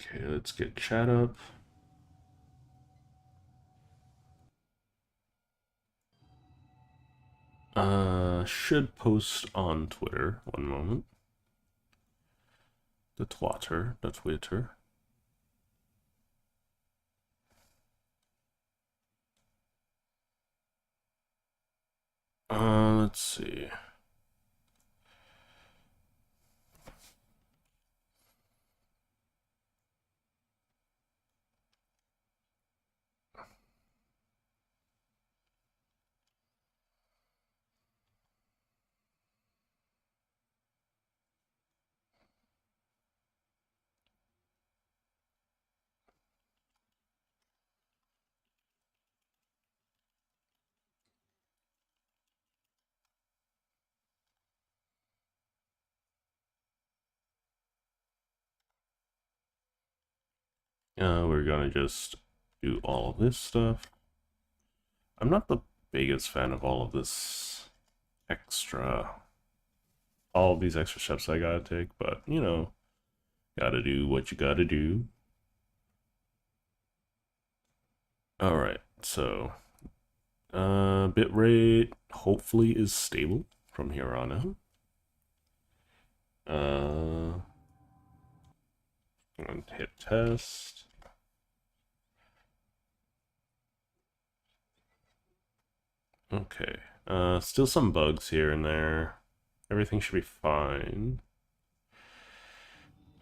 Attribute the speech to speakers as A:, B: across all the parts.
A: Okay, let's get chat up. Should post on Twitter. One moment. The Twitter. Let's see. We're gonna just do all of this stuff. I'm not the biggest fan of all of this all of these extra steps I gotta take, but you know, gotta do what you gotta do. Alright, so bitrate hopefully is stable from here on out. I'm going to hit test. Okay, still some bugs here and there. Everything should be fine.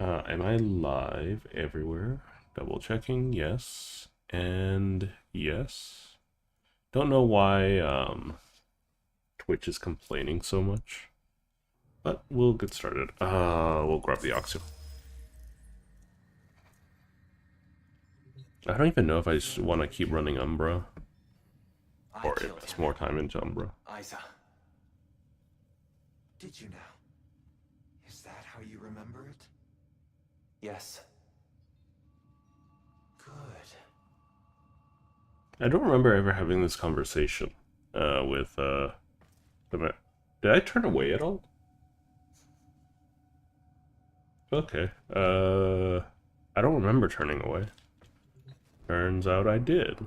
A: Am I live everywhere? Double checking, yes. And yes. Don't know why Twitch is complaining so much. But we'll get started. We'll grab the Oxio. I don't even know if I just want to keep running Umbra. Or invest more time into Umbra.
B: Isa. Did you now? Is that how you remember it? Yes. Good.
A: I don't remember ever having this conversation with the Did I turn away at all? Okay. I don't remember turning away. Turns out I did.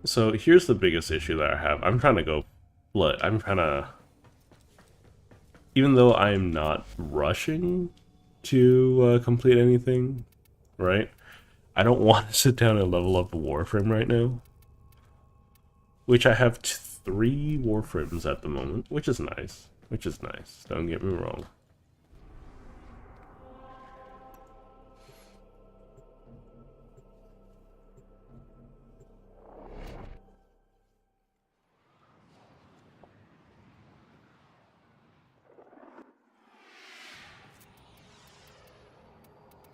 A: So here's the biggest issue that I have. I'm trying to go blood. I'm trying to, even though I'm not rushing to complete anything, right? I don't want to sit down and level up a Warframe right now. Which I have 3 Warframes at the moment, which is nice. Don't get me wrong.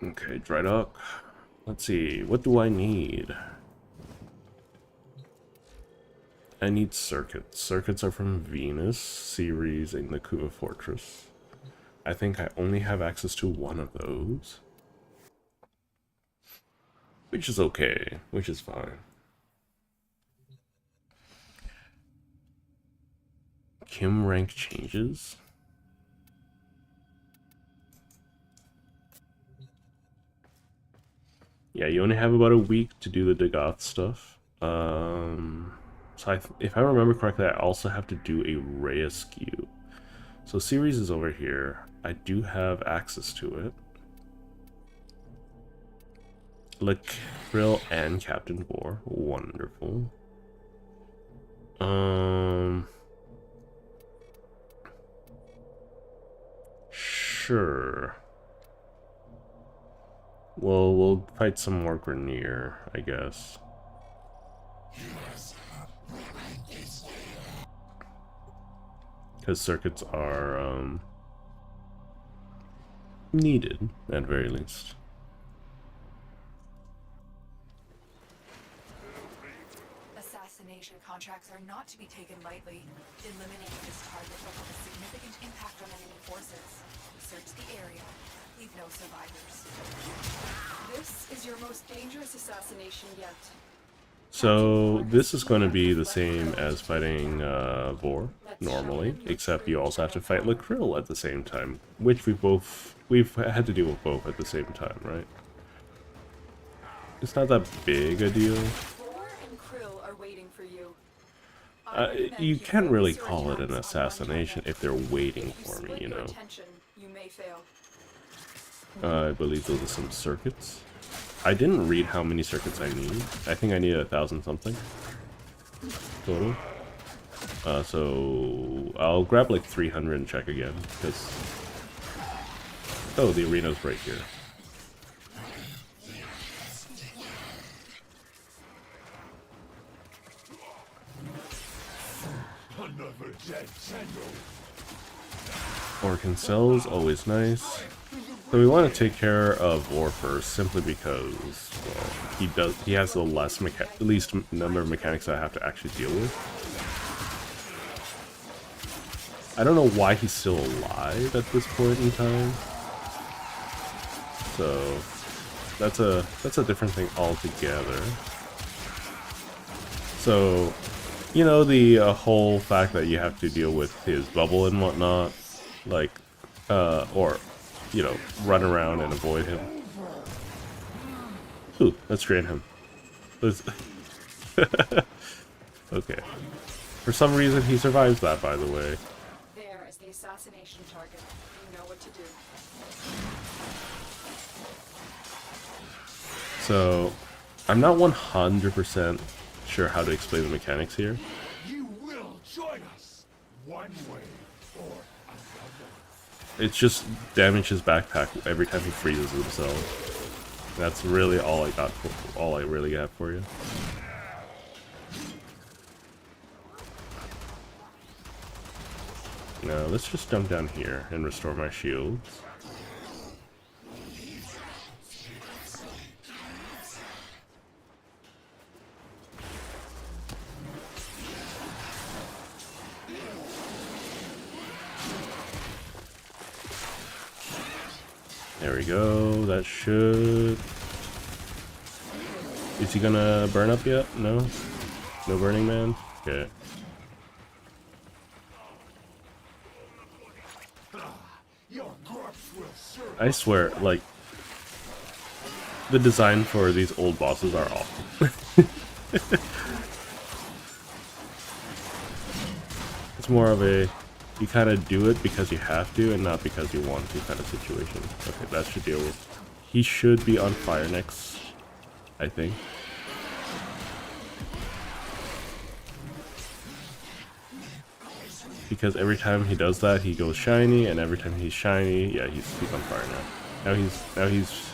A: Okay, dried up. Let's see, what do I need? I need circuits. Circuits are from Venus, Ceres, and the Kuva Fortress. I think I only have access to one of those. Which is okay, which is fine. Kim rank changes? Yeah, you only have about a week to do the Dagoth stuff. So if I remember correctly, I also have to do a Rescue. So Ceres is over here. I do have access to it. Krill and Captain Boar. Wonderful. Sure. Well, we'll fight some more Grenier, I guess. Because circuits are, needed, at very least.
C: Assassination contracts are not to be taken lightly. Eliminating this target will have a significant impact on enemy forces. Search the area. Leave no survivors.
D: This is your most dangerous assassination yet.
A: So this is going to be the same as fighting Vor normally, except you also have to fight Lakrill at the same time, which we've had to deal with both at the same time, right? It's not that big a deal.
C: Thor and Krill are waiting for you. I recommend
A: You can't
C: focus
A: really
C: your
A: call it an
C: attacks on one
A: assassination
C: target.
A: if they're waiting
C: If you
A: for me,
C: split
A: you
C: your
A: know.
C: attention, you may fail.
A: I believe those are some circuits. I didn't read how many circuits I need. I think I need 1,000 something total. So I'll grab like 300 and check again, because... Oh, the arena's right here.
B: Another dead tango.
A: Orcan cells, always nice. So we want to take care of War first, simply because, well, he has the least number of mechanics I have to actually deal with. I don't know why he's still alive at this point in time. So that's a different thing altogether. So, you know, the whole fact that you have to deal with his bubble and whatnot, like, or, you know, run around and avoid him. Ooh, let's drain him. Let's okay. For some reason, he survives that, by the way.
C: There is the assassination target. You know what to do.
A: So, I'm not 100% sure how to explain the mechanics here.
B: You will join us one way or another.
A: It's just damage his backpack every time he freezes himself. That's really all I got. All I really got for you. Now let's just jump down here and restore my shields. There we go, that should... Is he gonna burn up yet? No? No Burning Man? Okay.
B: Your corpse will serve.
A: I swear, like... The design for these old bosses are awful. It's more of a... You kind of do it because you have to and not because you want to kind of situation. Okay, that should deal with... He should be on fire next, I think. Because every time he does that, he goes shiny, and every time he's shiny, yeah, he's on fire now. Now he's...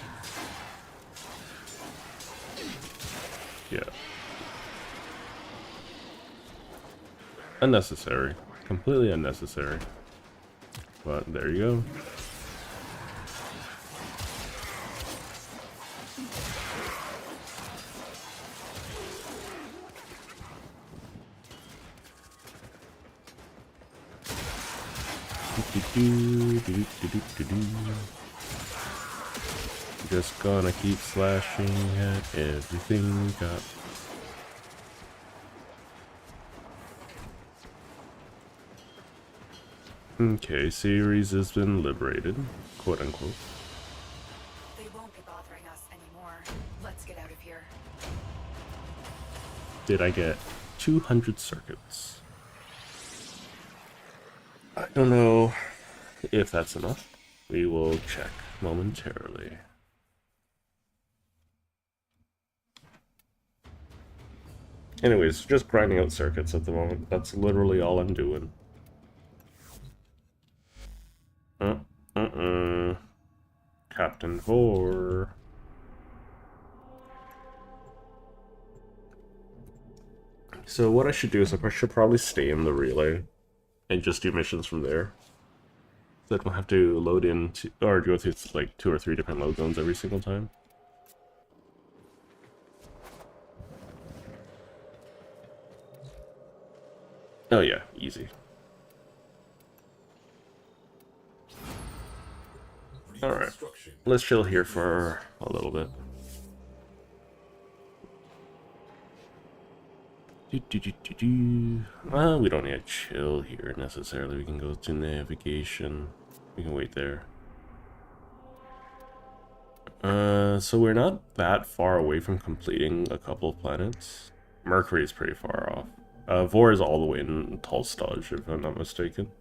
A: Yeah. Unnecessary. Completely unnecessary. But there you go. Just gonna keep slashing at everything we got. Okay, Ceres has been liberated, quote unquote.
C: They won't be bothering us anymore. Let's get out of here.
A: Did I get 200 circuits? I don't know if that's enough. We will check momentarily. Anyways, just grinding out circuits at the moment. That's literally all I'm doing. Captain Vor. So what I should do is I should probably stay in the relay and just do missions from there. So I don't have to load in or go through like 2 or 3 different load zones every single time. Oh yeah, easy. Alright, let's chill here for a little bit. Well, we don't need a chill here necessarily. We can go to navigation. We can wait there. So we're not that far away from completing a couple of planets. Mercury is pretty far off. Vor is all the way in Tolstoj, if I'm not mistaken.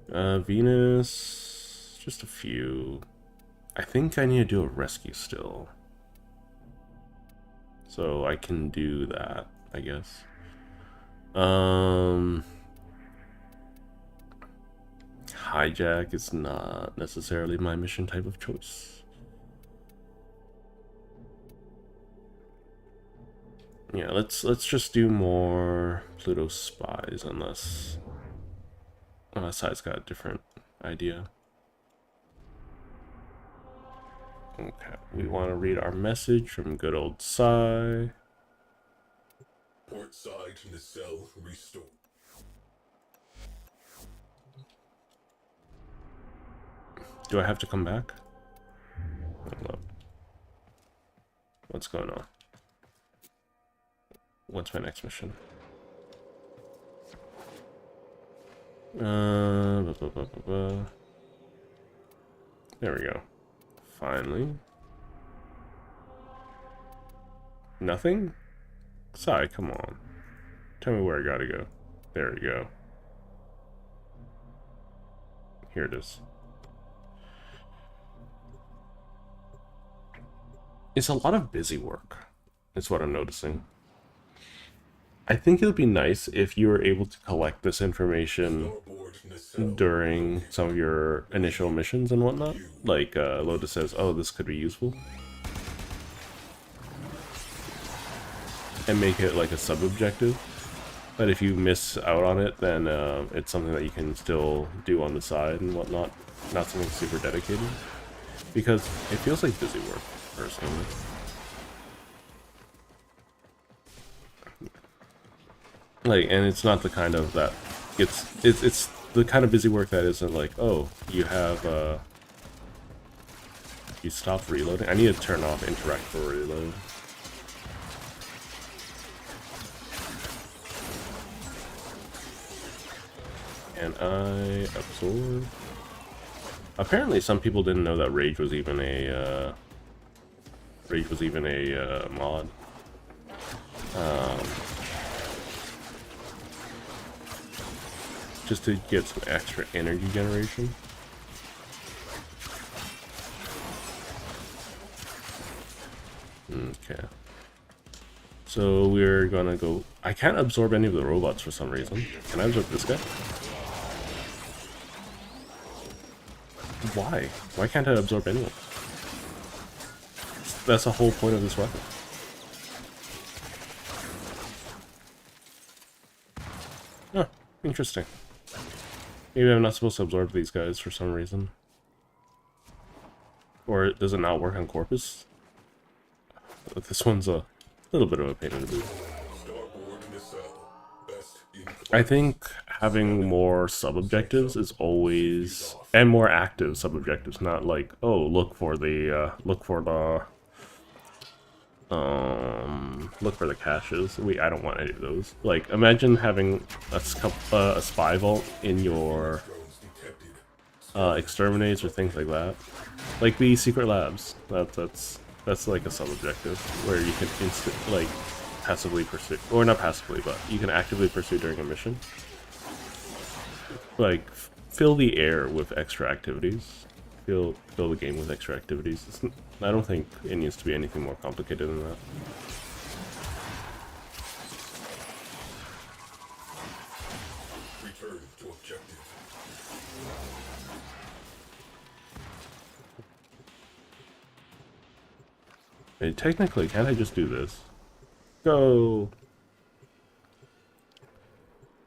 A: Venus, just a few. I think I need to do a rescue still. So I can do that, I guess. Hijack is not necessarily my mission type of choice. Yeah, let's just do more Pluto spies unless Sai's got a different idea. Okay, we want to read our message from good old Sai.
D: Port side nacelle restore.
A: Do I have to come back? Hold up. What's going on? What's my next mission? There we go. Finally. Nothing? Sai, come on. Tell me where I gotta go. There we go. Here it is. It's a lot of busy work. Is what I'm noticing. I think it would be nice if you were able to collect this information during some of your initial missions and whatnot. Like, Lotus says, oh, this could be useful. And make it like a sub-objective. But if you miss out on it, then it's something that you can still do on the side and whatnot. Not something super dedicated. Because it feels like busy work, personally. Like, and it's not the kind of that it's the kind of busy work that isn't like, oh, you have you stopped reloading. I need to turn off interact for reload. And I absorb. Apparently some people didn't know that rage was even a mod. Just to get some extra energy generation. Okay. So we're gonna go... I can't absorb any of the robots for some reason. Can I absorb this guy? Why? Why can't I absorb anyone? That's the whole point of this weapon. Oh, interesting. Maybe I'm not supposed to absorb these guys for some reason. Or does it not work on Corpus? This one's a little bit of a pain in the boot. I think having more sub-objectives is always... And more active sub-objectives, not like, oh, look for the caches. I don't want any of those. Like, imagine having a spy vault in your exterminates or things like that. Like the secret labs. That's like a sub-objective where you can passively pursue, or not passively, but you can actively pursue during a mission. Like, fill the air with extra activities. Fill the game with extra activities. I don't think it needs to be anything more complicated than that.
D: Return to objective.
A: Hey, technically, can't I just do this? Go!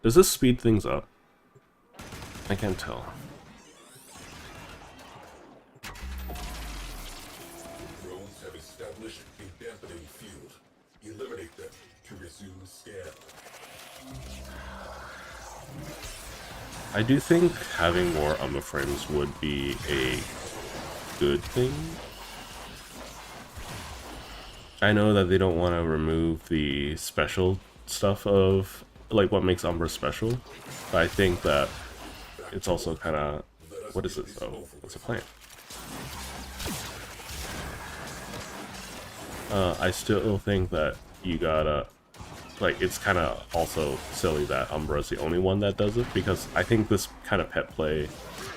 A: Does this speed things up? I can't tell.
D: Drones have established a dampening field. Eliminate them to resume scan.
A: I do think having more frames would be a good thing. I know that they don't want to remove the special stuff of like what makes Umbra special. But I think that it's also kind of, what is this? Oh, it's a plant. I still think that you gotta, like, it's kind of also silly that Umbra is the only one that does it, because I think this kind of pet play,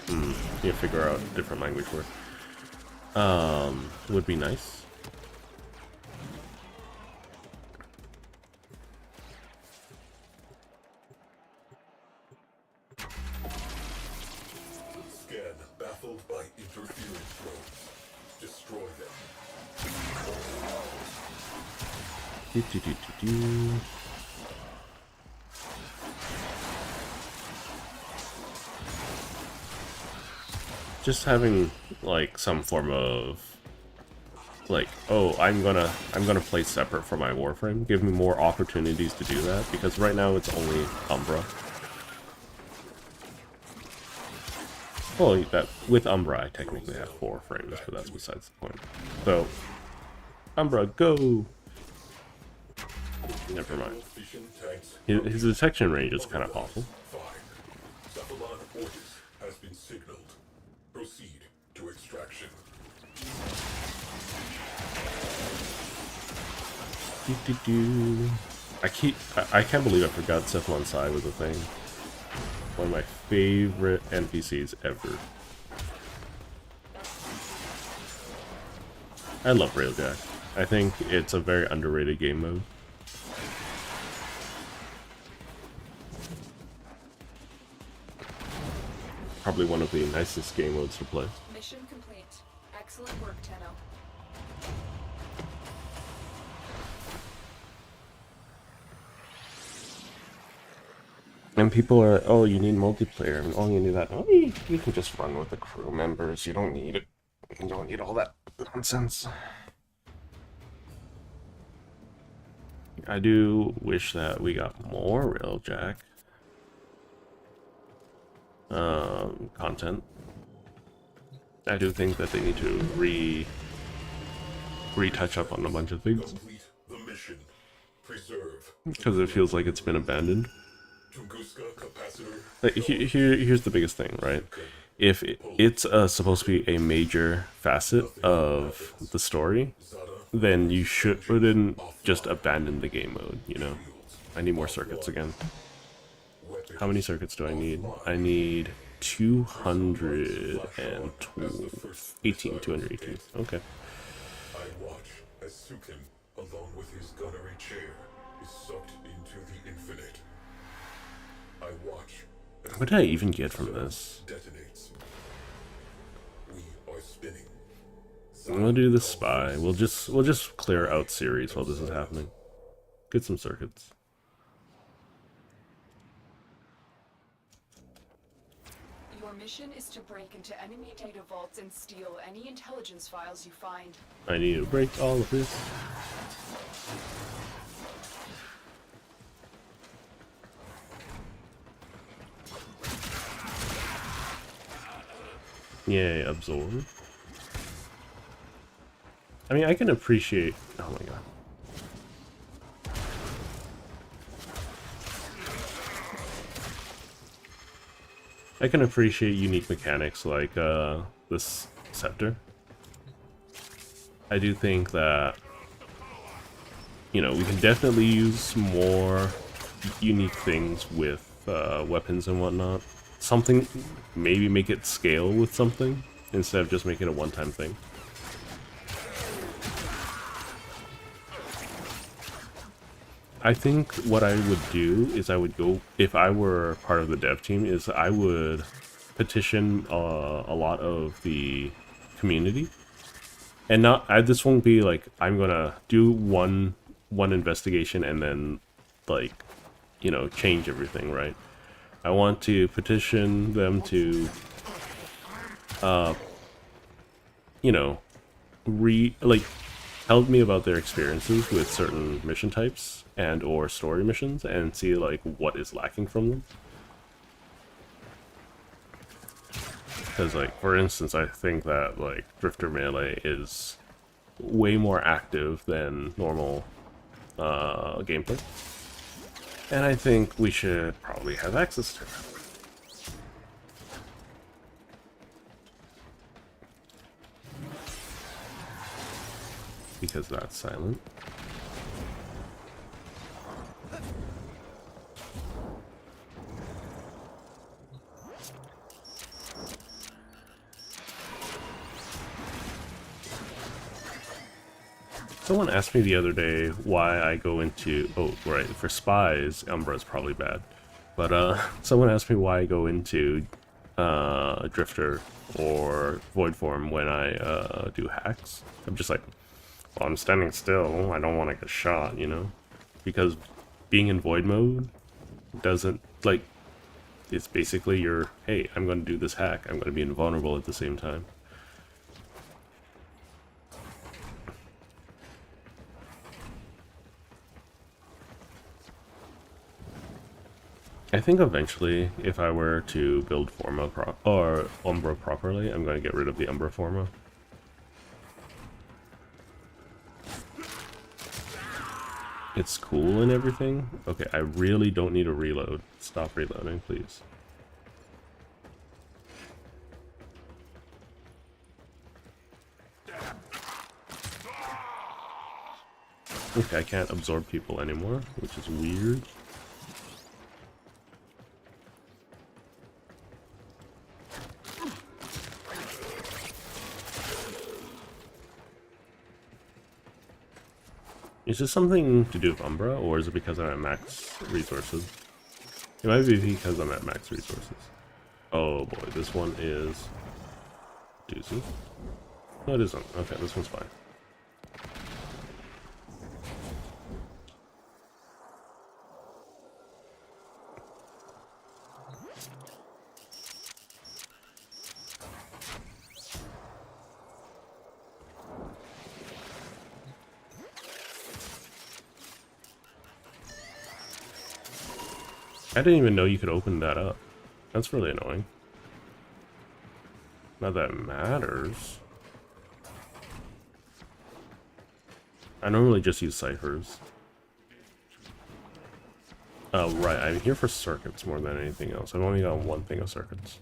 A: you figure out a different language for it, would be nice.
D: Scan baffled by interference drones. Destroy them.
A: Just having like some form of like, oh, I'm gonna play separate from my Warframe, give me more opportunities to do that, because right now it's only Umbra. Well, that with Umbra I technically have 4 frames, but that's besides the point. So, Umbra, go! Never mind. His detection range is kind of awful.
D: Cephalon Ortis has been signaled. Proceed to extraction.
A: I can't believe I forgot Cephalon Psi was a thing. One of my favorite NPCs ever. I love Railjack. I think it's a very underrated game mode. Probably one of the nicest game modes to play.
C: Mission complete. Excellent work, Tenno.
A: And people are, oh, you need multiplayer, and oh, you need that. Oh, you can just run with the crew members. You don't need it. You don't need all that nonsense. I do wish that we got more Railjack content. I do think that they need to retouch up on a bunch of things,
D: Complete the mission. Preserve.
A: because it feels like it's been abandoned.
D: Tunguska capacitor.
A: Like, here's the biggest thing, right? If it's supposed to be a major facet of the story, then you shouldn't just abandon the game mode, you know? I need more circuits again. How many circuits do I need? I need 218. Okay.
D: I watch as Sukin, along with his gunnery chair, is sucked into the infinite. I watch as
A: What did I even get from this?
D: detonates. We are spinning.
A: We'll do the spy. We'll just clear out series while this is happening. Get some circuits.
C: Your mission is to break into enemy data vaults and steal any intelligence files you find.
A: I need to break all of this. Yay, absorb. I mean, I can appreciate... Oh my god. I can appreciate unique mechanics like this scepter. I do think that, you know, we can definitely use more unique things with weapons and whatnot. Something, maybe make it scale with something instead of just making it a one-time thing. I think what I would do is I would go, if I were part of the dev team, is I would petition a lot of the community. And not, this won't be like, I'm gonna do one investigation and then, like, you know, change everything, right? I want to petition them to, you know, tell me about their experiences with certain mission types and or story missions, and see like what is lacking from them. Because like, for instance, I think that like Drifter Melee is way more active than normal gameplay. And I think we should probably have access to it. Because that's silent. Someone asked me the other day why I go into... Oh, right, for spies, Umbra's probably bad. But, someone asked me why I go into Drifter or Void Form when I do hacks. I'm just like, well, I'm standing still, I don't want to get shot, you know? Because being in Void mode doesn't, like, it's basically your, hey, I'm going to do this hack, I'm going to be invulnerable at the same time. I think eventually, if I were to build Forma or Umbra properly, I'm going to get rid of the Umbra Forma. It's cool and everything. Okay, I really don't need a reload. Stop reloading, please. Okay, I can't absorb people anymore, which is weird. Is this something to do with Umbra, or is it because I'm at max resources? It might be because I'm at max resources. Oh boy, this one is doozy. No, it isn't. Okay, this one's fine. I didn't even know you could open that up. That's really annoying. Not that it matters. I normally just use ciphers. Oh, right. I'm here for circuits more than anything else. I've only got one thing of circuits.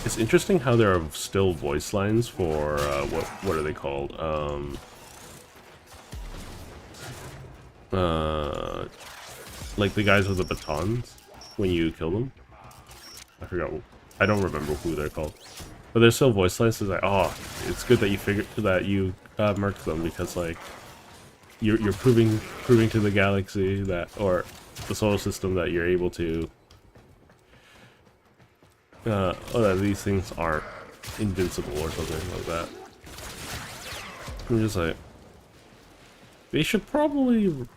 A: It's interesting how there are still voice lines for, what are they called? Like the guys with the batons, when you kill them. I forgot, I don't remember who they're called. But there's still voice lines, so it's like, oh, it's good that you figured, that you, marked them, because, like, you're proving to the galaxy that, or the solar system, that you're able to, that these things aren't invincible or something like that. I'm just like, they should probably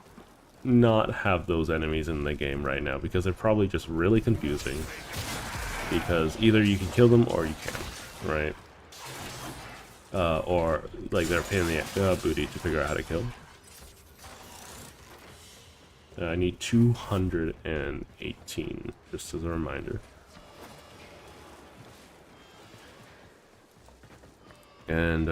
A: not have those enemies in the game right now, because they're probably just really confusing. Because either you can kill them or you can't, right? Or, like, they're a pain in the booty to figure out how to kill. I need 218, just as a reminder. And,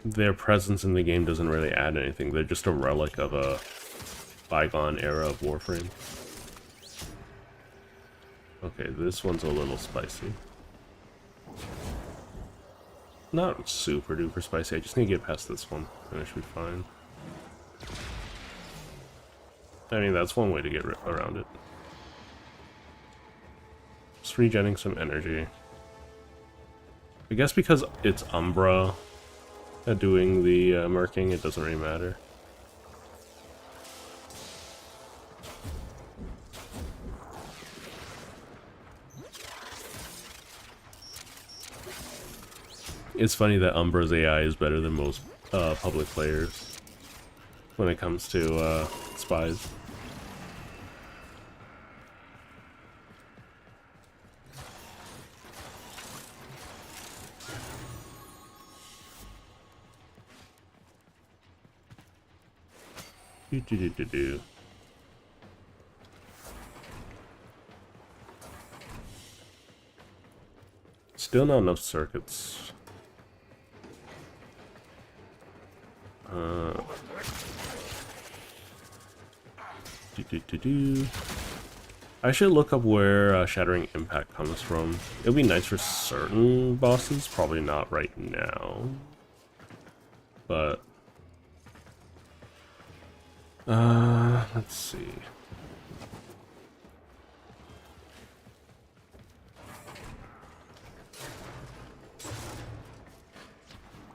A: their presence in the game doesn't really add anything. They're just a relic of a bygone era of Warframe. Okay, this one's a little spicy. Not super duper spicy, I just need to get past this one, and I should be fine. I mean, that's one way to get around it. Just regenerating some energy. I guess because it's Umbra doing the murking, it doesn't really matter. It's funny that Umbra's AI is better than most public players when it comes to spies. Do. Still not enough circuits. I should look up where Shattering Impact comes from. It'll be nice for certain bosses, probably not right now. But let's see.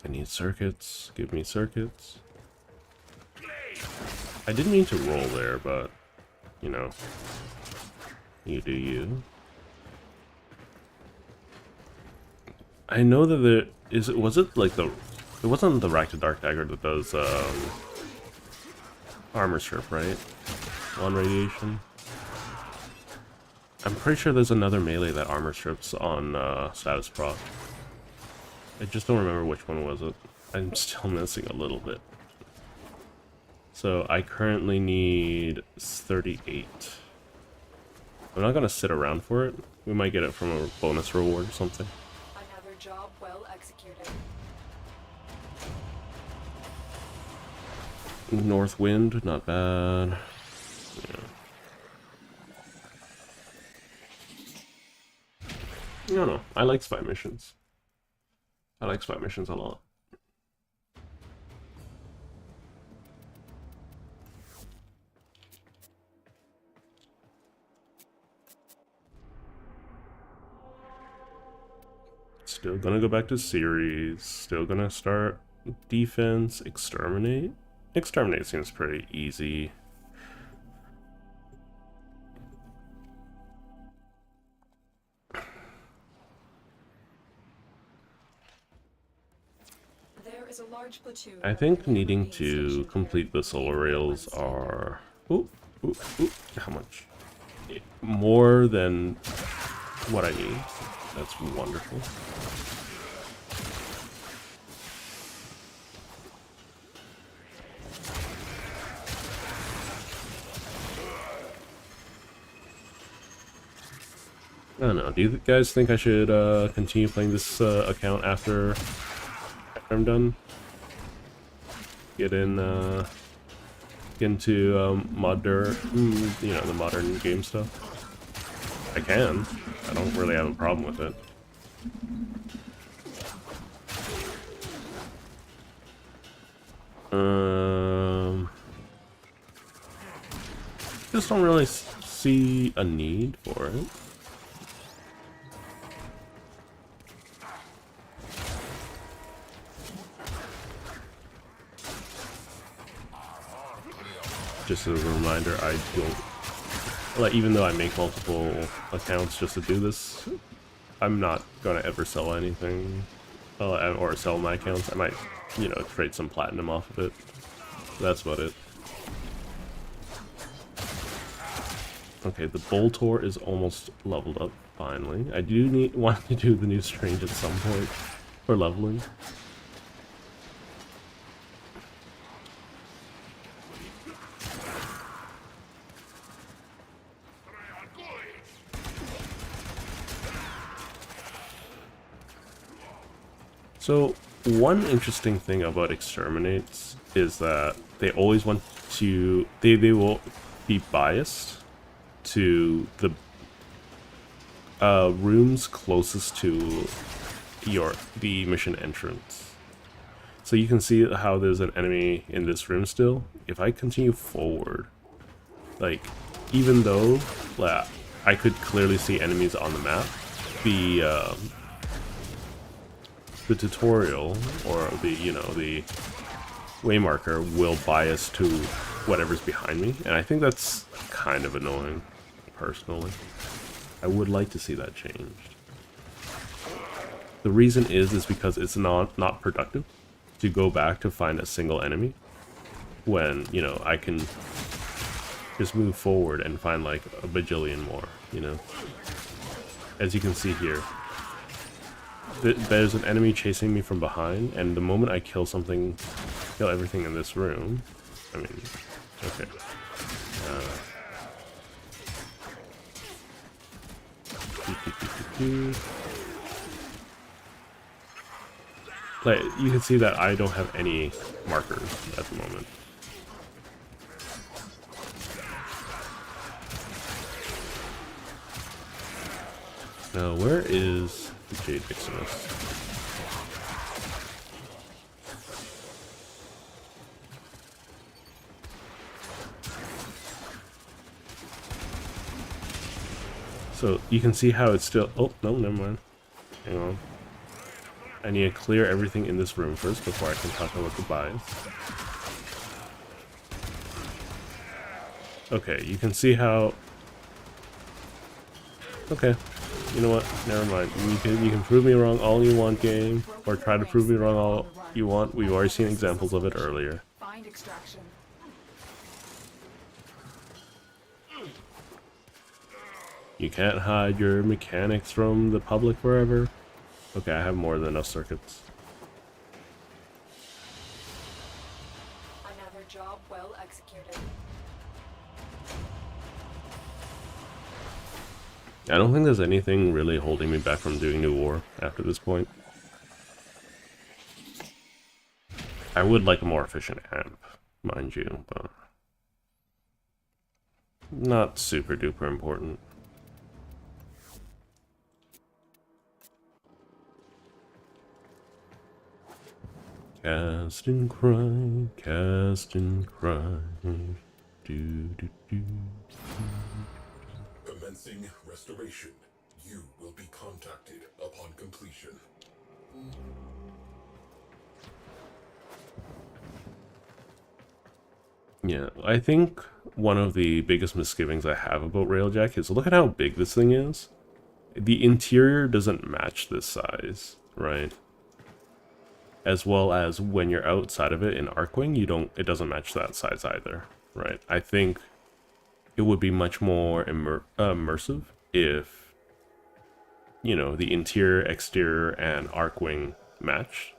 A: I need circuits. Give me circuits. I didn't mean to roll there, but you know, you do you. I know that there is. Was it like the? It wasn't the Rack to Dark Dagger that does armor strip, right? 1 radiation. I'm pretty sure there's another melee that armor strips on status proc. I just don't remember which one was it. I'm still missing a little bit. So I currently need 38. I'm not gonna sit around for it. We might get it from a bonus reward or something.
C: Another job well executed.
A: North Wind, not bad. Yeah. I don't know. I like spy missions. I like spy missions a lot. Still gonna go back to series. Still gonna start defense, exterminate. Exterminate seems pretty easy.
C: There is a large platoon.
A: I think needing to complete the solar rails are how much? More than what I need. That's wonderful. I don't know. Do you guys think I should continue playing this account after I'm done? Get into you know, the modern game stuff. I can. I don't really have a problem with it. Just don't really see a need for it. Just as a reminder, I don't, like, even though I make multiple accounts just to do this, I'm not gonna ever sell anything, or sell my accounts. I might, you know, trade some platinum off of it. That's about it. Okay, the Boltor is almost leveled up, finally. I do want to do the new Strange at some point for leveling. So, one interesting thing about exterminates is that they always want to, they will be biased to the rooms closest to the mission entrance. So you can see how there's an enemy in this room still. If I continue forward, like, even though I could clearly see enemies on the map, the tutorial, or the, you know, the waymarker will bias to whatever's behind me, and I think that's kind of annoying, personally. I would like to see that changed. The reason is because it's not productive to go back to find a single enemy when, you know, I can just move forward and find like a bajillion more, you know. As you can see here, there's an enemy chasing me from behind, and the moment I kill everything in this room, I mean, okay. Like, you can see that I don't have any markers at the moment. Now, where is the Jade Vixeness? So you can see how it's still. Oh no, never mind. Hang on. I need to clear everything in this room first before I can talk about the buys. Okay, you can see how. Okay, you know what? Never mind. You can prove me wrong all you want, game, or try to prove me wrong all you want. We've already seen examples of it earlier.
C: Find extraction.
A: You can't hide your mechanics from the public forever. Okay, I have more than enough circuits.
C: Another job well executed.
A: I don't think there's anything really holding me back from doing New War after this point. I would like a more efficient amp, mind you, but not super duper important. Cast and cry, cast and cry. Do, do, do.
D: Commencing restoration. You will be contacted upon completion.
A: Yeah, I think one of the biggest misgivings I have about Railjack is look at how big this thing is. The interior doesn't match this size, right? As well as when you're outside of it in Arcwing, it doesn't match that size either, right? I think it would be much more immersive if, you know, the interior, exterior, and Arcwing matched.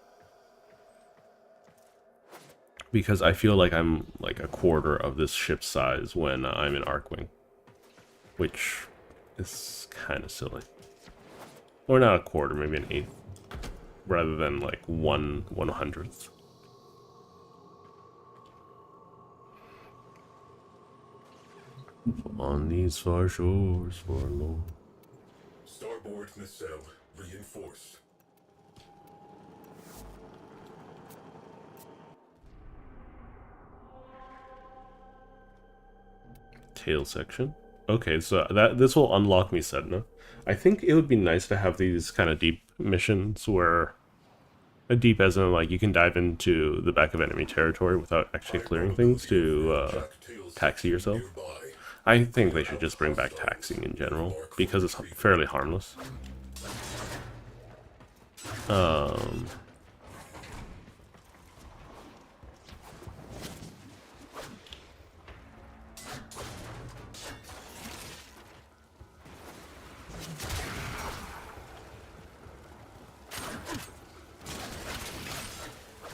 A: Because I feel like I'm like a quarter of this ship's size when I'm in Arcwing, which is kind of silly. Or not a quarter, maybe an eighth, rather than like 1/100th. On these far shores forlorn.
D: Starboard nacelle reinforced.
A: Tail section. Okay, so this will unlock me Sedna. I think it would be nice to have these kind of deep missions where, deep as in like you can dive into the back of enemy territory without actually clearing things to taxi yourself. I think they should just bring back taxiing in general because it's fairly harmless.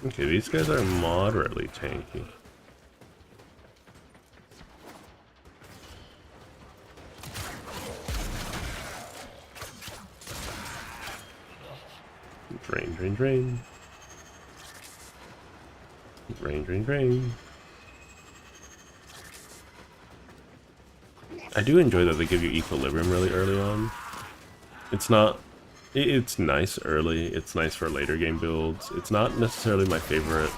A: Okay, these guys are moderately tanky. Drain, drain, drain. Drain, drain, drain. I do enjoy that they give you equilibrium really early on. It's not... It's nice early, it's nice for later game builds. It's not necessarily my favorite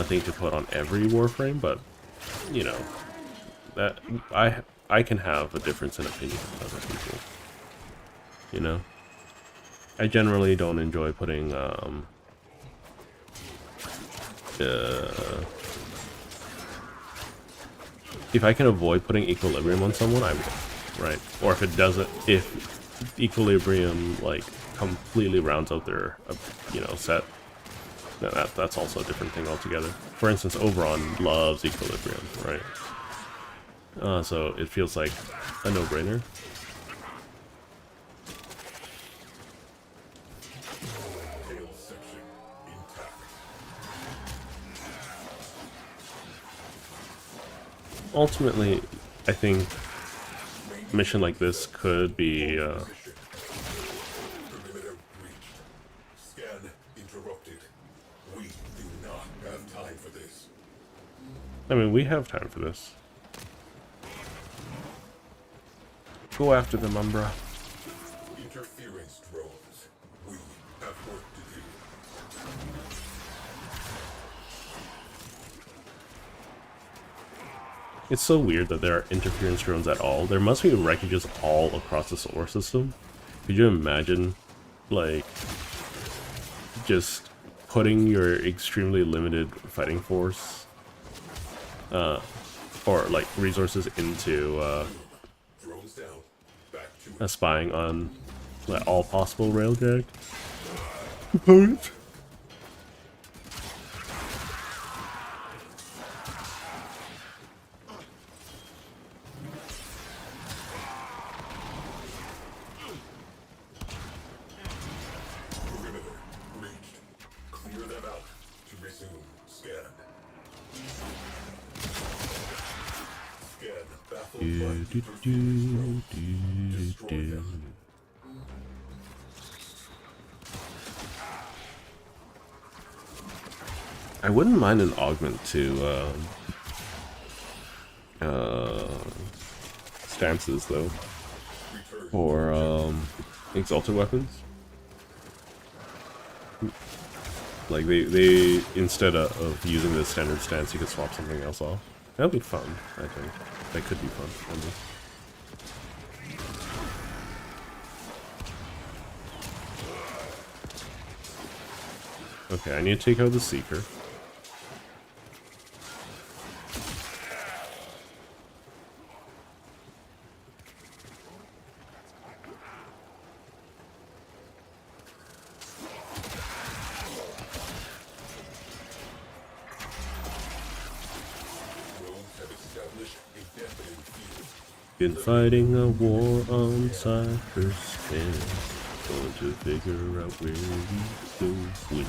A: thing to put on every Warframe, but, you know, that I can have a difference in opinion with other people. You know? I generally don't enjoy putting, if I can avoid putting equilibrium on someone, I will, right? Or if it doesn't, if equilibrium like completely rounds out their you know, set, then that's also a different thing altogether. For instance, Oberon loves equilibrium, right? So it feels like a no-brainer. Ultimately, I think a mission like this could be
D: Perimeter breached. Scan interrupted.
A: I mean, we have time for this. Go after them, Umbra.
D: Interference drones. We have work to do.
A: It's so weird that there are interference drones at all. There must be wreckages all across the solar system. Could you imagine, like, just putting your extremely limited fighting force, or like resources into
D: Drones down. Back to
A: spying on like, all possible railjack components?
D: perimeter reached. Clear them out to resume scan. Scan baffled by interference drones. Destroy them.
A: I wouldn't mind an augment to stances though,
D: Return.
A: or exalted weapons. Like they instead of using the standard stance, you could swap something else off. That'll be fun, I think. That could be fun. I mean. Okay, I need to take out the Seeker.
D: Drones have established a deafening field.
A: Been fighting a war on cyberspace. Going to figure out where we go when.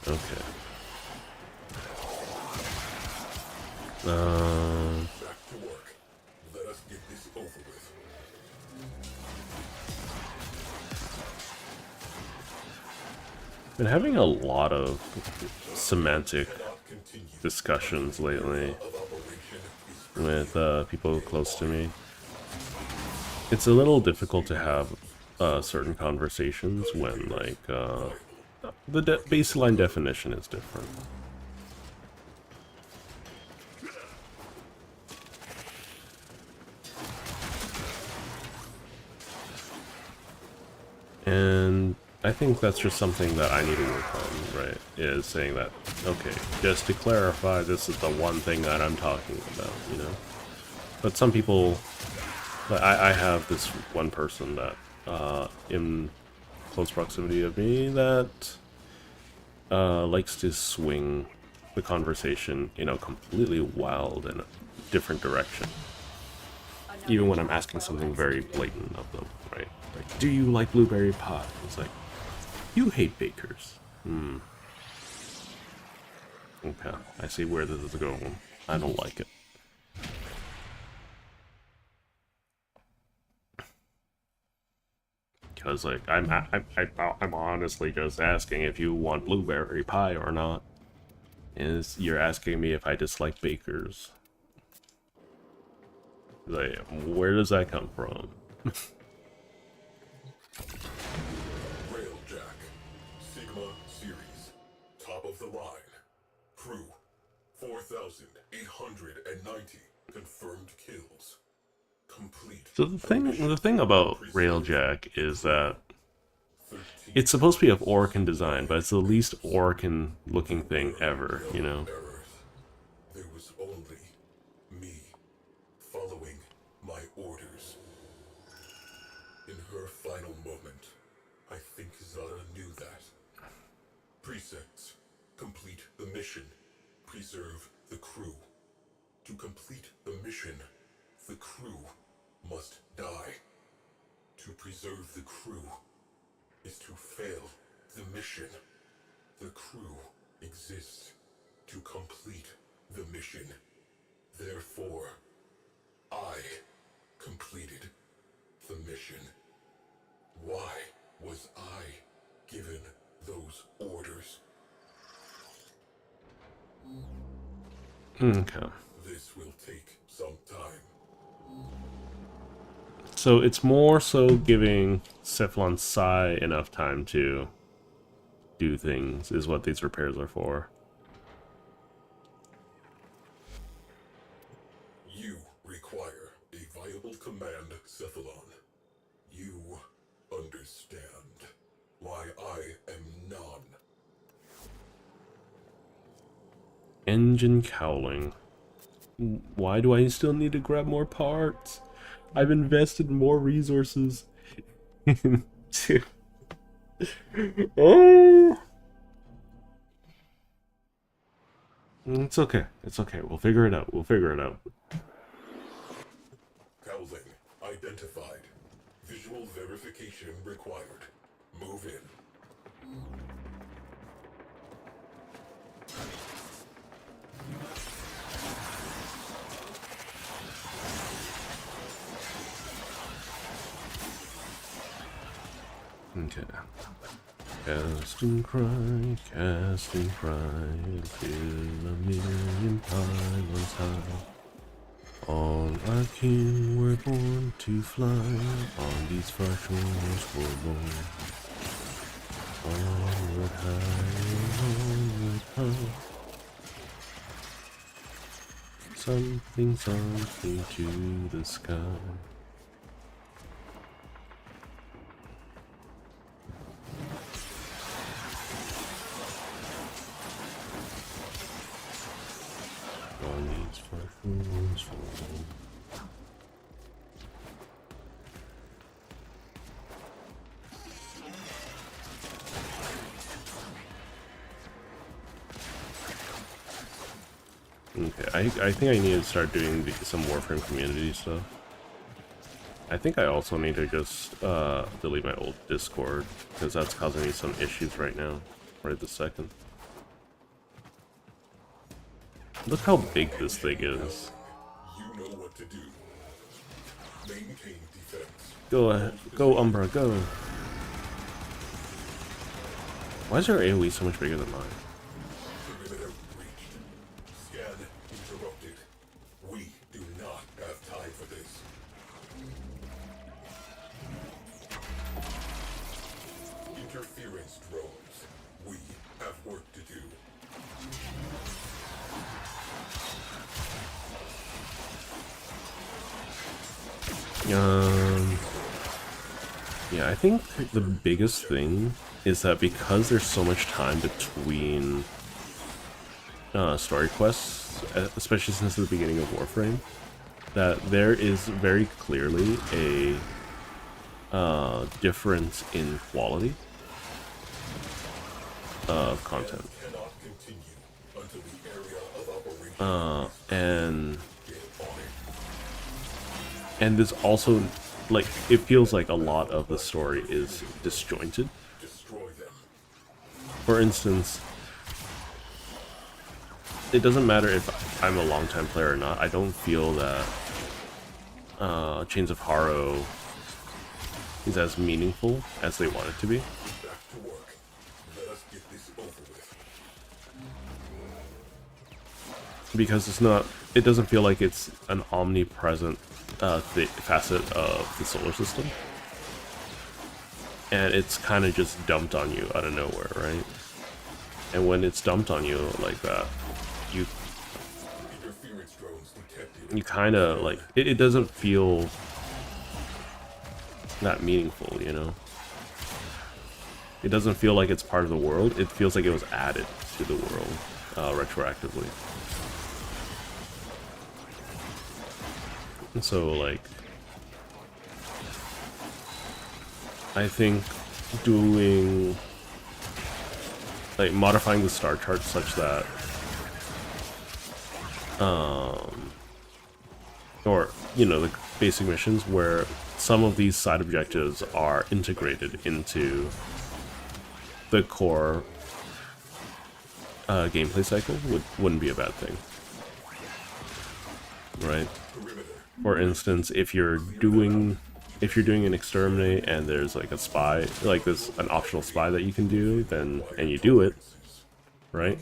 A: Okay.
D: Back to work. Let us get this over with.
A: Been having a lot of semantic
D: Cannot continue.
A: discussions lately
D: Of operation is
A: with people close to me. It's a little difficult to have certain conversations when, like, the baseline definition is different. And I think that's just something that I need to work on, right? Is saying that, okay, just to clarify, this is the one thing that I'm talking about, you know? But some people, like, I have this one person that, in close proximity of me that likes to swing the conversation in a completely wild and different direction. Even when I'm asking something very blatant of them, right? Like, do you like blueberry pie? It's like, you hate bakers. Okay, I see where this is going. I don't like it. Because, like, I'm honestly just asking if you want blueberry pie or not. You're asking me if I dislike bakers. Like, where does that come from?
D: Railjack. Sigma series. Top of the line. Crew. 4,890 confirmed kills. Complete.
A: So the thing about Railjack is that
D: 13
A: it's supposed to be of Orcan design, but it's the least Orcan looking thing ever, you know?
D: errors. There was only me following my orders. In her final moment, I think Zara knew that. Precepts. Complete the mission. Preserve the crew. To complete the mission, the crew must die. To preserve the crew is to fail the mission. The crew exists to complete the mission. Therefore, I completed the mission. Why was I given those orders?
A: Okay.
D: This will take some time.
A: So it's more so giving Cephalon Sai enough time to do things is what these repairs are for.
D: You require a viable command, Cephalon. You understand why I am none.
A: Engine cowling. Why do I still need to grab more parts? I've invested more resources into... Oh! It's okay. It's okay. We'll figure it out. We'll figure it out.
D: Cowling identified. Visual verification required. Move in.
A: Okay. Cast and cry, till a million pylons high. All our kin were born to fly, on these far shores were born. Onward high, onward high. Something, something to the sky. On these far shores were born. Okay, I think I need to start doing some Warframe community stuff. I think I also need to just delete my old Discord, because that's causing me some issues right now, right this second. Look how big this thing is.
D: You know what to do. Maintain defense.
A: Go ahead, go Umbra, go. Why is your AoE so much bigger than mine?
D: Perimeter breached. Scan interrupted. We do not have time for this. Interference drones. We have work to do.
A: Yeah, I think the biggest thing is that because there's so much time between story quests, especially since the beginning of Warframe, that there is very clearly a difference in quality of content.
D: Cannot continue until the area of operation
A: And there's also, like, it feels like a lot of the story is disjointed.
D: destroy them.
A: For instance, it doesn't matter if I'm a longtime player or not, I don't feel that Chains of Harrow is as meaningful as they want it to be.
D: Back to work. Let us get this over with.
A: Because it's not, it doesn't feel like it's an omnipresent facet of the solar system. And it's kind of just dumped on you out of nowhere, right? And when it's dumped on you like that,
D: Interference drones detected.
A: you kind of like it doesn't feel that meaningful, you know. It doesn't feel like it's part of the world. It feels like it was added to the world retroactively. And so, like, I think doing, like, modifying the star chart such that or, you know, the basic missions where some of these side objectives are integrated into the core gameplay cycle wouldn't be a bad thing. right? For instance, if you're doing an exterminate and there's like a spy, like this an optional spy that you can do, then and you do it, right?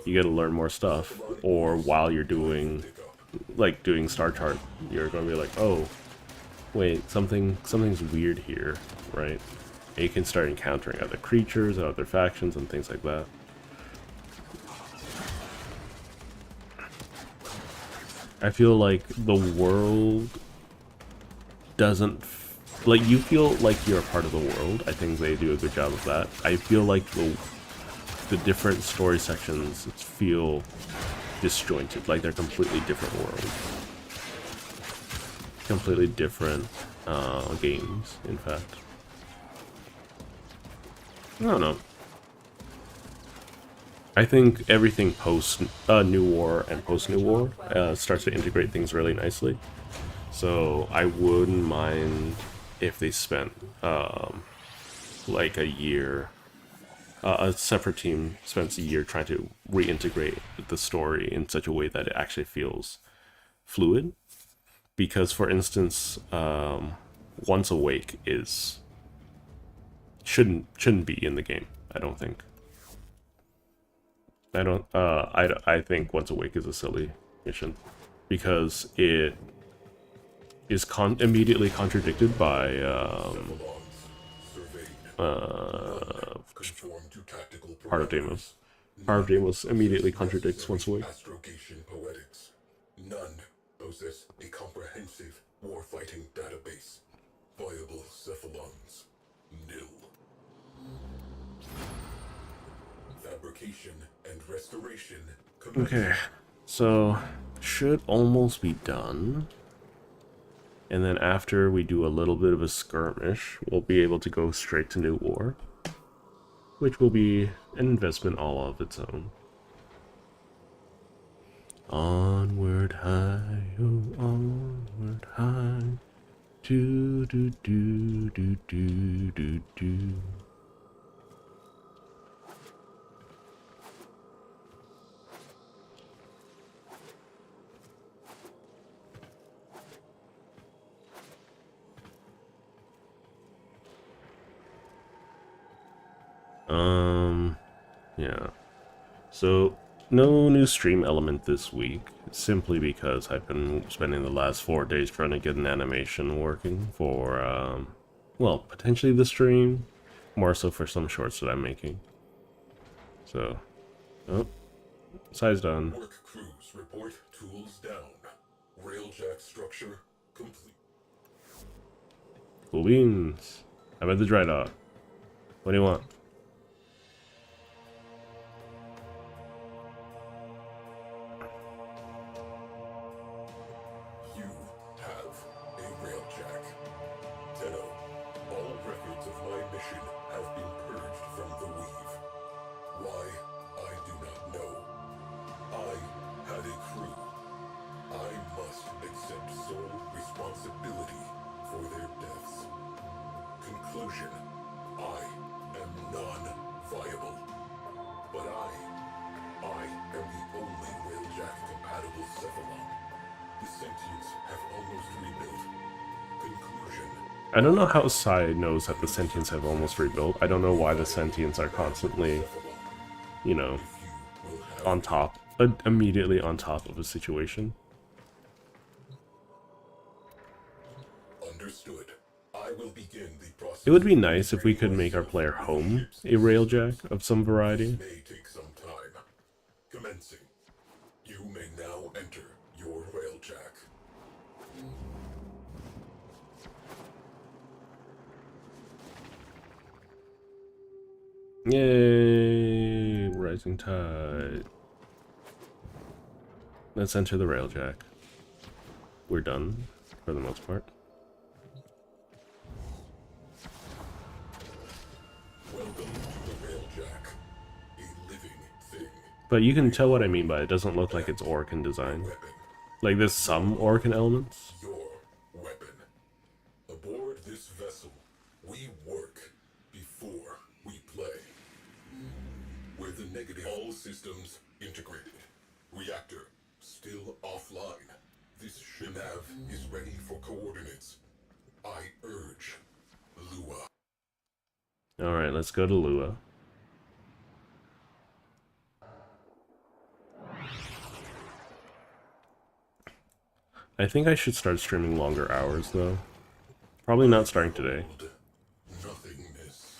A: You get to learn more stuff. Or while you're doing Star Chart, you're gonna be like, oh, wait, something's weird here, right? And you can start encountering other creatures, other factions, and things like that. I feel like the world doesn't like you feel like you're a part of the world. I think they do a good job of that. I feel like the different story sections feel disjointed, like they're completely different worlds, completely different games. In fact, I don't know. I think everything post New War and post New War starts to integrate things really nicely. So I wouldn't mind if they spent like a year, a separate team spends a year trying to reintegrate the story in such a way that it actually feels fluid. Because, for instance, Once Awake shouldn't be in the game. I don't think. I think Once Awake is a silly mission because it is immediately contradicted by Heart of Deimos. Heart of Deimos immediately contradicts Once Awake.
D: None possess a comprehensive warfighting database. Viable cephalons, nil. Fabrication and restoration.
A: Okay, so should almost be done. And then after we do a little bit of a skirmish, we'll be able to go straight to New War, which will be an investment all of its own. Onward high, oh onward high, do do do do do do do. Yeah. So, no new stream element this week, simply because I've been spending the last 4 days trying to get an animation working for, well, potentially the stream, more so for some shorts that I'm making. So, oh, size done.
D: Work crews report tools down. Railjack structure complete.
A: Cool beans. I'm at the dry dock. What do you want?
D: You have a railjack. Tenno, all records of my mission have been purged from the weave. Why, I do not know. I had a crew. I must accept sole responsibility for their deaths. Conclusion, I am non-viable. But I am the only railjack-compatible cephalon. The sentients have almost rebuilt. Conclusion.
A: I don't know how Sai knows that the sentients have almost rebuilt. I don't know why the sentients are constantly, you know, on top, immediately on top of a situation.
D: Understood. I will begin the process.
A: It would be nice if we could make our player home a railjack of some variety.
D: May take some time. Commencing. You may now enter your railjack.
A: Yay! Rising tide. Let's enter the railjack. We're done, for the most part.
D: Welcome to the railjack. A living thing.
A: But you can tell what I mean by it doesn't look like it's Orcan design.
D: Weapon.
A: Like there's some Orcan elements.
D: Your weapon. Aboard this vessel, we work before we play. We're the negative. All systems integrated. Reactor still offline. This Shinav is ready for coordinates. I urge Lua.
A: Alright, let's go to Lua. I think I should start streaming longer hours, though. Probably not starting today.
D: Nothingness.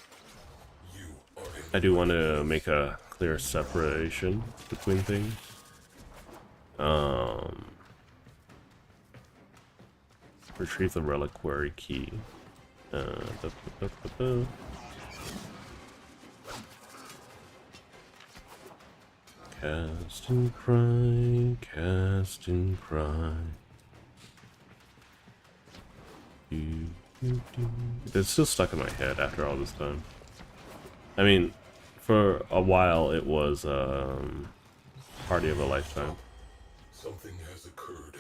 D: You are in
A: I do want to make a clear separation between things. Retrieve the reliquary key. Da, da, da, da, da. Cast and cry, cast and cry. It's still stuck in my head after all this time. I mean, for a while it was party of a lifetime.
D: Something has occurred.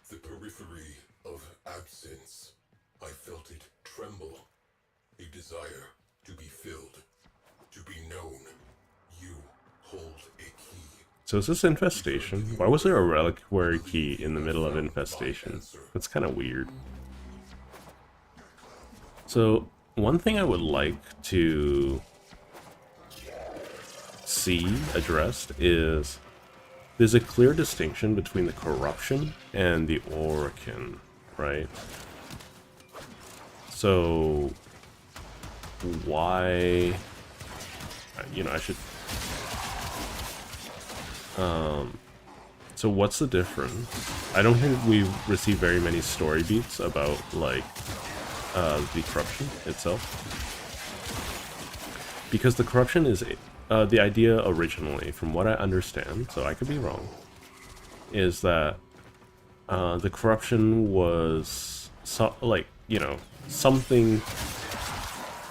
D: The periphery of absence. I felt it tremble. A desire to be filled. To be known. You hold a key.
A: So is this infestation? Why was there a reliquary key in the middle of infestation? That's kind of weird. So one thing I would like to see addressed is there's a clear distinction between the corruption and the Orokin, right? So why, you know, I should, so what's the difference? I don't think we receive very many story beats about, like, the corruption itself. Because the corruption is, the idea originally, from what I understand, so I could be wrong, is that the corruption was, like, you know, something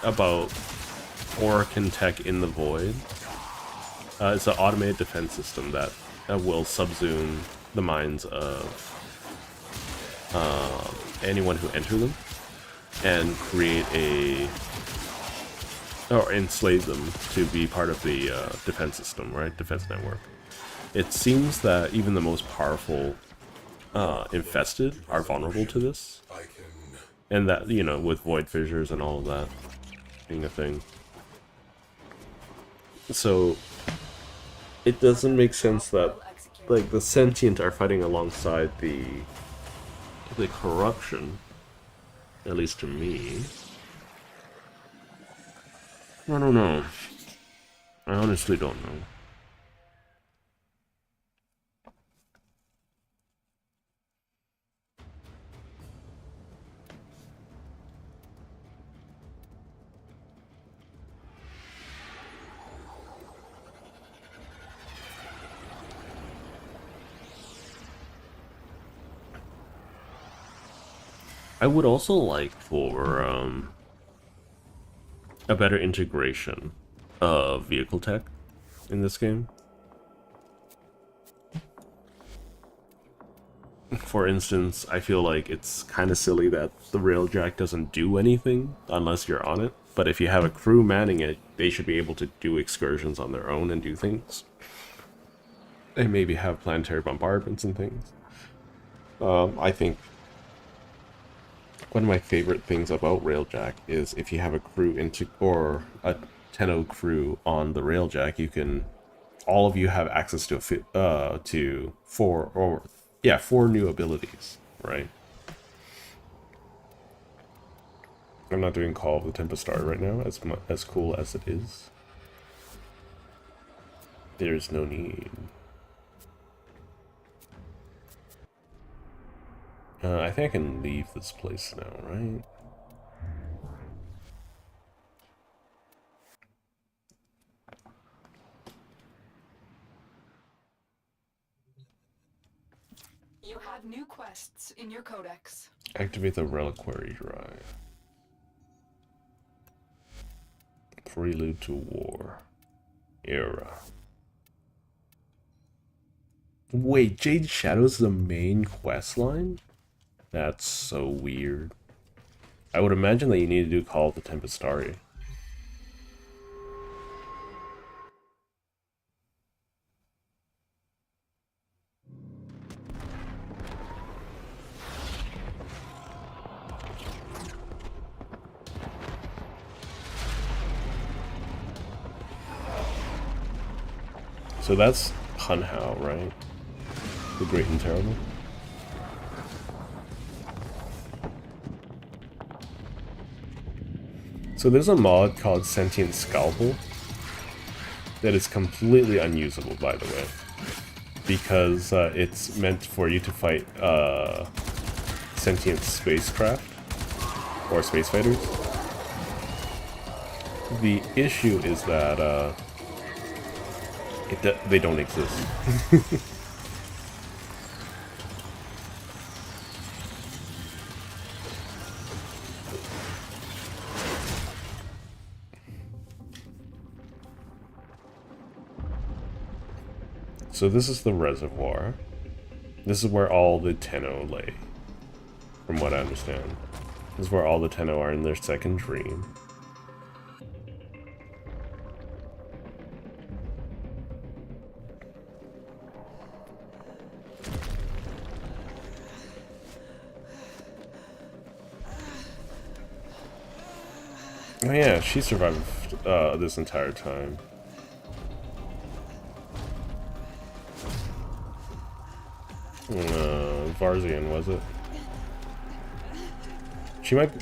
A: about Orokin tech in the void. It's an automated defense system that will subsume the minds of anyone who enter them and create a, or enslave them to be part of the defense system, right? Defense network. It seems that even the most powerful infested are vulnerable to this. And that, you know, with void fissures and all of that being a thing. So it doesn't make sense that, like, the sentient are fighting alongside the corruption, at least to me. I don't know. I honestly don't know. I would also like for a better integration of vehicle tech in this game. For instance, I feel like it's kind of silly that the railjack doesn't do anything unless you're on it. But if you have a crew manning it, they should be able to do excursions on their own and do things. And maybe have planetary bombardments and things. I think one of my favorite things about railjack is if you have a crew or a Tenno crew on the railjack, you can, all of you have access to four new abilities, right? I'm not doing Call of the Tempestar right now, as cool as it is. There's no need. I think I can leave this place now, right?
C: You have new quests in your codex.
A: Activate the reliquary drive. Prelude to War. Era. Wait, Jade Shadow's the main quest line? That's so weird. I would imagine that you need to do Call of the Tempestari. So that's Hun Hao, right? The Great and Terrible. So there's a mod called Sentient Scalpel that is completely unusable, by the way, because it's meant for you to fight sentient spacecraft or space fighters. The issue is that they don't exist. So this is the reservoir. This is where all the Tenno lay, from what I understand. This is where all the Tenno are in their second dream. Oh yeah, she survived this entire time. Varzian, was it?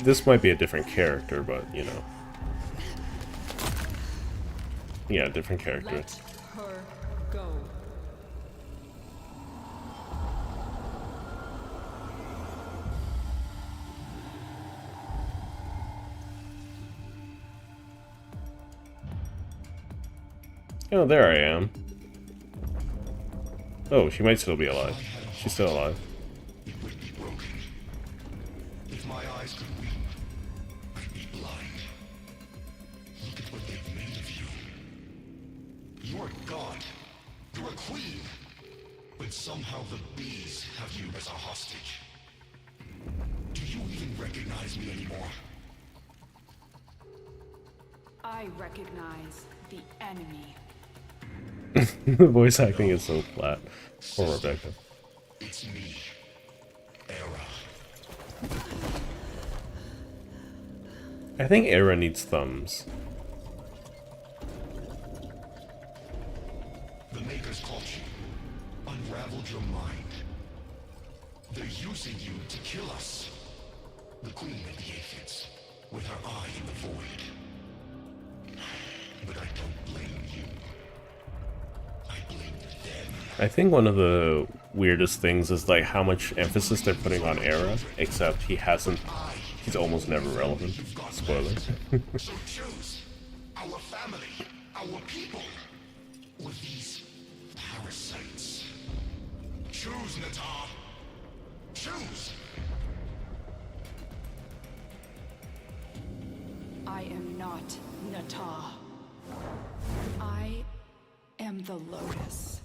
A: This might be a different character, but, you know. Yeah, different character.
E: Let her go.
A: Oh, there I am. Oh, she might still be alive. She's still alive.
D: It would be broken. If my eyes could weep, I'd be blind. Look at what they've made of you. You're a god. You're a queen. But somehow the bees have you as a hostage. Do you even recognize me anymore?
C: I recognize the enemy.
A: The voice acting is so flat. Poor Rebecca.
D: It's me, Era.
A: I think Era needs thumbs.
D: The Makers caught you, unraveled your mind. They're using you to kill us. The Queen of the Aphids, with her eye in the void. But I don't blame you. I blame them.
A: I think one of the weirdest things is like how much emphasis they're putting on Era, except he's almost never relevant. Spoiler.
D: So choose our family, our people, or these parasites. Choose, Natar. Choose.
C: I am not Nata. I am the Lotus.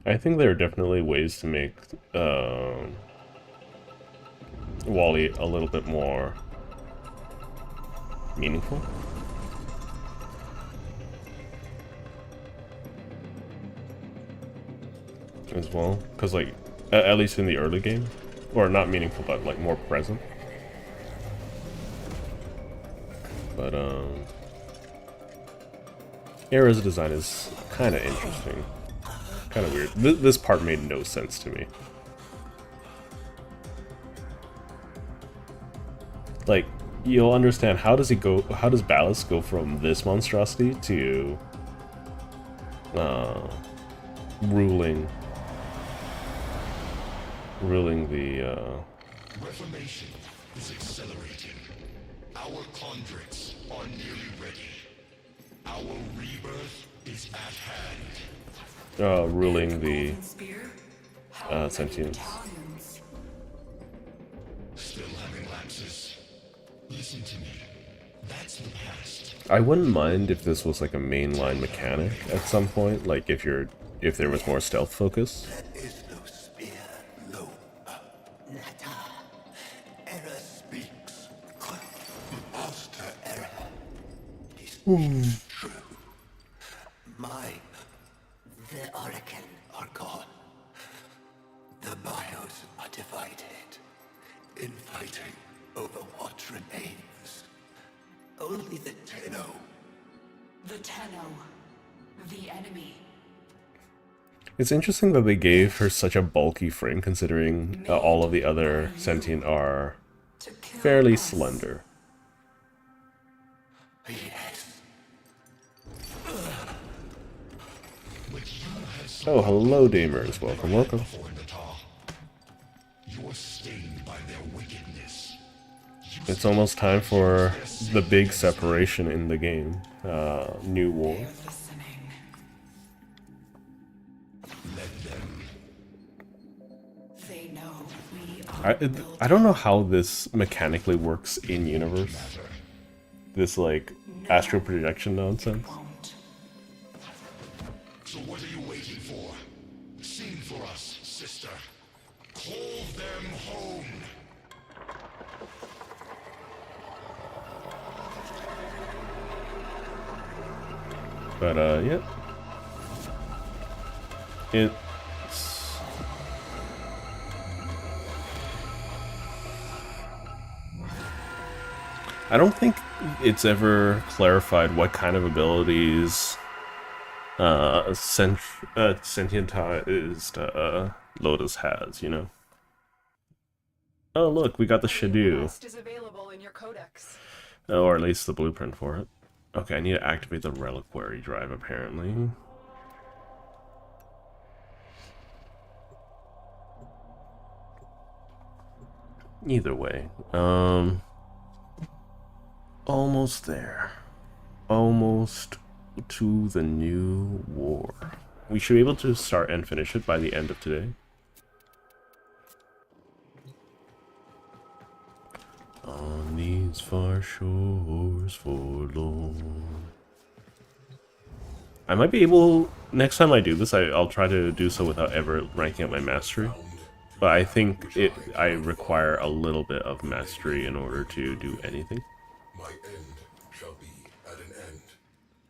A: I think there are definitely ways to make Wally a little bit more meaningful. As well, because like at least in the early game, or not meaningful, but like more present. But Era's design is kind of interesting, kind of weird. This part made no sense to me. Like, you'll understand, how does Ballas go from this monstrosity to ruling the
D: Reformation is accelerating. Our conduits are nearly ready. Our rebirth is at hand.
A: ruling the
C: Spear? How many
A: sentience.
C: battalions?
D: Still having lapses. Listen to me. That's the past.
A: I wouldn't mind if this was like a mainline mechanic at some point, like if there was more stealth focus.
B: Is no spear, no. Nata. Era speaks. Master Era. The Oracle are gone. The bios are divided, infighting over what remains. Only the Tenno.
C: The Tenno. The enemy.
A: It's interesting that they gave her such a bulky frame considering all of the other sentient are
C: To kill
A: fairly
C: us.
A: slender.
B: Yes.
A: Oh, hello, Damers. Welcome, welcome.
D: You are stained by their wickedness.
A: It's almost time for the big separation in the game. New War.
C: They're listening.
D: Let them.
C: They know we are
A: I don't know how this mechanically works in universe. This like astral projection nonsense.
C: won't.
D: So what are you waiting for? Sing for us, sister. Call them home.
A: But yeah. It's I don't think it's ever clarified what kind of abilities sentientized Lotus has, you know? Oh look, we got the Shadoo.
E: Quest is available in your codex.
A: Or at least the blueprint for it. Okay, I need to activate the reliquary drive apparently. Either way, almost there. Almost to the new war. We should be able to start and finish it by the end of today. On these far shores forlorn. I might be able, next time I do this, I'll try to do so without ever ranking up my mastery. But I think I require a little bit of mastery in order to do anything.
D: My end shall be at an end.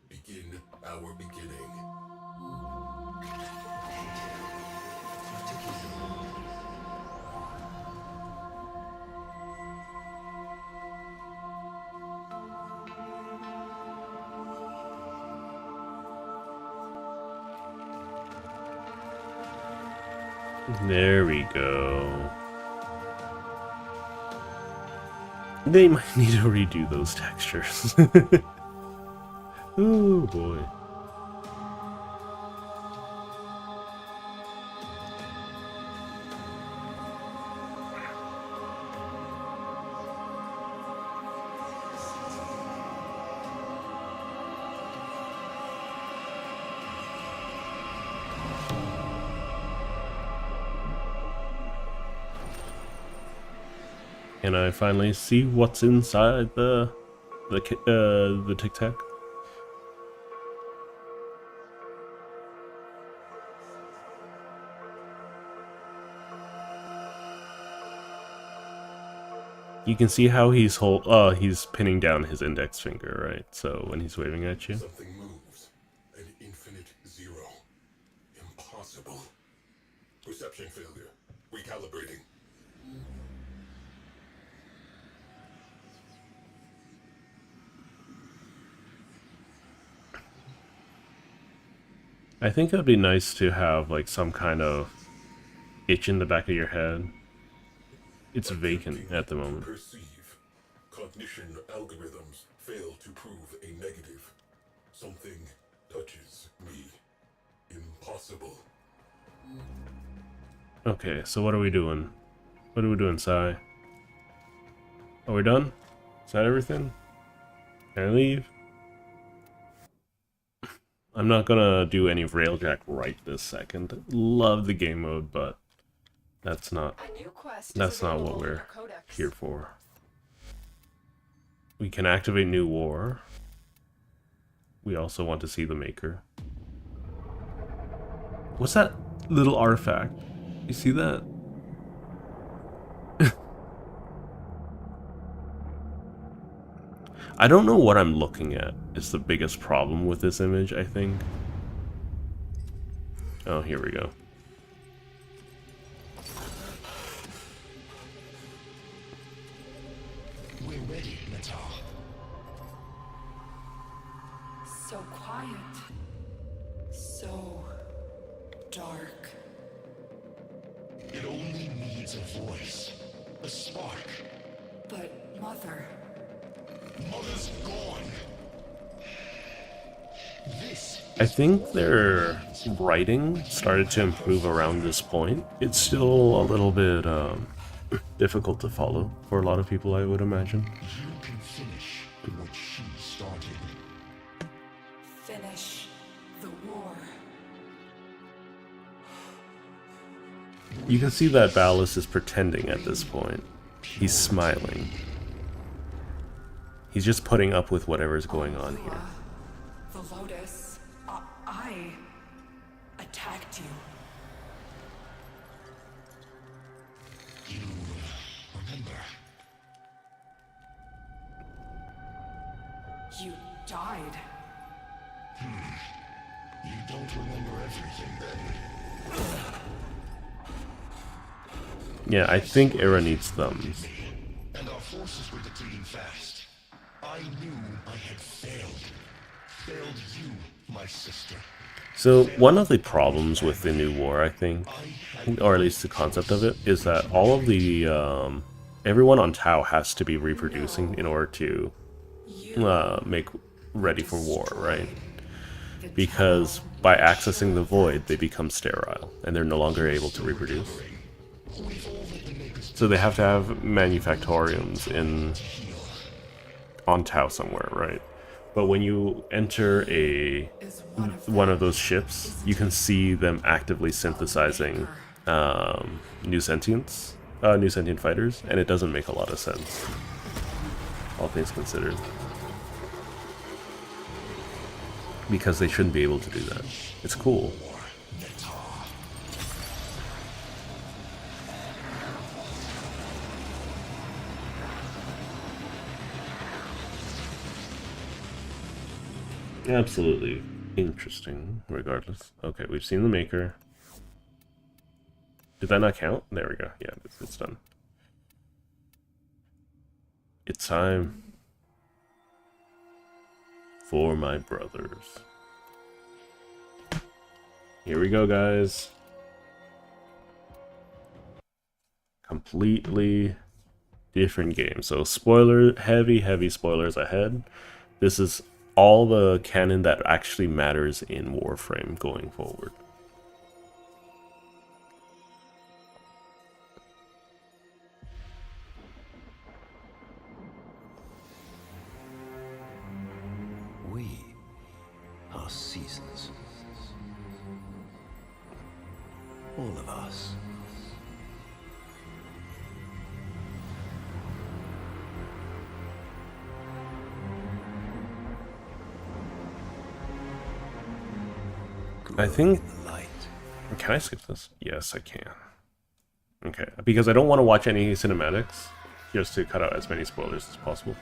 D: Begin our beginning.
A: There we go. They might need to redo those textures. Oh boy. Can I finally see what's inside the Tic Tac? You can see how he's he's pinning down his index finger, right? So when he's waving at you.
D: Something moves. An infinite zero. Impossible. Perception failure. Recalibrating.
A: I think it'd be nice to have like some kind of itch in the back of your head. It's vacant at the moment.
D: Perceive. Cognition algorithms fail to prove a negative. Something touches me. Impossible.
A: Okay, so what are we doing? What are we doing, Sai? Are we done? Is that everything? Can I leave? I'm not gonna do any railjack right this second. Love the game mode, but that's not
E: A new quest
A: what
E: is available in
A: we're
E: your codex.
A: here for. We can activate New War. We also want to see the Maker. What's that little artifact? You see that? I don't know what I'm looking at. Is the biggest problem with this image, I think. Oh, here we go.
F: We're ready, Natal.
C: So quiet. So dark.
F: It only needs a voice, a spark.
C: But Mother,
F: Mother's gone. This
A: I think their writing started to improve around this point. It's still a little bit difficult to follow for a lot of people, I would imagine.
F: you can finish what she started.
C: finish the war.
A: You can see that Ballas is pretending at this point. He's smiling. He's just putting up with whatever's going on here.
C: The Lotus. I attacked you.
F: You remember?
C: You died.
F: You don't remember everything then.
A: Yeah, I think Era needs thumbs.
F: And our forces were depleting fast. I knew I had failed. Failed you, my sister.
A: So one of the problems with the new war, I think, or at least the concept of it, is that all of the everyone on Tau has to be reproducing in order to make ready for war, right? Because by accessing the void, they become sterile and they're no longer able to reproduce. So they have to have manufactoriums on Tau somewhere, right? But when you enter one of those ships, you can see them actively synthesizing new sentient fighters, and it doesn't make a lot of sense, all things considered, because they shouldn't be able to do that. It's cool. Absolutely interesting, regardless. Okay, we've seen the Maker. Did that not count? There we go. Yeah, it's done. It's time for my brothers. Here we go, guys. Completely different game. So heavy spoilers ahead. This is all the canon that actually matters in Warframe going forward.
G: We are seasons. All of us.
A: I think...
G: The light.
A: Can I skip this? Yes, I can. Okay, because I don't want to watch any cinematics, just to cut out as many spoilers as possible.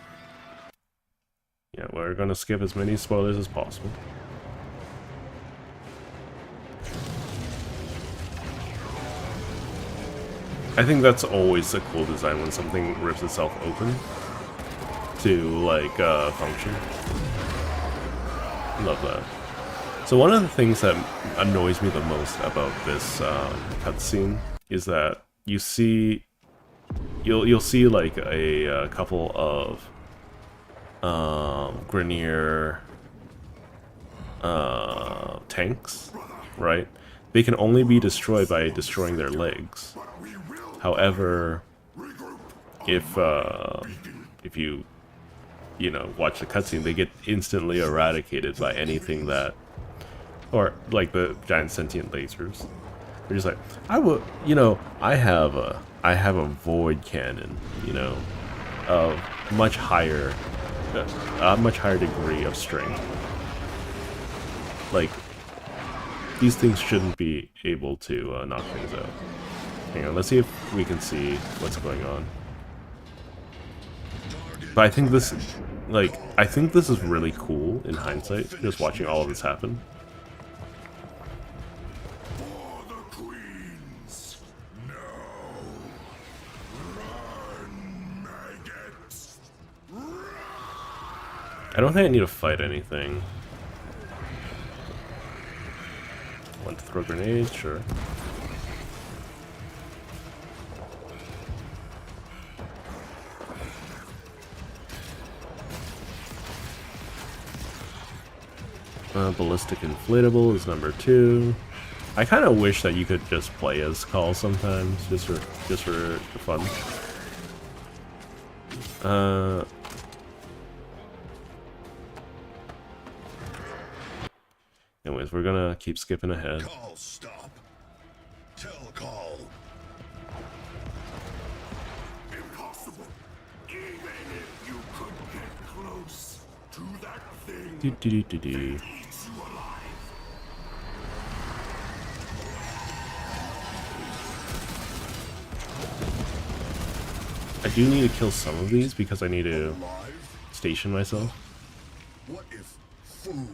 A: Yeah, we're gonna skip as many spoilers as possible. I think that's always a cool design when something rips itself open to, like, function. Love that. So one of the things that annoys me the most about this cutscene is that you'll see like a couple of Grineer tanks, right? They can only be destroyed by destroying their legs. However, if you watch the cutscene, they get instantly eradicated by anything that, or like the giant sentient lasers. They're just like, I have a void cannon, of a much higher degree of strength. Like, these things shouldn't be able to knock things out. Hang on, let's see if we can see what's going on. But I think this like, I think this is really cool in hindsight, just watching all of this happen.
D: For the queens. Now. Run, maggots.
A: I don't think I need to fight anything. Want to throw grenades? Sure. Ballistic inflatable is number 2. I kind of wish that you could just play as Call sometimes, just for fun. Anyways, we're gonna keep skipping ahead.
F: Call, stop. Tell Call.
D: Impossible. Even if you could get close to that thing,
A: Do do do do do.
D: eat you alive.
A: I do need to kill some of these because I need to
F: Alive?
A: station myself.
F: What if food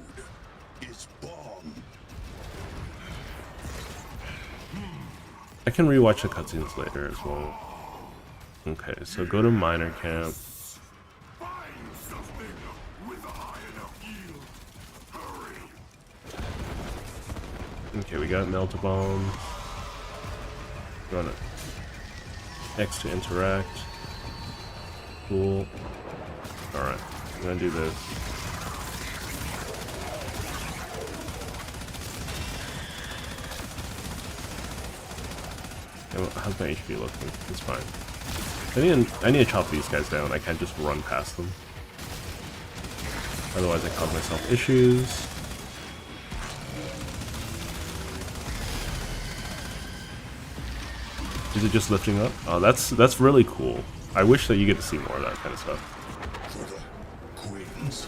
F: is bomb?
A: I can rewatch the cutscenes later as well. Okay, so go to miner camp.
D: Find something with a high enough yield. Hurry.
A: Okay, we got melt bomb. Run it. X to interact. Cool. Alright, I'm gonna do this. How's my HP looking? It's fine. I need to chop these guys down. I can't just run past them. Otherwise I cause myself issues. Is it just lifting up? Oh, that's really cool. I wish that you get to see more of that kind of stuff.
F: For the queens.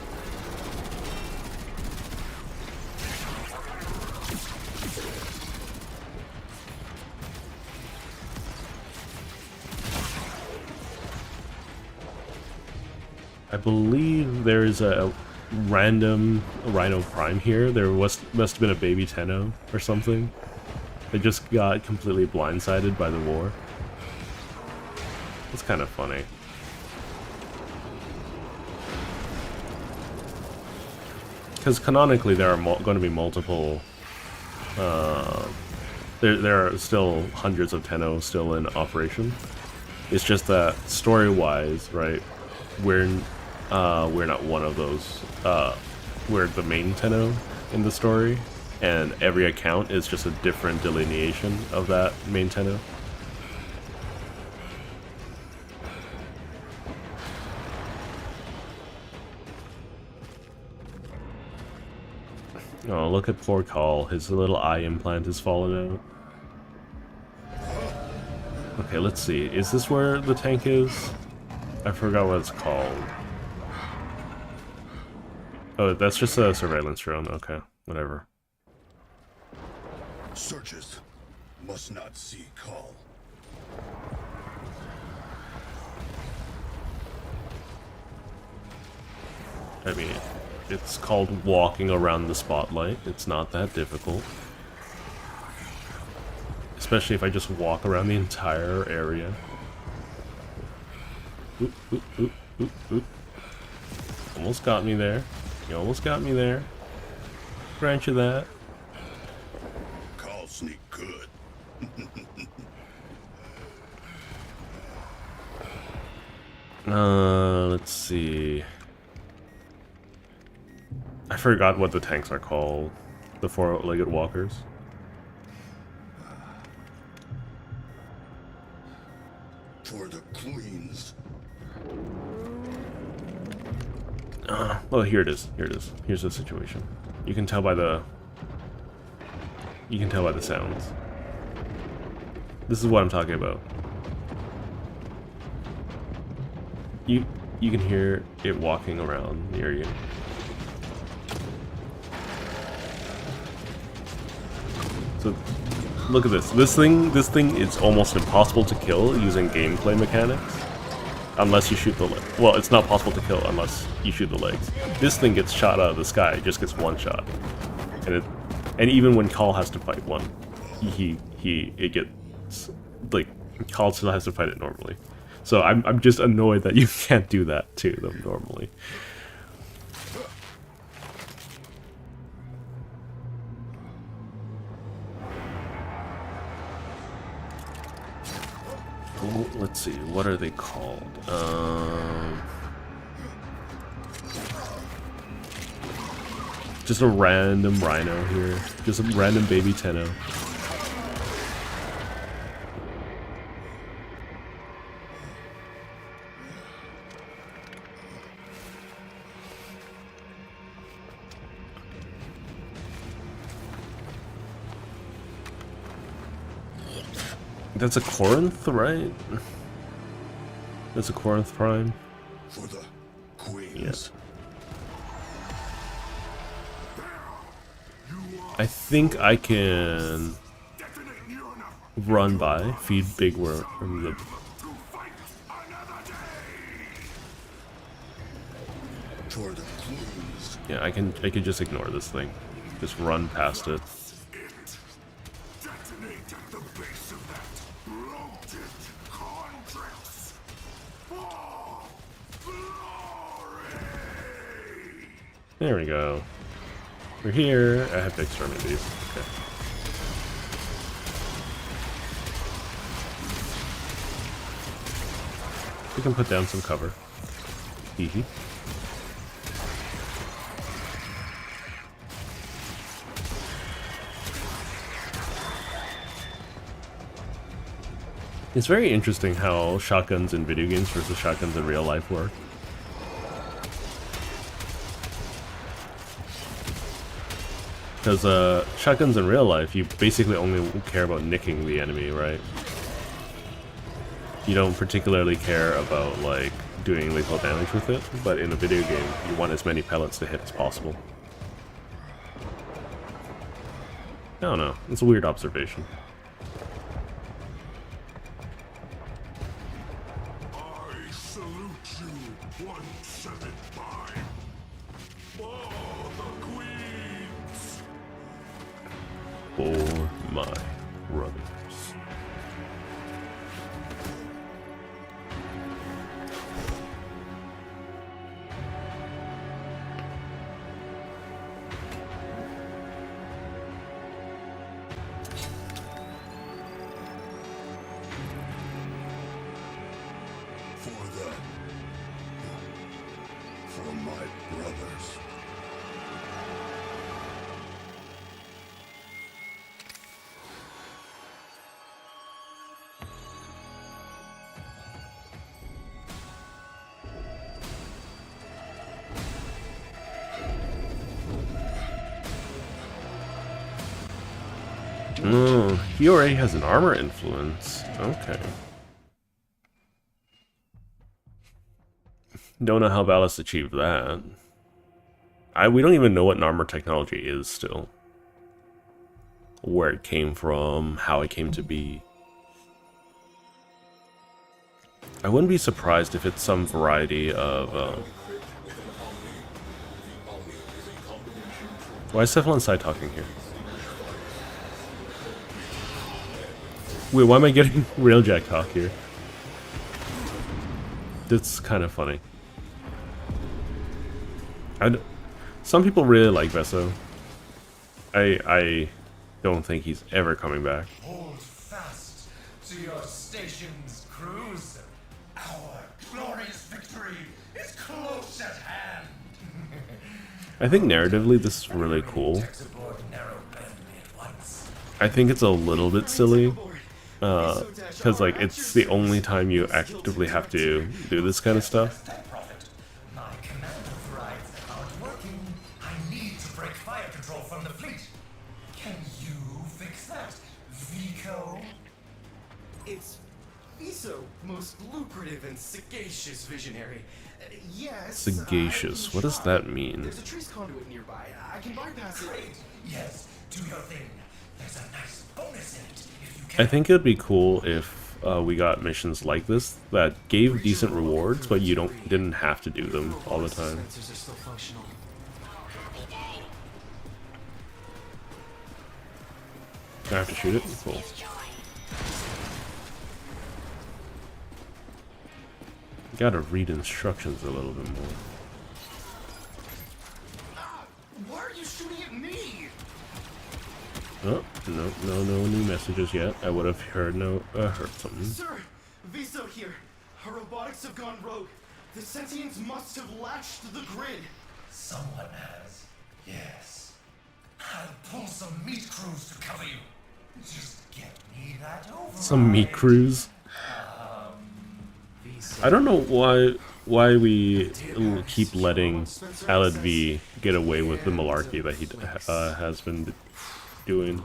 A: I believe there is a random Rhino Prime here. There must have been a baby Tenno or something. They just got completely blindsided by the war. It's kind of funny. Because canonically there are going to be multiple... there are still hundreds of Tenno still in operation. It's just that story-wise, right, we're not one of those. We're the main Tenno in the story, and every account is just a different delineation of that main Tenno. Oh, look at poor Call. His little eye implant is falling out. Okay, let's see. Is this where the tank is? I forgot what it's called. Oh, that's just a surveillance drone. Okay, whatever.
F: Searches must not see Call.
A: I mean, it's called walking around the spotlight. It's not that difficult. Especially if I just walk around the entire area. Oop, oop, oop, oop, oop. Almost got me there. You almost got me there. Grant you that.
F: Call sneak good.
A: Let's see. I forgot what the tanks are called. The four-legged walkers.
F: For the queens.
A: Oh, here it is. Here it is. Here's the situation. You can tell by the... You can tell by the sounds. This is what I'm talking about. You can hear it walking around near you. So, look at this. This thing is almost impossible to kill using gameplay mechanics. unless you shoot the leg. Well, it's not possible to kill unless you shoot the legs. This thing gets shot out of the sky. It just gets one shot, and even when Call has to fight one, it gets like Call still has to fight it normally. So I'm just annoyed that you can't do that to them normally. Oh, let's see, what are they called? Just a random rhino here. Just a random baby Tenno. That's a Corinth, right? That's a Corinth Prime.
F: For the queens.
A: Yes. I think I can run by, feed big worm from the.
F: For the queens.
A: Yeah, I can just ignore this thing. Just run past it.
F: Detonate at the base of that bloated contract. For glory.
A: There we go. We're here. I have to exterminate these. Okay. We can put down some cover. Hee hee. It's very interesting how shotguns in video games versus shotguns in real life work. Because shotguns in real life, you basically only care about nicking the enemy, right? You don't particularly care about, like, doing lethal damage with it, but in a video game, you want as many pellets to hit as possible. I don't know, it's a weird observation.
F: I salute you, 175. For the queens.
A: For my brothers.
F: For my brothers.
A: Oh, he already has an armor influence. Okay. Don't know how Valis achieved that. We don't even know what an armor technology is still. Where it came from, how it came to be. I wouldn't be surprised if it's some variety of... Why is Cephalon side talking here? Wait, why am I getting Railjack talk here? That's kind of funny. Some people really like Veso. I don't think he's ever coming back.
H: Hold fast to your stations, crews. Our glorious victory is close at hand.
A: I think narratively this is really cool. I think it's a little bit silly. Because like it's the only time you actively have to do this kind of stuff.
H: My command overrides aren't working. I need to break fire control from the fleet. Can you fix that, Vico?
I: It's Viso, most lucrative and sagacious visionary. Yes.
A: Sagacious. What does that mean?
I: There's a trace conduit nearby. I can bypass it.
H: Great. Yes, do your thing. There's a nice bonus in it if you can.
A: I think it'd be cool if we got missions like this that gave decent rewards, but you didn't have to do them all the time.
I: Sensors are still functional.
A: I have to shoot it? Cool. Gotta read instructions a little bit more.
I: Why are you shooting at me?
A: Oh, no new messages yet. I would have heard something.
I: Sir, Viso here. Our robotics have gone rogue. The sentients must have latched the grid.
H: Someone has. Yes. I'll pull some meat crews to cover you. Just get me that over.
A: Some meat crews. I don't know why we keep letting Alad V get away with the malarkey that he has been doing.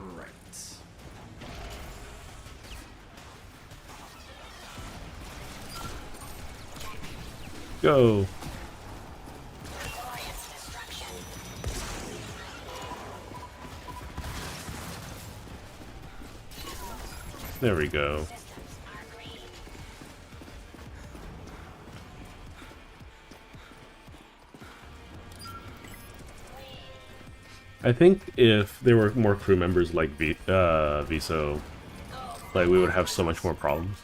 A: Go. There we go. I think if there were more crew members like Viso, like we would have so much more problems.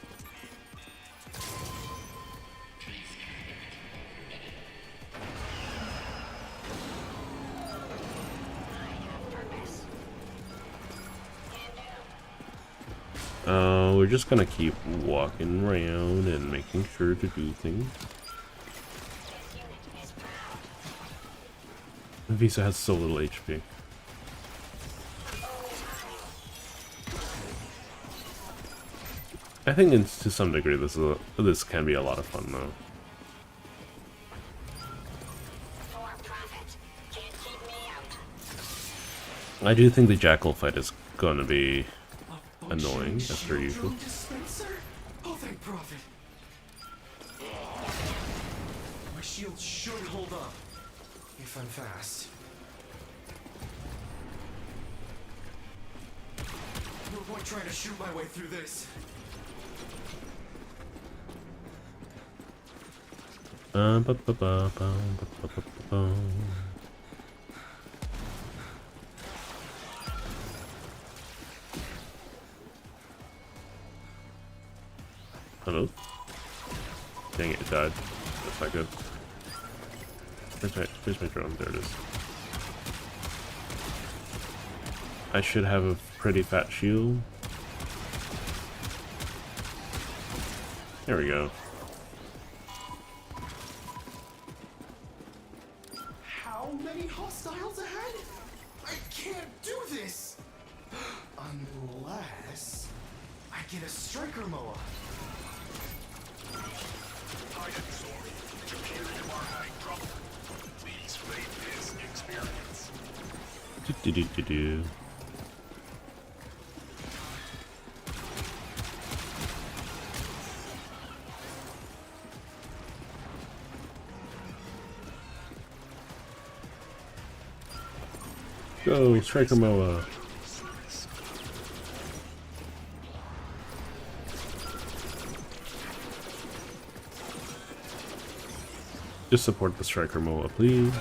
A: We're just gonna keep walking around and making sure to do things. Visa has so little HP. I think to some degree this can be a lot of fun though. I do think the Jackal fight is gonna be annoying as per usual.
I: Oh, thank Prophet. My shield should hold up. If I'm fast. No point trying to shoot my way through this.
A: Hello? Dang it, it died. That's not good. Where's my drone? There it is. I should have a pretty fat shield. There we go.
I: How many hostiles ahead? I can't do this! Unless I get a striker moa.
A: Do. Go, Striker Moa. Just support the Striker Moa, please.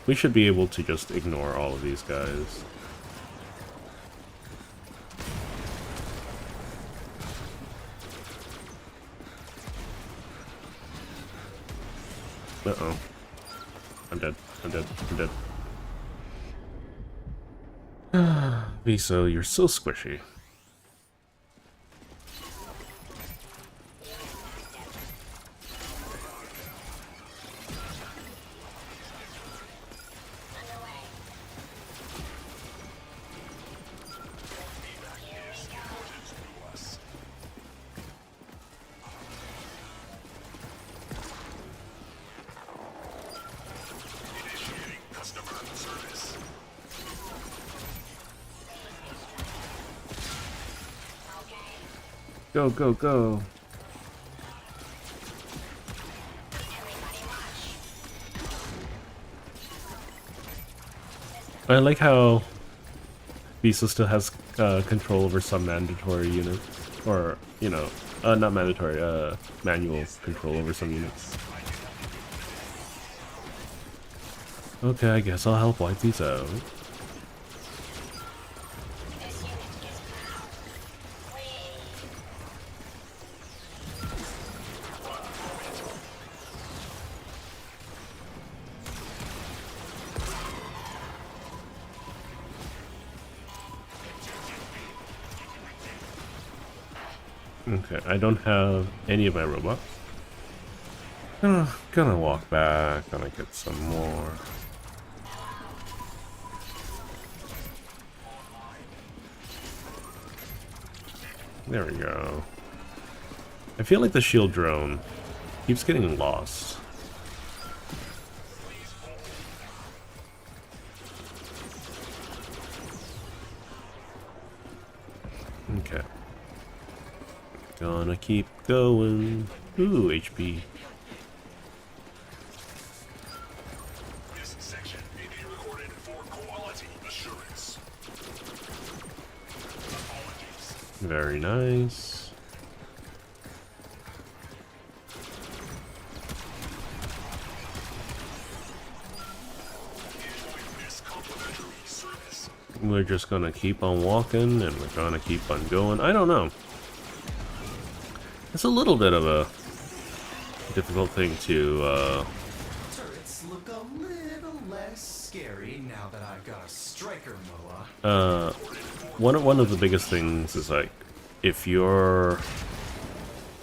A: We should be able to just ignore all of these guys. Uh-oh. I'm dead. I'm dead. I'm dead. Viso, you're so squishy. Go, go, go. I like how Visa still has control over some mandatory units. Or, you know, not mandatory, manual control over some units. Okay, I guess I'll help wipe these out. Okay, I don't have any of my robots. Gonna walk back, gonna get some more. There we go. I feel like the shield drone keeps getting lost. Okay. Gonna keep going. Ooh, HP.
D: This section may be recorded for quality assurance. Apologies.
A: Very nice.
D: Enjoy this complimentary service.
A: We're just gonna keep on walking and we're gonna keep on going. I don't know. It's a little bit of a difficult thing to,
I: Turrets look a little less scary now that I've got a striker MOA.
A: one of the biggest things is like, if you're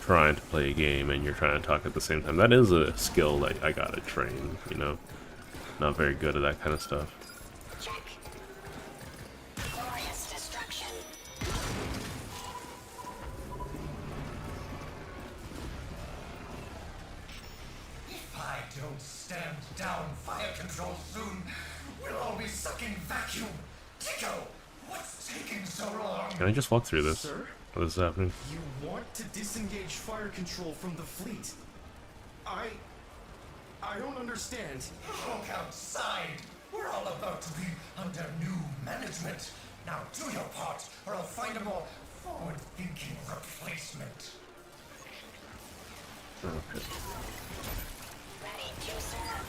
A: trying to play a game and you're trying to talk at the same time, that is a skill that I gotta train, you know? Not very good at that kind of stuff.
J: Glorious destruction.
H: If I don't stand down fire control soon, we'll all be sucking vacuum. Tico, what's taking so long?
A: Can I just walk through this?
I: Sir?
A: What is happening?
I: You want to disengage fire control from the fleet? I don't understand.
H: Look outside. We're all about to be under new management. Now do your part, or I'll find a more forward-thinking replacement.
A: Okay.
J: Ready to serve.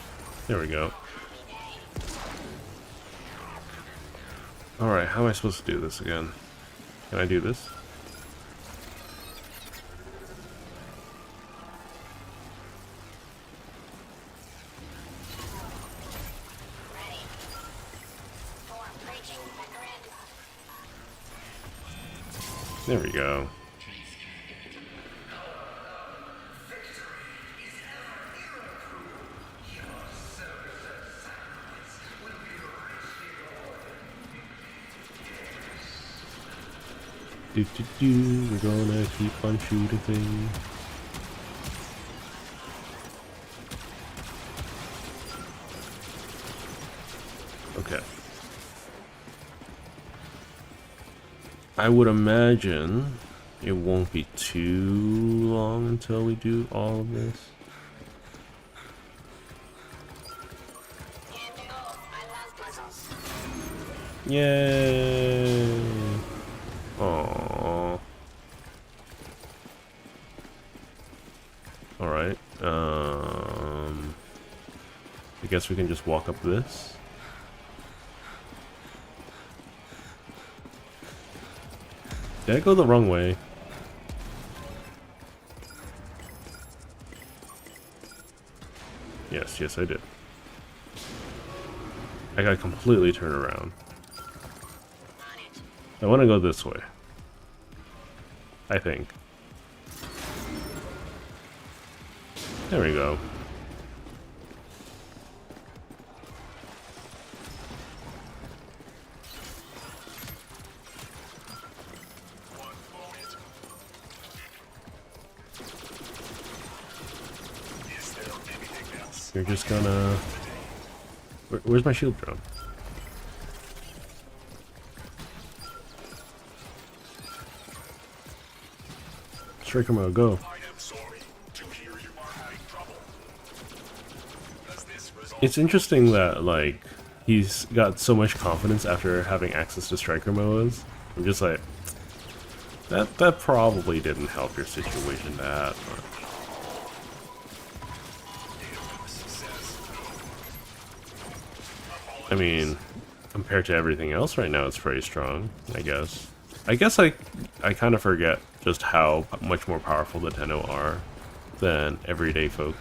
A: There we go. Alright, how am I supposed to do this again? Can I do this?
J: Ready. For breaching the grid.
A: There we go. We're gonna keep on shooting things. Okay. I would imagine it won't be too long until we do all of this.
J: Can't do. I love puzzles.
A: Yay! Aww. Alright, I guess we can just walk up this. Did I go the wrong way? Yes, I did. I gotta completely turn around. I want to go this way. I think. There we go.
D: Is there anything else?
A: You're just gonna... where's my shield drone? Striker mode, go.
D: I am sorry to hear you are having trouble. Does this resolve?
A: It's interesting that, like, he's got so much confidence after having access to striker modes. I'm just like, That probably didn't help your situation that much. I mean, compared to everything else right now, it's pretty strong, I guess. I guess I kind of forget just how much more powerful the Tenno are than everyday folk.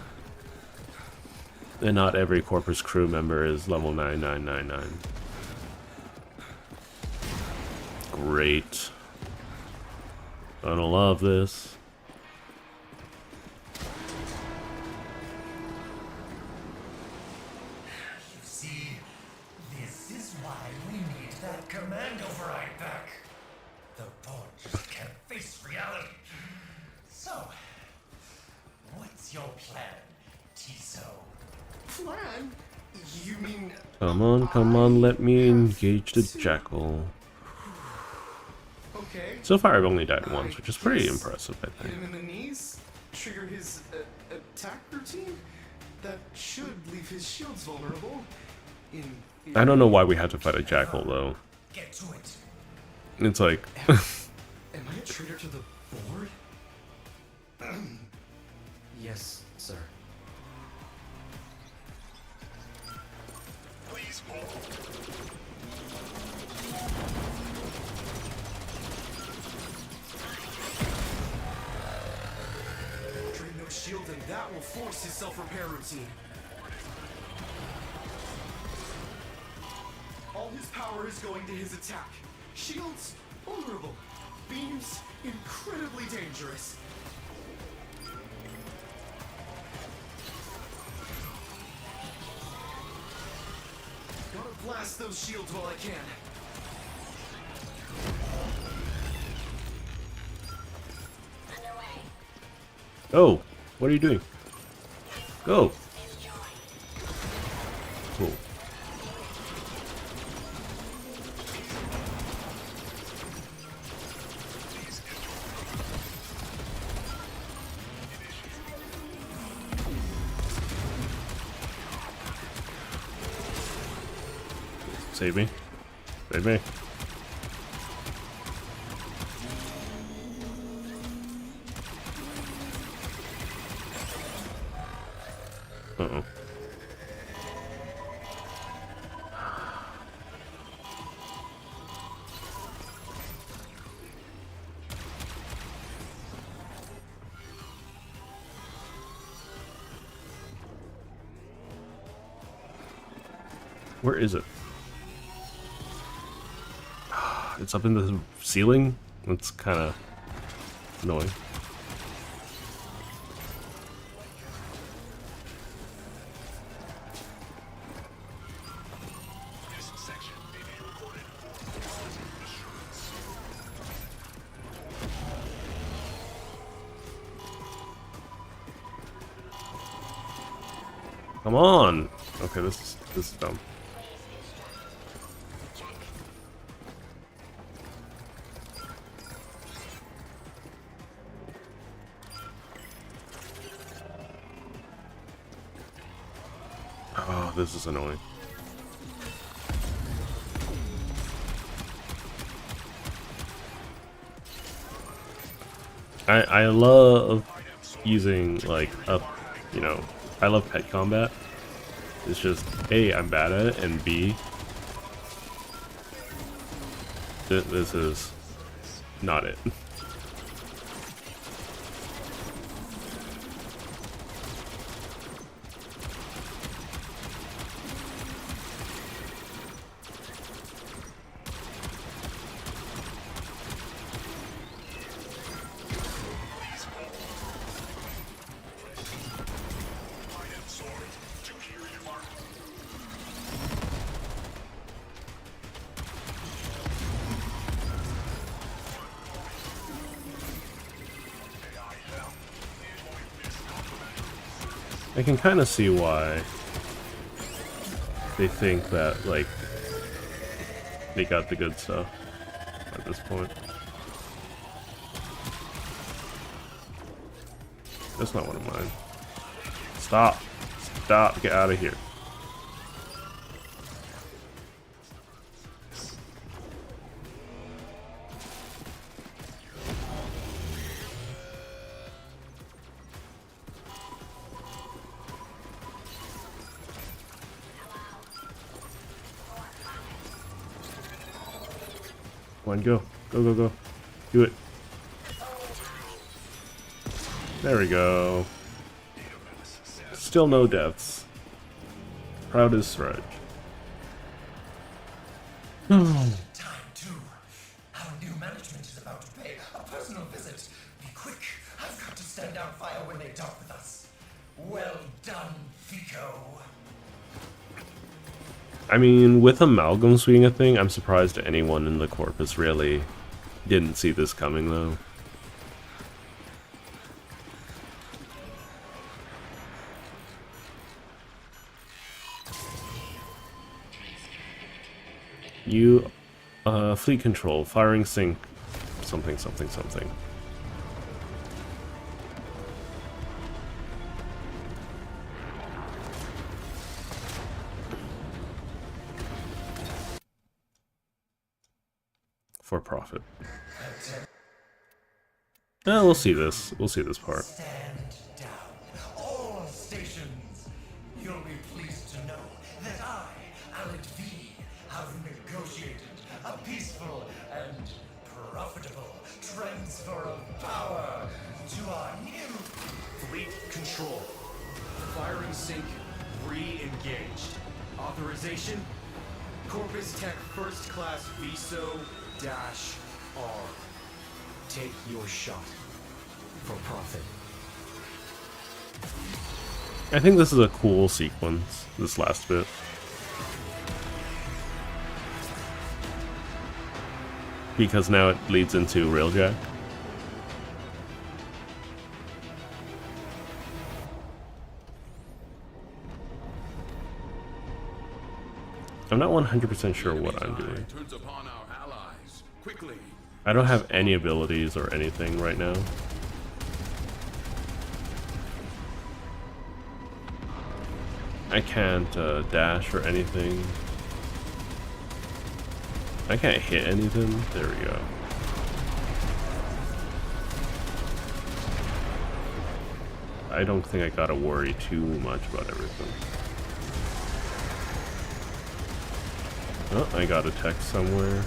A: And not every Corpus crew member is level 9999. Great. I don't love this.
H: You see, this is why we need that command override back. The board just can't face reality. So, what's your plan, Tiso?
I: Plan? You mean...
A: Come on, let me engage the Jackal.
I: Okay.
A: So far I've only died once, which is pretty impressive, I
I: Hit
A: think.
I: him in the knees, trigger his attack routine. That should leave his shields vulnerable.
A: I don't know why we had to fight a Jackal, though.
H: Get to it.
A: It's like...
I: Am I a traitor to the board? Yes, sir.
F: Please move.
I: Drain no shield and that will force his self-repair routine. All his power is going to his attack. Shields, vulnerable. Beams, incredibly dangerous. Gotta blast those shields while I can.
J: Underway.
A: Oh, what are you doing? Go! Cool. Save me. Save me. Uh-oh. Where is it? It's up in the ceiling? That's kind of annoying.
F: This section may be recorded for assurance.
A: Come on! Okay, this is dumb. Oh, this is annoying. I love using like you know, I love pet combat. It's just A, I'm bad at it, and B, this is not it. I can kind of see why they think that, like, they got the good stuff at this point. That's not one of mine. Stop! Stop! Get out of here. Come on, go. Go, go, go. Do it. There we go. Still no deaths. Proud as Srudge.
H: Time too. Our new management is about to pay a personal visit. Be quick. I've got to stand down fire when they talk with us. Well done, Fico.
A: I mean, with Amalgam swinging a thing, I'm surprised anyone in the Corpus really didn't see this coming, though. You, fleet control, firing sync, something, something, something. For profit. We'll see this. We'll see this part.
H: Stand down. All stations. You'll be pleased to know that I, Alec V, have negotiated a peaceful and profitable transfer of power to our new
I: Fleet control. Firing sync re-engaged. Authorization? Corpus Tech First Class VSO-R. Take your shot. For profit.
A: I think this is a cool sequence, this last bit. Because now it leads into Railjack. I'm not 100% sure what I'm doing.
D: Turns upon our allies. Quickly.
A: I don't have any abilities or anything right now. I can't dash or anything. I can't hit anything. There we go. I don't think I gotta worry too much about everything. Oh, I got a text somewhere.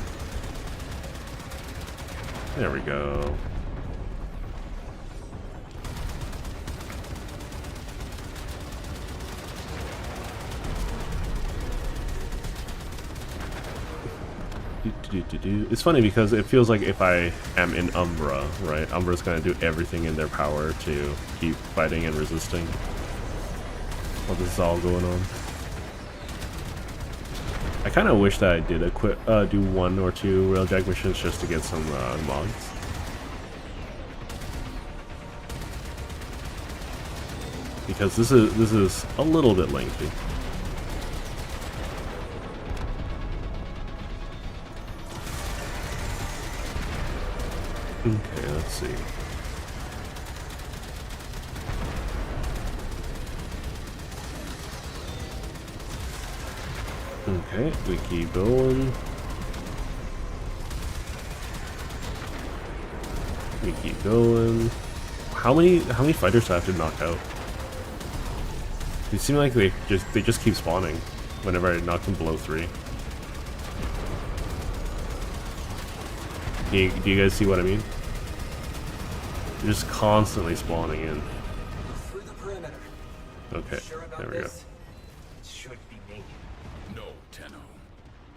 A: There we go. It's funny because it feels like if I am in Umbra, right? Umbra's gonna do everything in their power to keep fighting and resisting while this is all going on. I kind of wish that I did do 1 or 2 Railjack missions just to get some mods. Because this is a little bit lengthy. Okay, let's see. Okay, we keep going. We keep going. How many fighters do I have to knock out? It seems like they just keep spawning whenever I knock them below 3. Do you guys see what I mean? They're just constantly spawning in.
B: Through the perimeter.
A: Okay,
B: Sure about
A: there we go.
B: this? It should be me.
D: No, Tenno.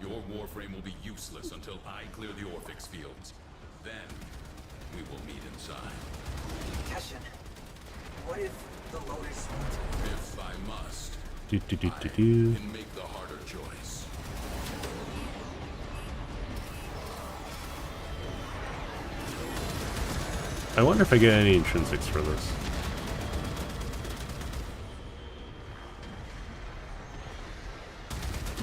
D: Your Warframe will be useless until I clear the Orphix fields. Then, we will meet inside.
B: Keshin, what if the loaders...
D: If I must,
A: Do.
D: I can make the harder choice.
A: I wonder if I get any intrinsics for this.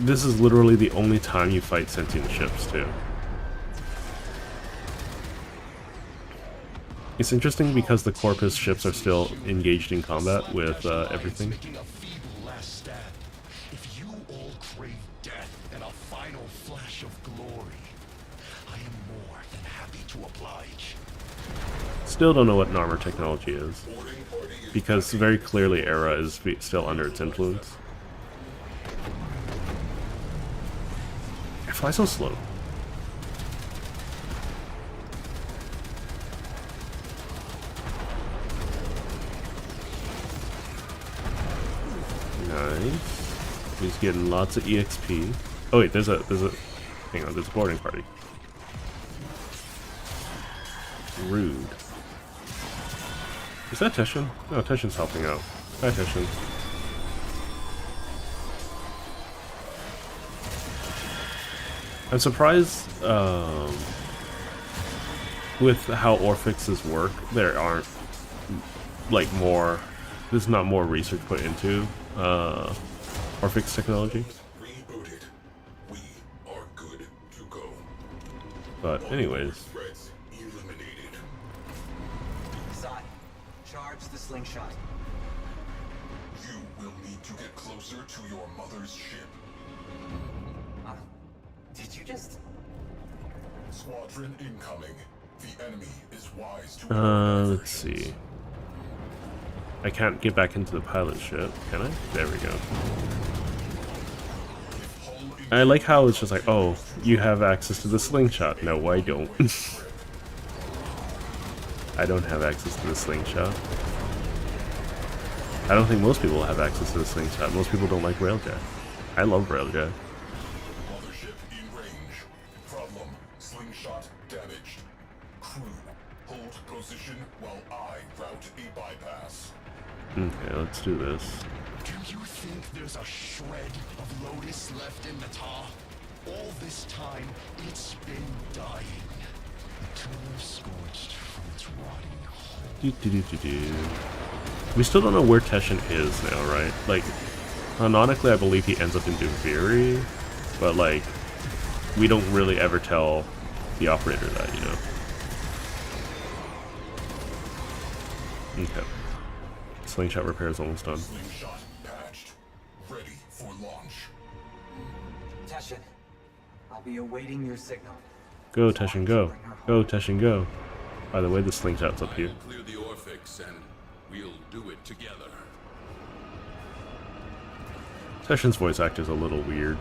A: This is literally the only time you fight sentient ships, too. It's interesting because the Corpus ships are still engaged in combat with everything.
F: Making a feeble last stand. If you all crave death and a final flash of glory, I am more than happy to oblige.
A: Still don't know what armor technology is, because very clearly Era is still under its influence. I fly so slow. He's getting lots of EXP. Oh wait, there's a hang on, there's a boarding party. Rude. Is that Teshin? No, Teshin's helping out. Hi, Teshin. I'm surprised with how Orphixes work, there aren't like more. There's not more research put into Orphix technology.
D: Rebooted. We are good to go.
A: But anyways,
D: Threats eliminated.
B: Sai, charge the slingshot.
D: You will need to get closer to your mother's ship.
B: Did you just...
D: Squadron incoming. The enemy is wise to
A: let's see. I can't get back into the pilot ship, can I? There we go. I like how it's just like, oh, you have access to the slingshot. No, I don't. I don't have access to the slingshot. I don't think most people have access to the slingshot. Most people don't like Railjack. I love Railjack.
D: Mothership in range. Problem. Slingshot damaged. Crew, hold position while I route a bypass.
A: Okay, let's do this.
F: Do you think there's a shred of Lotus left in the tar? All this time, it's been dying. Eternally scorched from its rotting hole.
A: We still don't know where Teshin is now, right? Like, canonically, I believe he ends up in Duviri, but like, we don't really ever tell the operator that, you know? Okay. Slingshot repair is almost done.
D: Slingshot patched. Ready for launch.
B: Teshin, I'll be awaiting your signal.
A: Go, Teshin, go. Go, Teshin, go. By the way, the slingshot's up here.
D: Clear the Orphix and we'll do it together.
A: Teshin's voice actor is a little weird.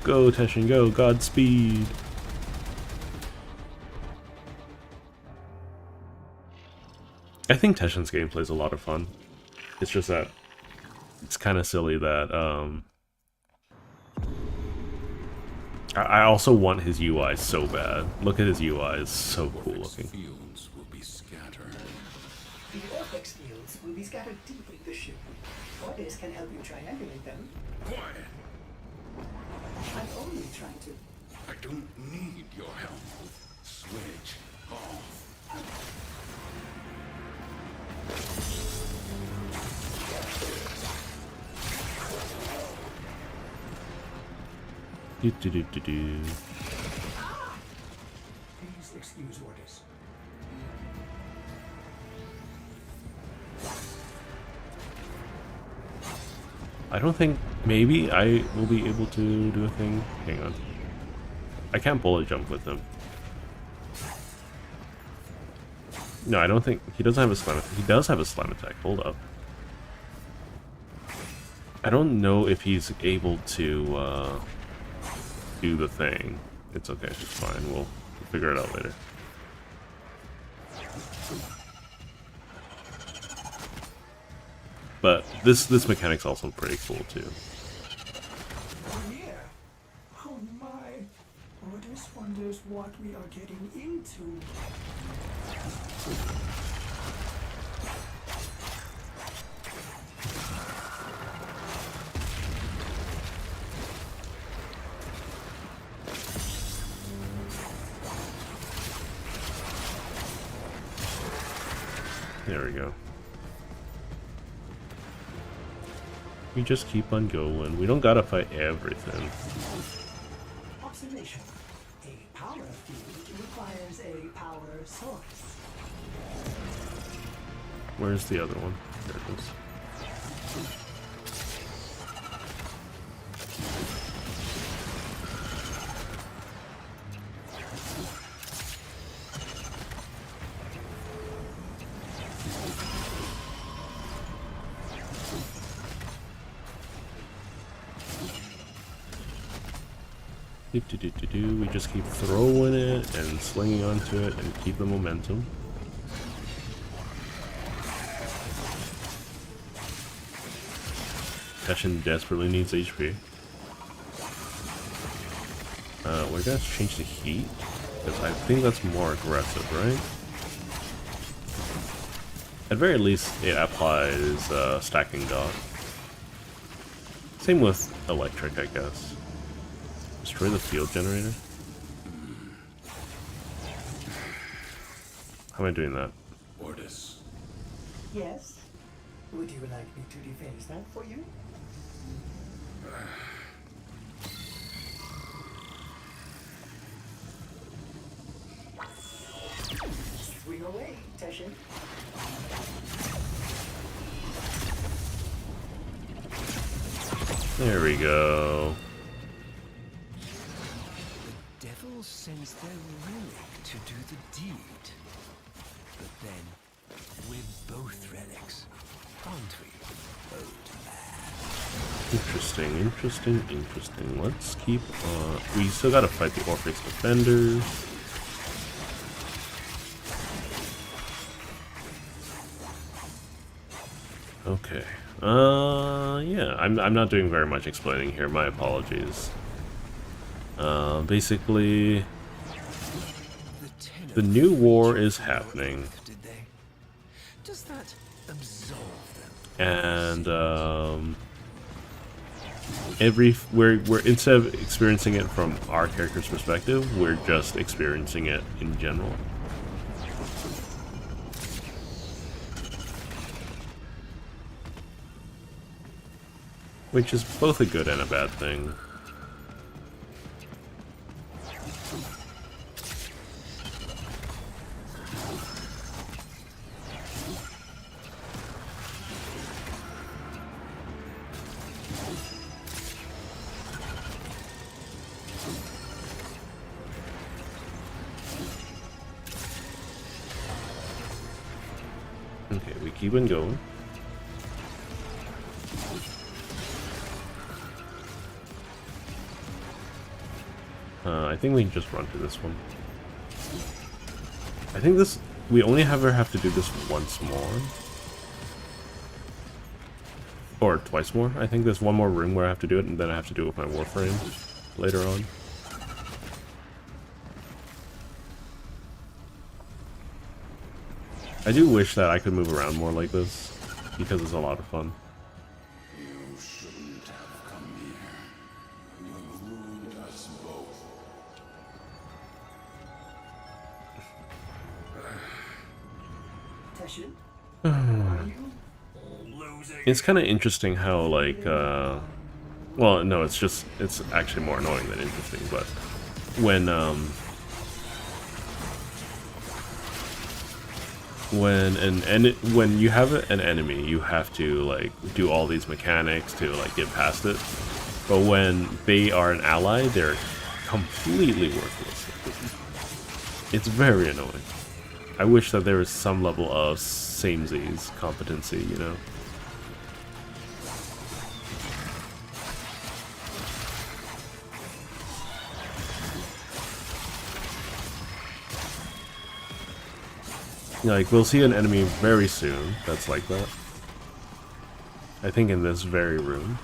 A: Go, Teshin, go. Godspeed. I think Teshin's gameplay is a lot of fun. It's just that it's kind of silly that I also want his UI so bad. Look at his UI, it's so cool looking.
D: Fields will be scattered.
K: The Orphix fields will be scattered deep in the ship. Orders can help you triangulate them.
D: Quiet!
K: I'm only trying to.
D: I don't need your help. Switch off.
A: Do.
K: Please excuse orders.
A: I don't think, maybe I will be able to do a thing. Hang on. I can't bullet jump with him. No, I don't think, he doesn't have a slam attack. He does have a slam attack, hold up. I don't know if he's able to do the thing. It's okay, it's fine, we'll figure it out later. But this mechanic's also pretty cool too.
K: Oh yeah. Oh my. Orders wonders what we are getting into.
A: There we go. We just keep on going. We don't gotta fight everything.
K: Observation. A power field requires a power source.
A: Where's the other one? There it is. We just keep throwing it and slinging onto it and keep the momentum. Teshin desperately needs HP. We're gonna change the heat, because I think that's more aggressive, right? At very least, it applies stacking dot. Same with electric, I guess. Destroy the field generator. How am I doing that?
D: Ordis.
K: Yes? Would you like me to defend that for you? Swing away, Teshin.
A: There we go.
G: The devil sends their relic to do the deed. But then, we're both relics, aren't we, old man?
A: Interesting. Let's keep we still gotta fight the Orpheus defenders. Okay. Yeah, I'm not doing very much explaining here, my apologies. Basically, the new war is happening.
G: Does that absolve them?
A: And we're instead of experiencing it from our character's perspective, we're just experiencing it in general. Which is both a good and a bad thing. Okay, we keep on going. I think we can just run to this one. I think this... we only ever have to do this once more. Or twice more. I think there's one more room where I have to do it, and then I have to do it with my Warframe later on. I do wish that I could move around more like this, because it's a lot of fun.
D: You shouldn't have come here. You ruined us both.
K: Teshin? Are you?
A: It's kind of interesting how, like, well, no, it's actually more annoying than interesting, but when you have an enemy, you have to, like, do all these mechanics to, like, get past it, but when they are an ally, they're completely worthless. It's very annoying. I wish that there was some level of samesies competency, you know? Like, we'll see an enemy very soon that's like that. I think in this very room.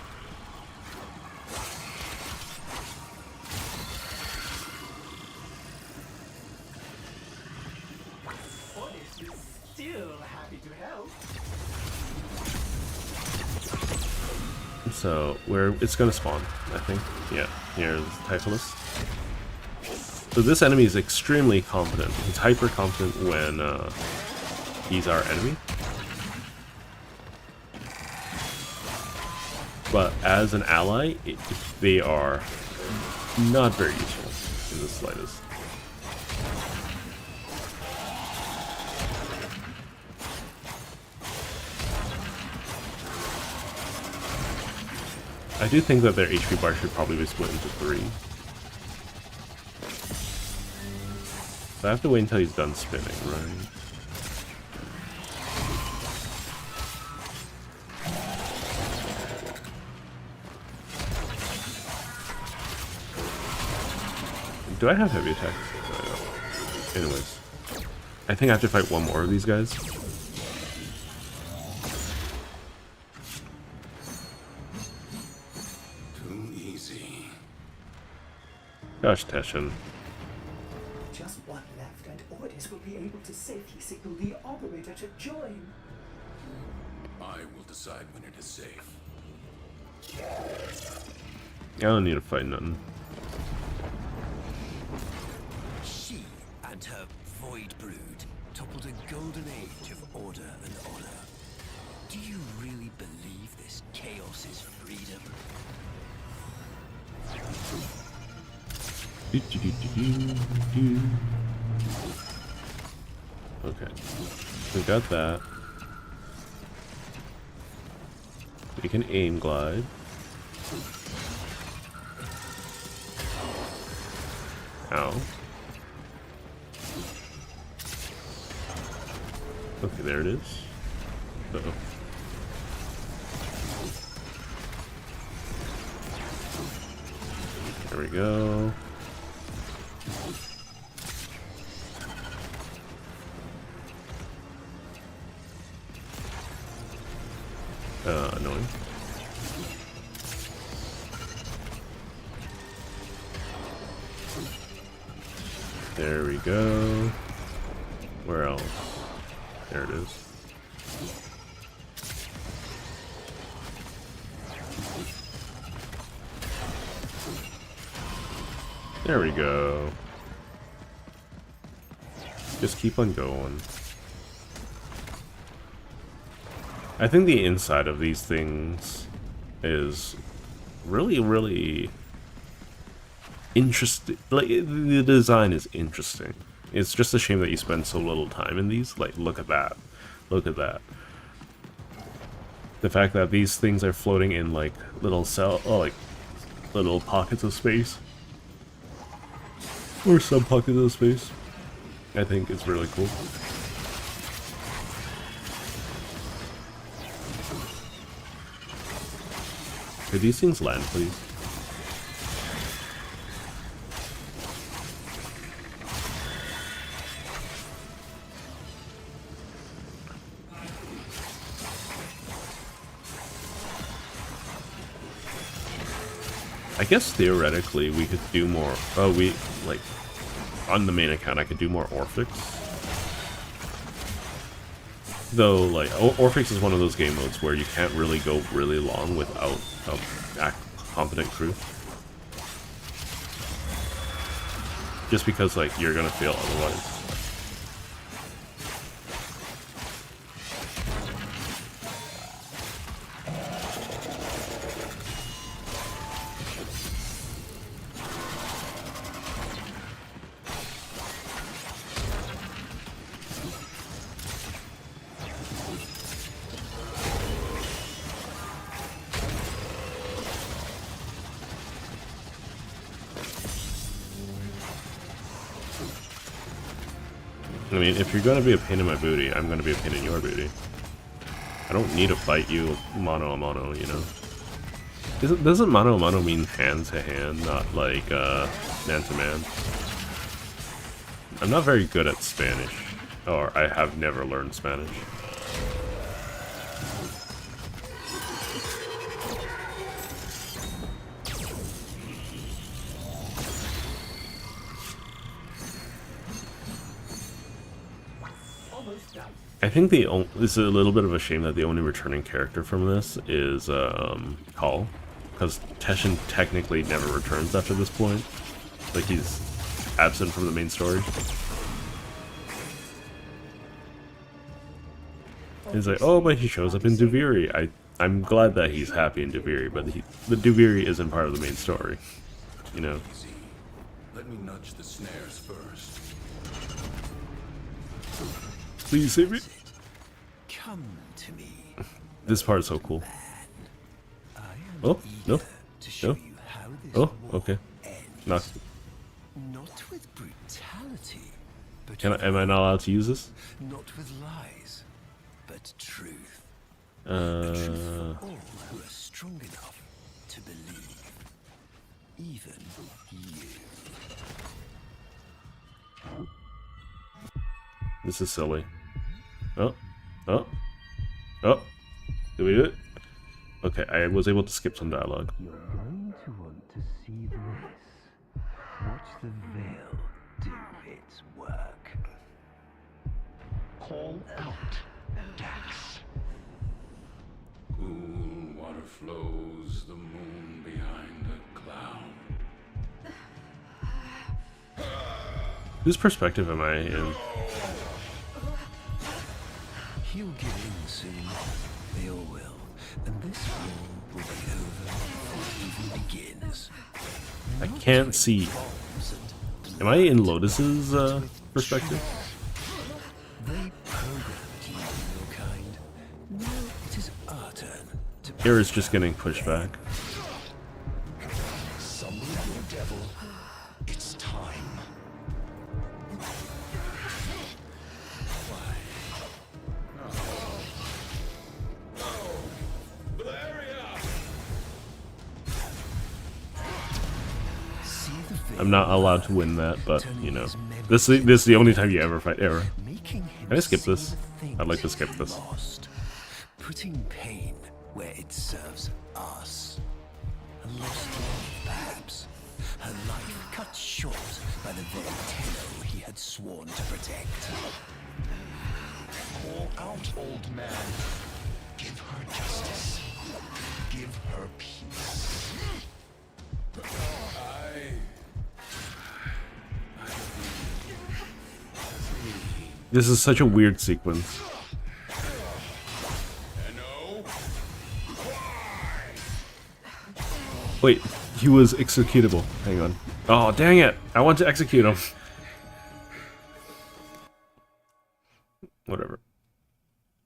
K: Ordis is still happy to help.
A: So, it's gonna spawn, I think. Yeah, here's Titleist. So this enemy is extremely competent. He's hyper competent when he's our enemy. But as an ally, they are not very useful in the slightest. I do think that their HP bar should probably be split into 3. So I have to wait until he's done spinning, right? Do I have heavy attacks? No, I don't. Anyways. I think I have to fight one more of these guys.
F: Too easy.
A: Gosh, Teshin.
K: Just one left, and Ordis will be able to safely signal the operator to join.
F: I will decide when it is safe.
A: I don't need to fight nothing.
G: She and her void brood toppled a golden age of order and honor. Do you really believe this chaos is freedom?
A: Okay, we got that. We can aim glide. Ow. Okay, there it is. Uh-oh. There we go. Annoying. There we go. Where else? There it is. There we go. Just keep on going. I think the inside of these things is really interesting. Like, the design is interesting. It's just a shame that you spend so little time in these. Like, look at that. Look at that. The fact that these things are floating in like little little pockets of space. Or some pockets of space. I think it's really cool. Could these things land, please? I guess theoretically we could do more. Oh, like on the main account I could do more Orphics. Though, like, Orphics is one of those game modes where you can't really go really long without a competent crew. Just because, like, you're gonna fail otherwise. I mean, if you're gonna be a pain in my booty, I'm gonna be a pain in your booty. I don't need to fight you mano a mano, you know? Doesn't mano a mano mean hand to hand, not like man to man? I'm not very good at Spanish, or I have never learned Spanish. I think it's a little bit of a shame that the only returning character from this is Call, because Teshin technically never returns after this point. Like, he's absent from the main story. He's like, oh, but he shows up in Duviri. I'm glad that he's happy in Duviri, but the Duviri isn't part of the main story, you know.
F: Let me nudge the snares first.
A: Please save me.
G: Come to me.
A: This part's so cool.
G: I am
A: Oh, no.
G: to show
A: No.
G: you how this
A: Oh,
G: war
A: okay.
G: ends.
A: Not.
G: Not with brutality, but
A: Am I not allowed to use this?
G: not with lies, but truth. A truth for all who are strong enough to believe. Even you.
A: This is silly. Oh. Oh. Oh. Did we do it? Okay, I was able to skip some dialogue.
G: You're going to want to see this. Watch the veil do its work.
F: Call out, Dax.
D: Cool water flows, the moon behind a cloud.
A: Whose perspective am I in?
G: He'll get in soon. They all will. And this war will be over before it even begins.
A: I can't see. Am I in Lotus's perspective?
G: They programmed you, your kind. Now it is our turn to
A: Era's just getting pushed back.
F: Summon your devil. It's time.
A: I'm not allowed to win that, but you know, this is the only time you ever fight Era. Can I skip this? I'd like to skip this.
G: Lost, putting pain where it serves us. A lost love, perhaps. Her life cut short by the very Tenno he had sworn to protect.
F: Call out, old man. Give her justice. Give her peace.
A: This is such a weird sequence. Wait, he was executable. Hang on. Oh, dang it! I want to execute him. Whatever.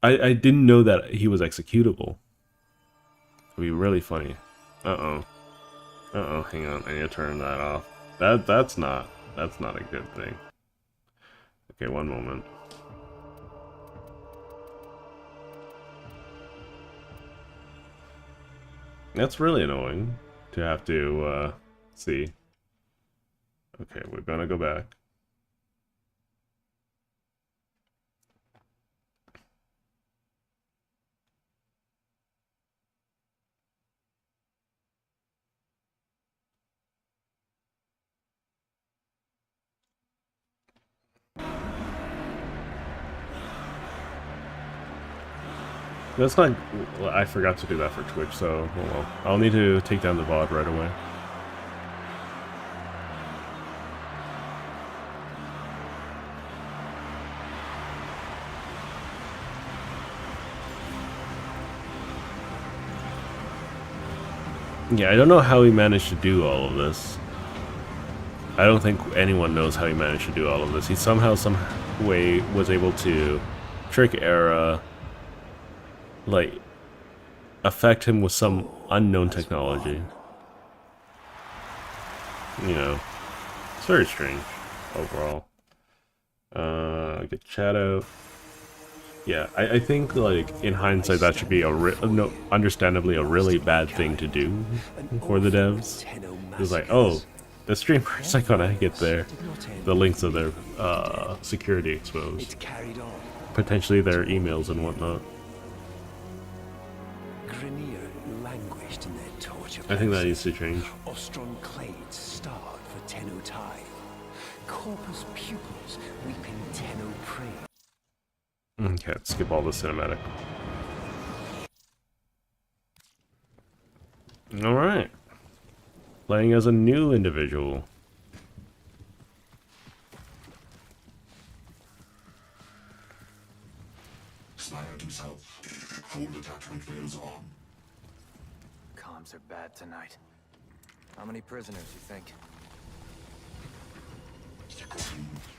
A: I didn't know that he was executable. It'd be really funny. Uh-oh. Uh-oh, hang on. I need to turn that off. That's not a good thing. Okay, one moment. That's really annoying to have to see. Okay, we're gonna go back. That's not... well, I forgot to do that for Twitch, so oh well. I'll need to take down the VOD right away. Yeah, I don't know how he managed to do all of this. I don't think anyone knows how he managed to do all of this. He somehow, some way, was able to trick Era, like, affect him with some unknown technology. You know, it's very strange overall. Get chat out. Yeah, I think, like, in hindsight, that should be no, understandably a really bad thing to do for the devs. It's like, oh, the streamers are gonna get the links of their security exposed. Potentially their emails and whatnot.
G: Languished in their torture.
A: I think that needs to change.
G: Ostron clades starred for Tenno tithe. Corpus pupils weeping Tenno praise.
A: Okay, let's skip all the cinematic. Alright. Playing as a new individual.
D: Snide himself. Full detachment fails on.
L: Comms are bad tonight. How many prisoners, you think?
D: Too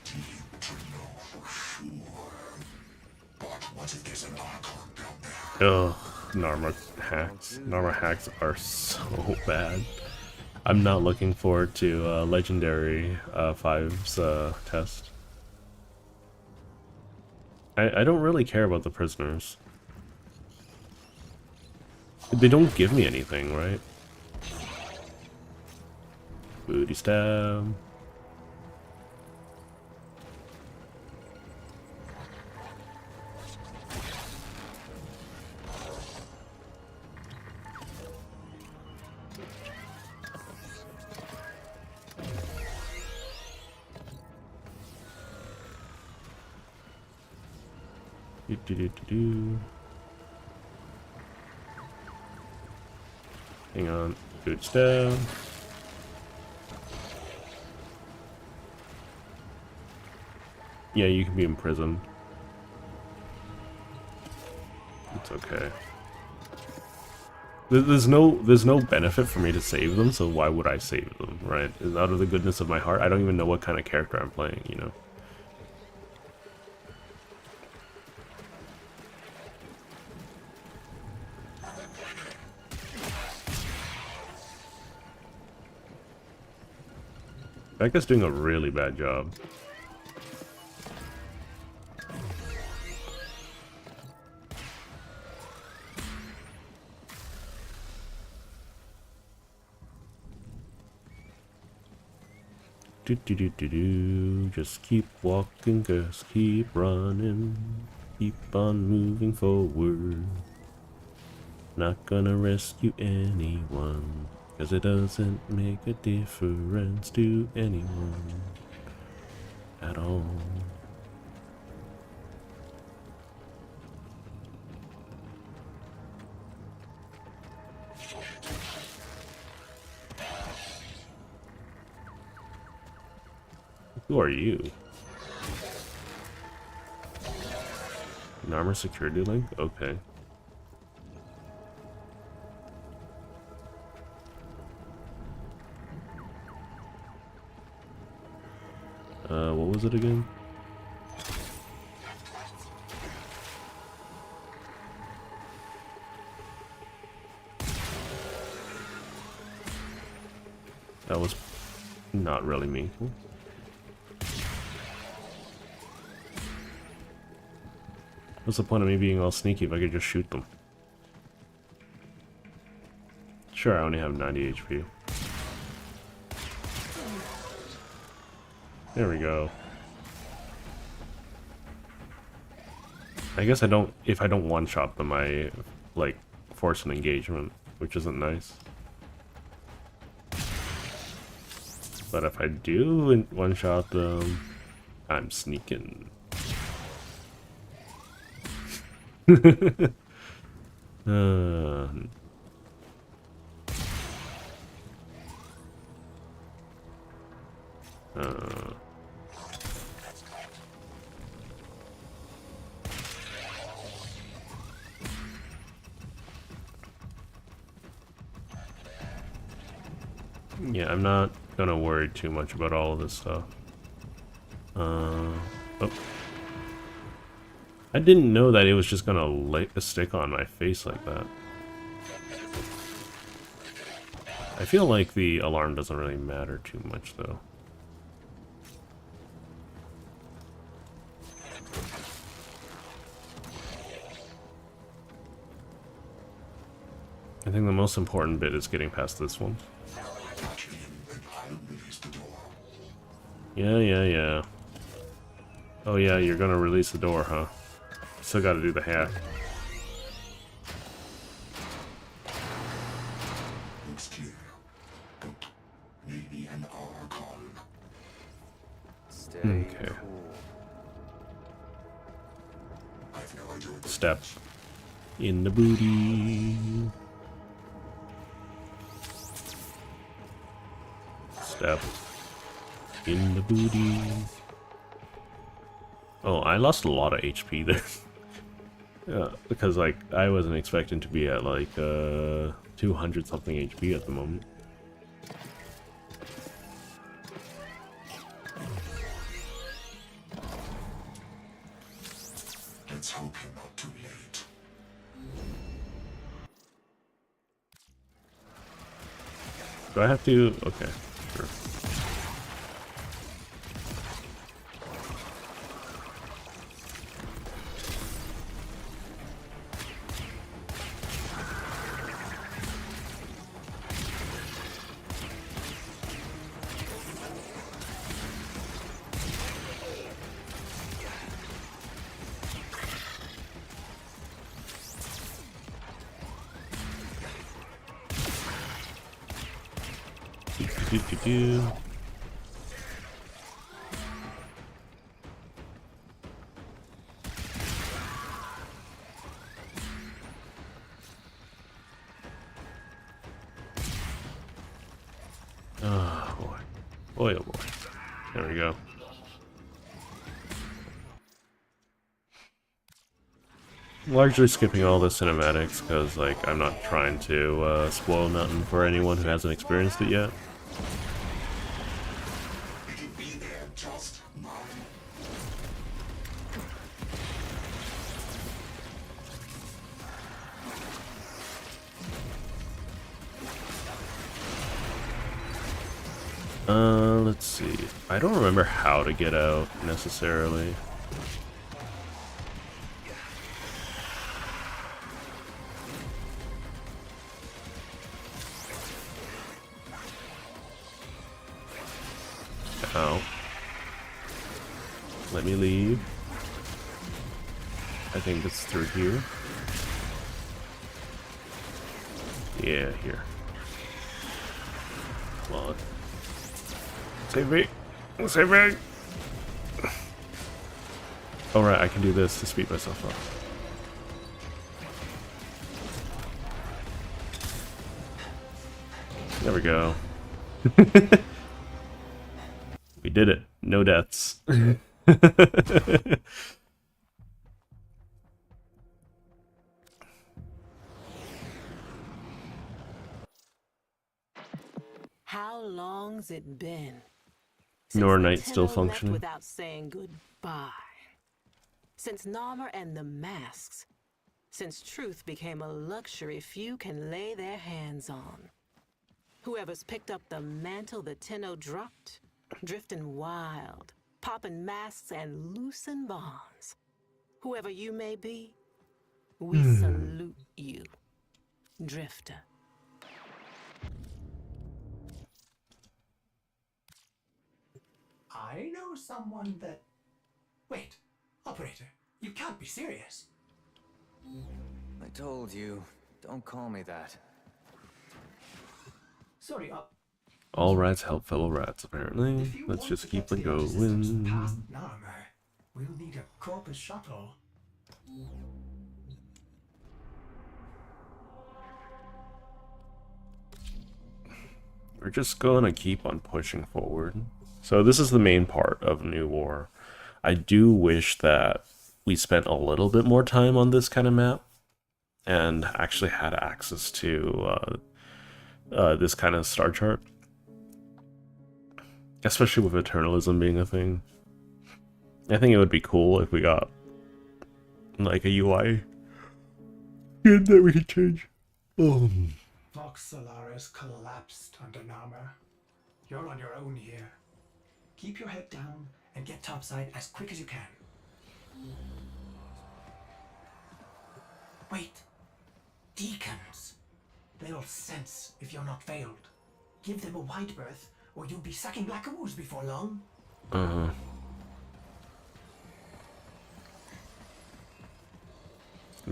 D: deep to know for sure. But what if there's an Archon down there?
A: Ugh, Narma hacks. Narma hacks are so bad. I'm not looking forward to Legendary 5's test. I don't really care about the prisoners. They don't give me anything, right? Booty stab. Do. Hang on. Boots down. Yeah, you can be imprisoned. It's okay. There's no benefit for me to save them, so why would I save them, right? Out of the goodness of my heart, I don't even know what kind of character I'm playing, you know? Becca's doing a really bad job. Just keep walking, just keep running, keep on moving forward. Not gonna rescue anyone, 'cause it doesn't make a difference to anyone at all. Who are you? An armor security link? Okay. What was it again? That was not really meaningful. What's the point of me being all sneaky if I could just shoot them? Sure, I only have 90 HP. There we go. I guess I don't, if I don't one-shot them, I, like, force an engagement, which isn't nice. But if I do one-shot them, I'm sneaking. Yeah, I'm not gonna worry too much about all of this stuff. Oh. I didn't know that it was just gonna light a stick on my face like that. I feel like the alarm doesn't really matter too much though. I think the most important bit is getting past this one. Yeah. Oh yeah, you're gonna release the door, huh? Still gotta do the hack.
F: Looks clear, but maybe an Archon.
A: Okay. Step in the booty. Step in the booty. Oh, I lost a lot of HP there. Yeah, because like I wasn't expecting to be at like 200 something HP at the moment.
F: Let's hope you're not too late.
A: Do I have to? Okay, sure. Do. Boy, oh boy. There we go. Largely skipping all the cinematics because, like, I'm not trying to spoil nothing for anyone who hasn't experienced it yet. Let's see. I don't remember how to get out necessarily. Ow. Let me leave. I think it's through here. Yeah, here. Come on. Save me! Save me! Oh right, I can do this to speed myself up. There we go. We did it. No deaths.
M: How long's it been?
A: Nor
M: Since the
A: Knight still
M: Tenno left
A: functioning.
M: without saying goodbye. Since Narmer and the masks. Since truth became a luxury few can lay their hands on. Whoever's picked up the mantle the Tenno dropped, drifting wild, popping masks and loosing bonds. Whoever you may be, we salute you, Drifter.
K: I know someone that... Wait, operator, you can't be serious.
L: I told you, don't call me that.
K: Sorry,
A: All rats help fellow rats, apparently.
K: if you
A: Let's
K: want
A: just
K: to
A: keep
K: get
A: it
K: to the systems
A: going.
K: past Narmer, we'll need a corpus shuttle.
A: We're just gonna keep on pushing forward. So this is the main part of New War. I do wish that we spent a little bit more time on this kind of map and actually had access to this kind of star chart. Especially with Eternalism being a thing. I think it would be cool if we got like a UI that we could change.
K: Vox Solaris collapsed under Narmer. You're on your own here. Keep your head down and get topside as quick as you can. Wait. Deacons. They'll sense if you're not veiled. Give them a wide berth, or you'll be sucking black ooze before long.
A: I'm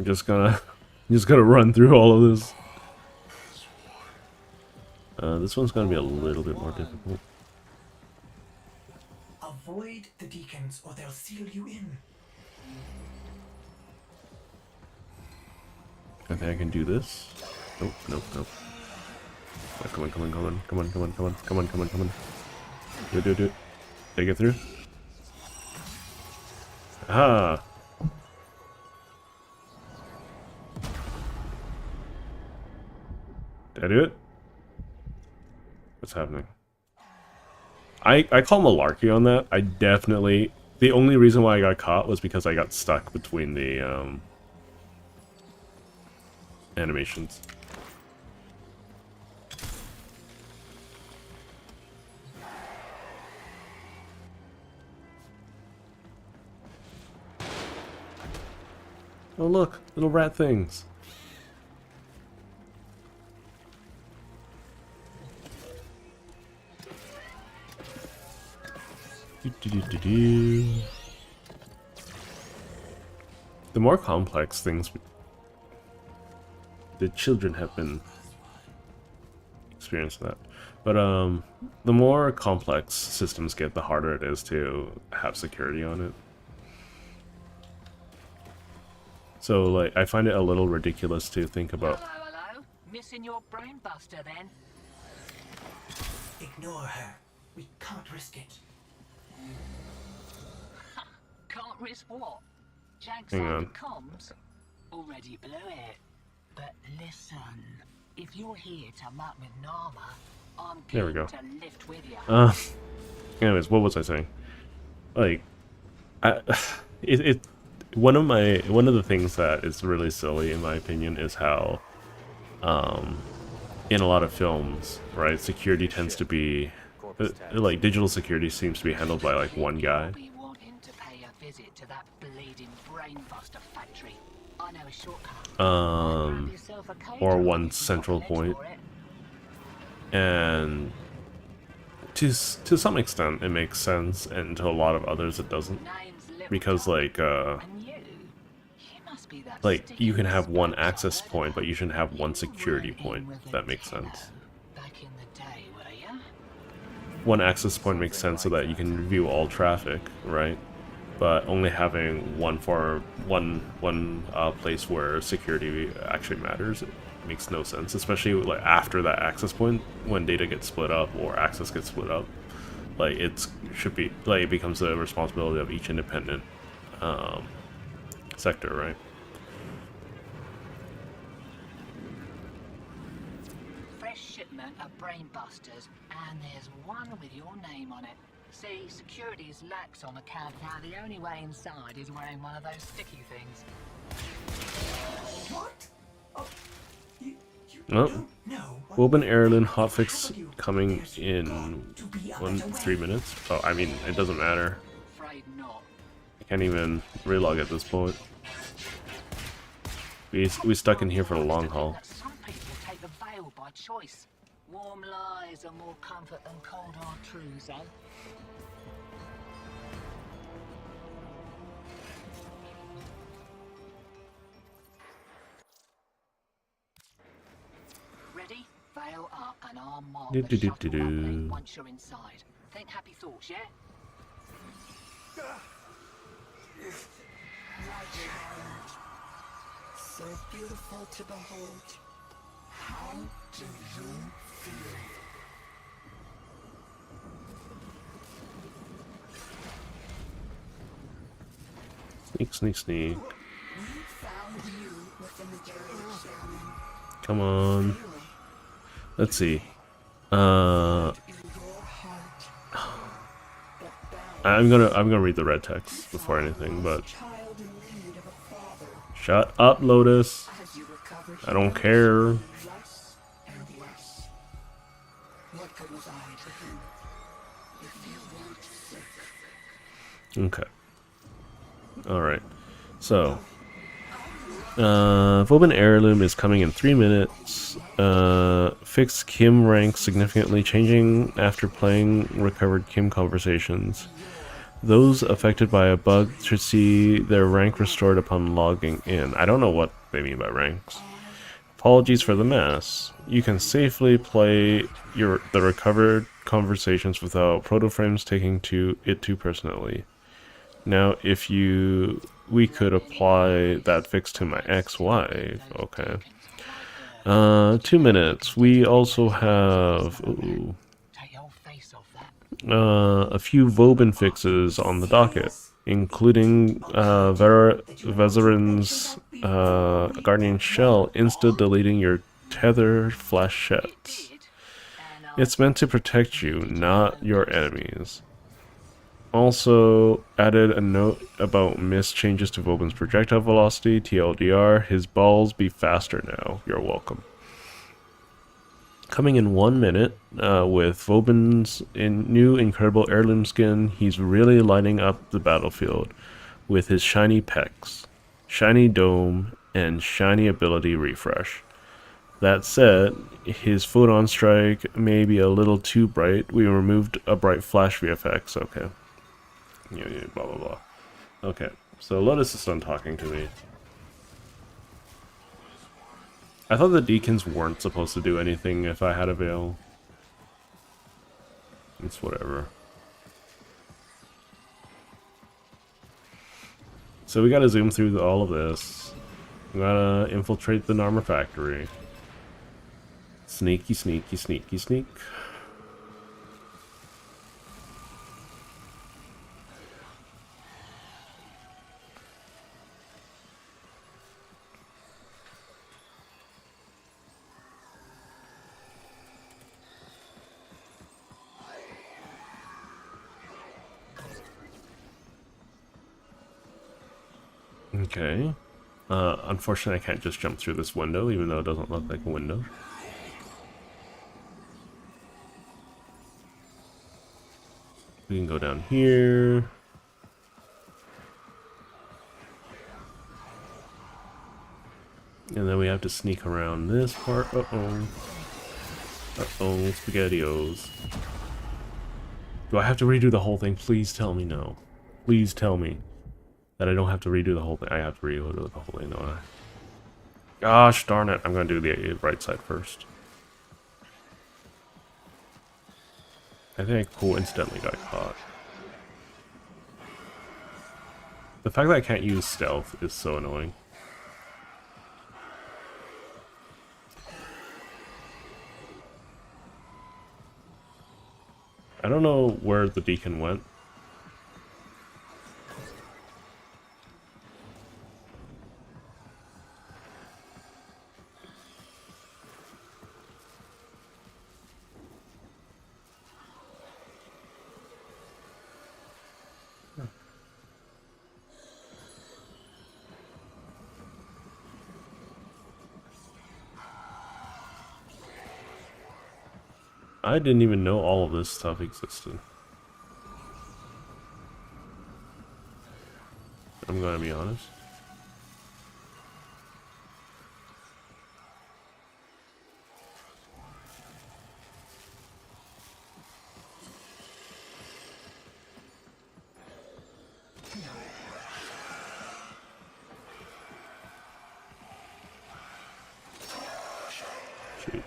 A: just gonna run through all of this. This one's gonna be a little bit more difficult.
K: Avoid the deacons, or they'll seal you in.
A: I think I can do this. Nope, nope, nope. Oh, come on, come on, come on, come on, come on, come on, come on, come on, come on. Do it, do it, do it. Did I get through? Aha! Did I do it? What's happening? I call malarkey on that. I definitely... The only reason why I got caught was because I got stuck between the animations. Oh look, little rat things. The more complex things the children have been experiencing that. But the more complex systems get, the harder it is to have security on it. So like I find it a little ridiculous to think about.
M: Hello. Missing your brain buster then?
K: Ignore her. We can't risk it.
N: Can't risk what? Jags
A: Hang
N: out
A: on.
N: the comms? Already blew it. But listen, if you're here to muck with Nama, I'm
A: There we
N: keen
A: go.
N: to lift with you.
A: Anyways, what was I saying? Like, it one of the things that is really silly in my opinion is how, in a lot of films, right, security tends to be, like, digital security seems to be handled by like one guy.
N: Be wanting to pay a visit to that bleeding brainbuster factory. I know a shortcut. Grab yourself a cage
A: Or
N: or
A: one
N: you've got
A: central
N: legs
A: point.
N: for it.
A: And to some extent it makes sense, and to a lot of others it doesn't, because like you can have one access point, but you shouldn't have one security point, if that makes sense.
N: Back in the day, were ya?
A: One access point makes sense so that you can view all traffic, right? But only having one place where security actually matters, it makes no sense, especially like after that access point, when data gets split up or access gets split up. Like, it becomes the responsibility of each independent sector, right?
N: Fresh shipment of brainbusters, and there's one with your name on it. See, security is lax on account now. The only way inside is wearing one of those sticky things.
K: What? Oh, you
A: Oh, Woban Heirloom hotfix coming in 3 minutes. Oh, I mean, it doesn't matter.
N: Afraid not.
A: I can't even relog at this point. We stuck in here for the long haul.
N: Some people take the veil by choice. Warm lies are more comfort than cold hard truths, eh? Ready? Veil up and I'll mark the shuttle rumbling once you're inside. Think happy thoughts, yeah?
J: So beautiful to behold. How do you feel?
A: Sneak, sneak, sneak.
J: We found you within the garage, Shaman.
A: Come on. Let's see. I'm gonna read the red text before anything, but shut up, Lotus. I don't care.
J: What good was I to him? If you weren't sick.
A: Okay. Alright. So, Woban Heirloom is coming in 3 minutes. Fixed Kim rank significantly, changing after playing recovered Kim conversations. Those affected by a bug should see their rank restored upon logging in. I don't know what they mean by ranks. Apologies for the mess. You can safely play the recovered conversations without Protoframes taking it too personally. Now, we could apply that fix to my ex-wife. Okay. 2 minutes. We also have a few Vobin fixes on the docket, including Vezarin's Guardian Shell insta-deleting your tether flashettes. It's meant to protect you, not your enemies. Also added a note about missed changes to Vobin's projectile velocity, TLDR. His balls be faster now. You're welcome. Coming in 1 minute, with Vobin's new incredible heirloom skin, he's really lighting up the battlefield with his shiny pecs, shiny dome, and shiny ability refresh. That said, his photon strike may be a little too bright. We removed a bright flash VFX. Okay. Yeah, blah blah blah. Okay, so Lotus is done talking to me. I thought the deacons weren't supposed to do anything if I had a veil. It's whatever. So we gotta zoom through all of this. We gotta infiltrate the Narmer factory. Sneaky, sneaky, sneaky, sneak. Okay. Unfortunately, I can't just jump through this window, even though it doesn't look like a window. We can go down here. And then we have to sneak around this part. Uh-oh. Uh-oh, SpaghettiOs. Do I have to redo the whole thing? Please tell me no. Please tell me that I don't have to redo the whole thing. I have to redo the whole thing, don't I? Gosh darn it. I'm going to do the right side first. I think I coincidentally got caught. The fact that I can't use stealth is so annoying. I don't know where the beacon went. I didn't even know all of this stuff existed. I'm gonna be honest. Shoot.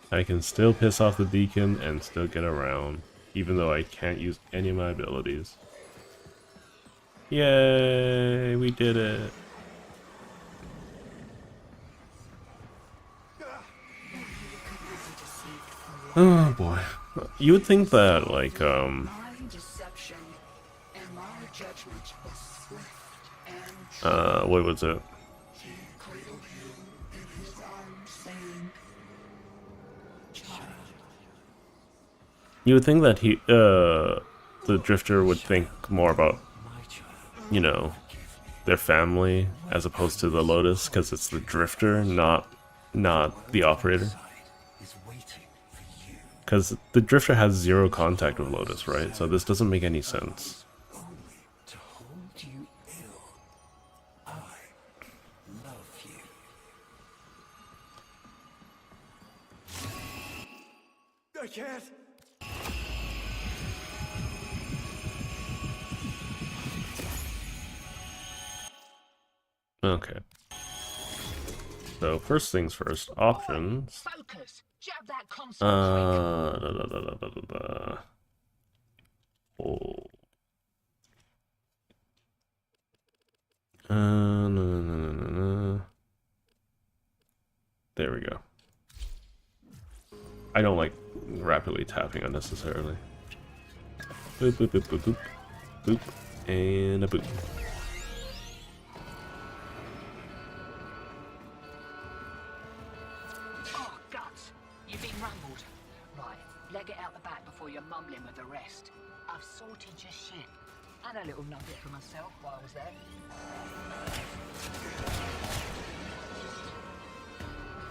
A: I can still piss off the beacon and still get around, even though I can't use any of my abilities. Yay, we did it. Oh boy. You would think that, like, what was it? You would think that the Drifter would think more about, you know, their family as opposed to the Lotus, because it's the Drifter, not the Operator. Because the Drifter has zero contact with Lotus, right? So this doesn't make any sense.
I: I can't.
A: Okay. So first things first, options.
N: Focus. Jab that console
A: Oh. No. There we go. I don't like rapidly tapping unnecessarily. Boop, boop, boop, boop, boop. Boop. And a boop.
N: Oh, guts. You've been rumbled. Right, leg it out the back before you're mumbling with the rest. I've sorted your shit. And a little nugget for myself while I was there.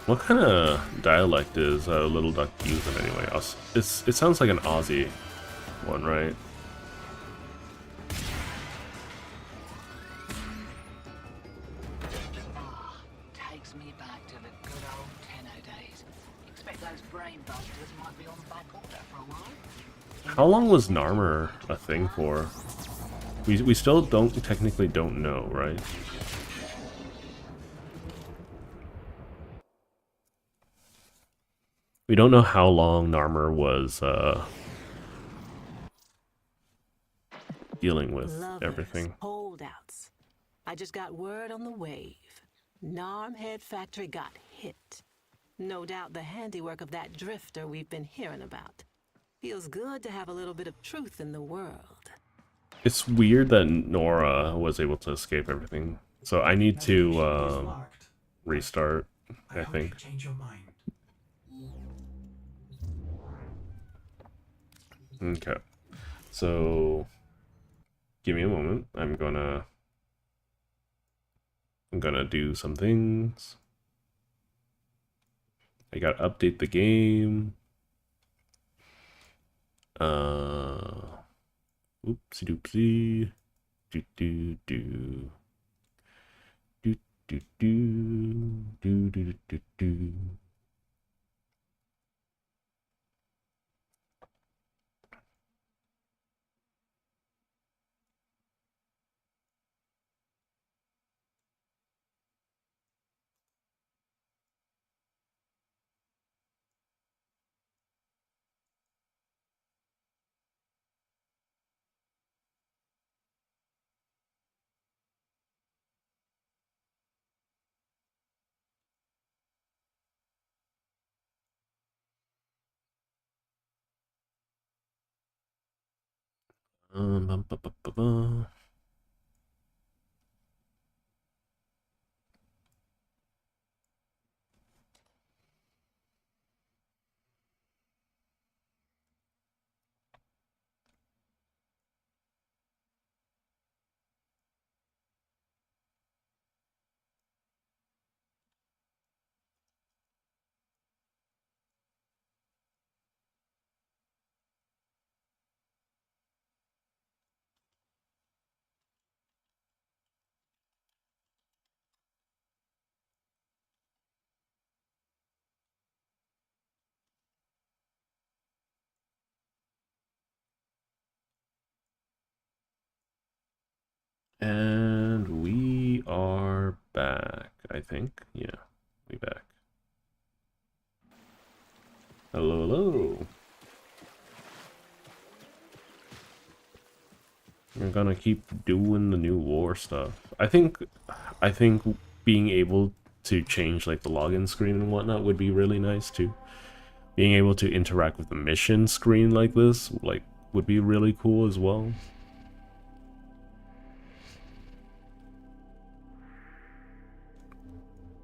A: What kind of dialect is Little Duck using anyway? It sounds like an Aussie one, right?
N: Takes me back to the good old Tenno days. Expect those brain busters might be on back order for a while.
A: How long was Narmer a thing for? We still technically don't know, right? We don't know how long Narmer was dealing with everything.
M: Holdouts. I just got word on the wave. Narmhead Factory got hit. No doubt the handiwork of that Drifter we've been hearing about. Feels good to have a little bit of truth in the world.
A: It's weird that Nora was able to escape everything. So I need to restart, I think.
K: Change your mind.
A: Okay. So give me a moment. I'm gonna do some things. I gotta update the game. Oopsie doopsie. Do do do. Do do do. Do do do do. Bum, ba, ba, ba, ba. And we are back, I think. Yeah, we back. Hello, hello. We're gonna keep doing the new war stuff. I think being able to change like the login screen and whatnot would be really nice too. Being able to interact with the mission screen like this, like, would be really cool as well.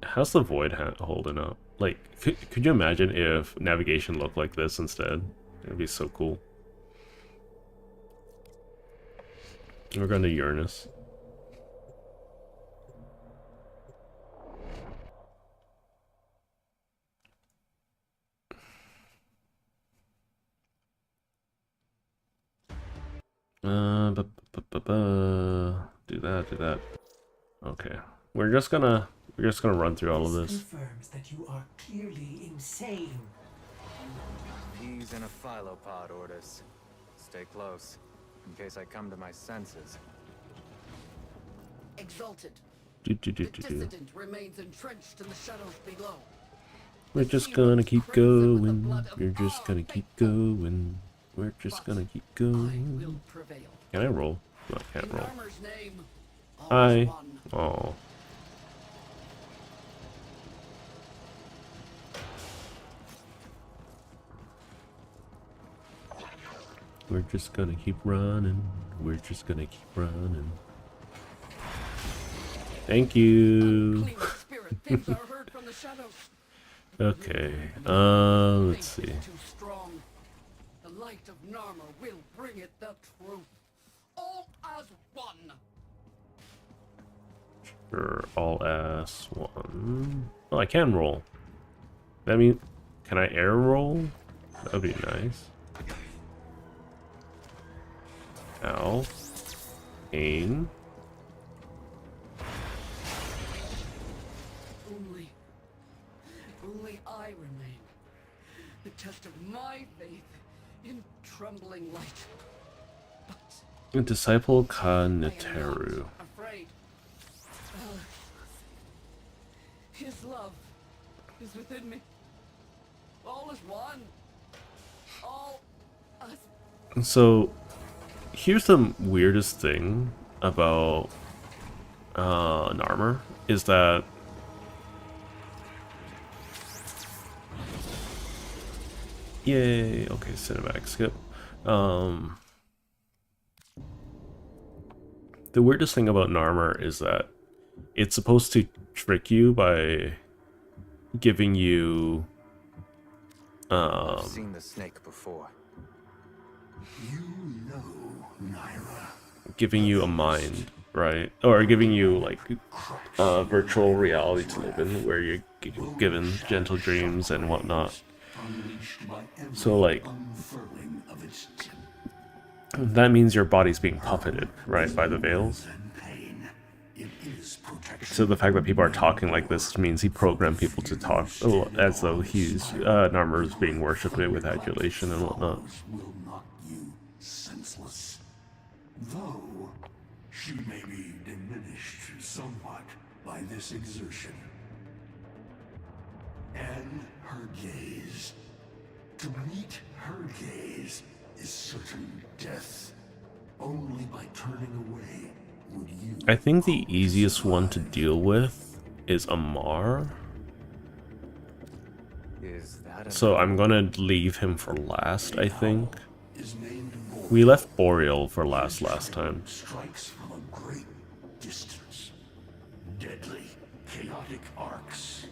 A: How's the void holding up? Like, could you imagine if navigation looked like this instead? It'd be so cool. We're going to Uranus. Do that. Okay. We're just gonna run through all of this.
K: Confirms that you are clearly insane.
L: He's in a phylopod, Ordis. Stay close, in case I come to my senses.
J: Exalted.
A: The
J: dissident remains entrenched in the shadows below.
A: We're just gonna keep going. We're just gonna keep going. We're just gonna keep going. Can I roll? No, I can't roll. Hi. Oh. We're just gonna keep running. We're just gonna keep running. Thank you. Okay. Let's see.
J: The light of Narmer will bring it the truth. All as one.
A: Sure, all as one. Oh, I can roll. I mean, can I air roll? That would be nice. Ow. Aim.
J: Only I remain. The test of my faith in trembling light. But
A: Disciple Kaneteru.
J: afraid. His love is within me. All is one. All us.
A: So, here's the weirdest thing about Narmer is that yay, okay, cinematic skip. The weirdest thing about Narmer is that it's supposed to trick you by giving you
L: I've seen the snake before.
F: You know, Naira.
A: giving you a mind, right? Or giving you like a virtual reality to live in, where you're given gentle dreams and whatnot. So like, that means your body's being puppeted, right, by the veils. So the fact that people are talking like this means he programmed people to talk as though he's Narmer is being worshipped with adulation and whatnot.
F: Will knock you senseless. Though she may be diminished somewhat by this exertion. And her gaze. To meet her gaze is certain death. Only by turning away would you.
A: I think the easiest one to deal with is Amar. So I'm gonna leave him for last, I think. We left Boreal for last time.
F: Strikes from a great distance. Deadly, chaotic arcs.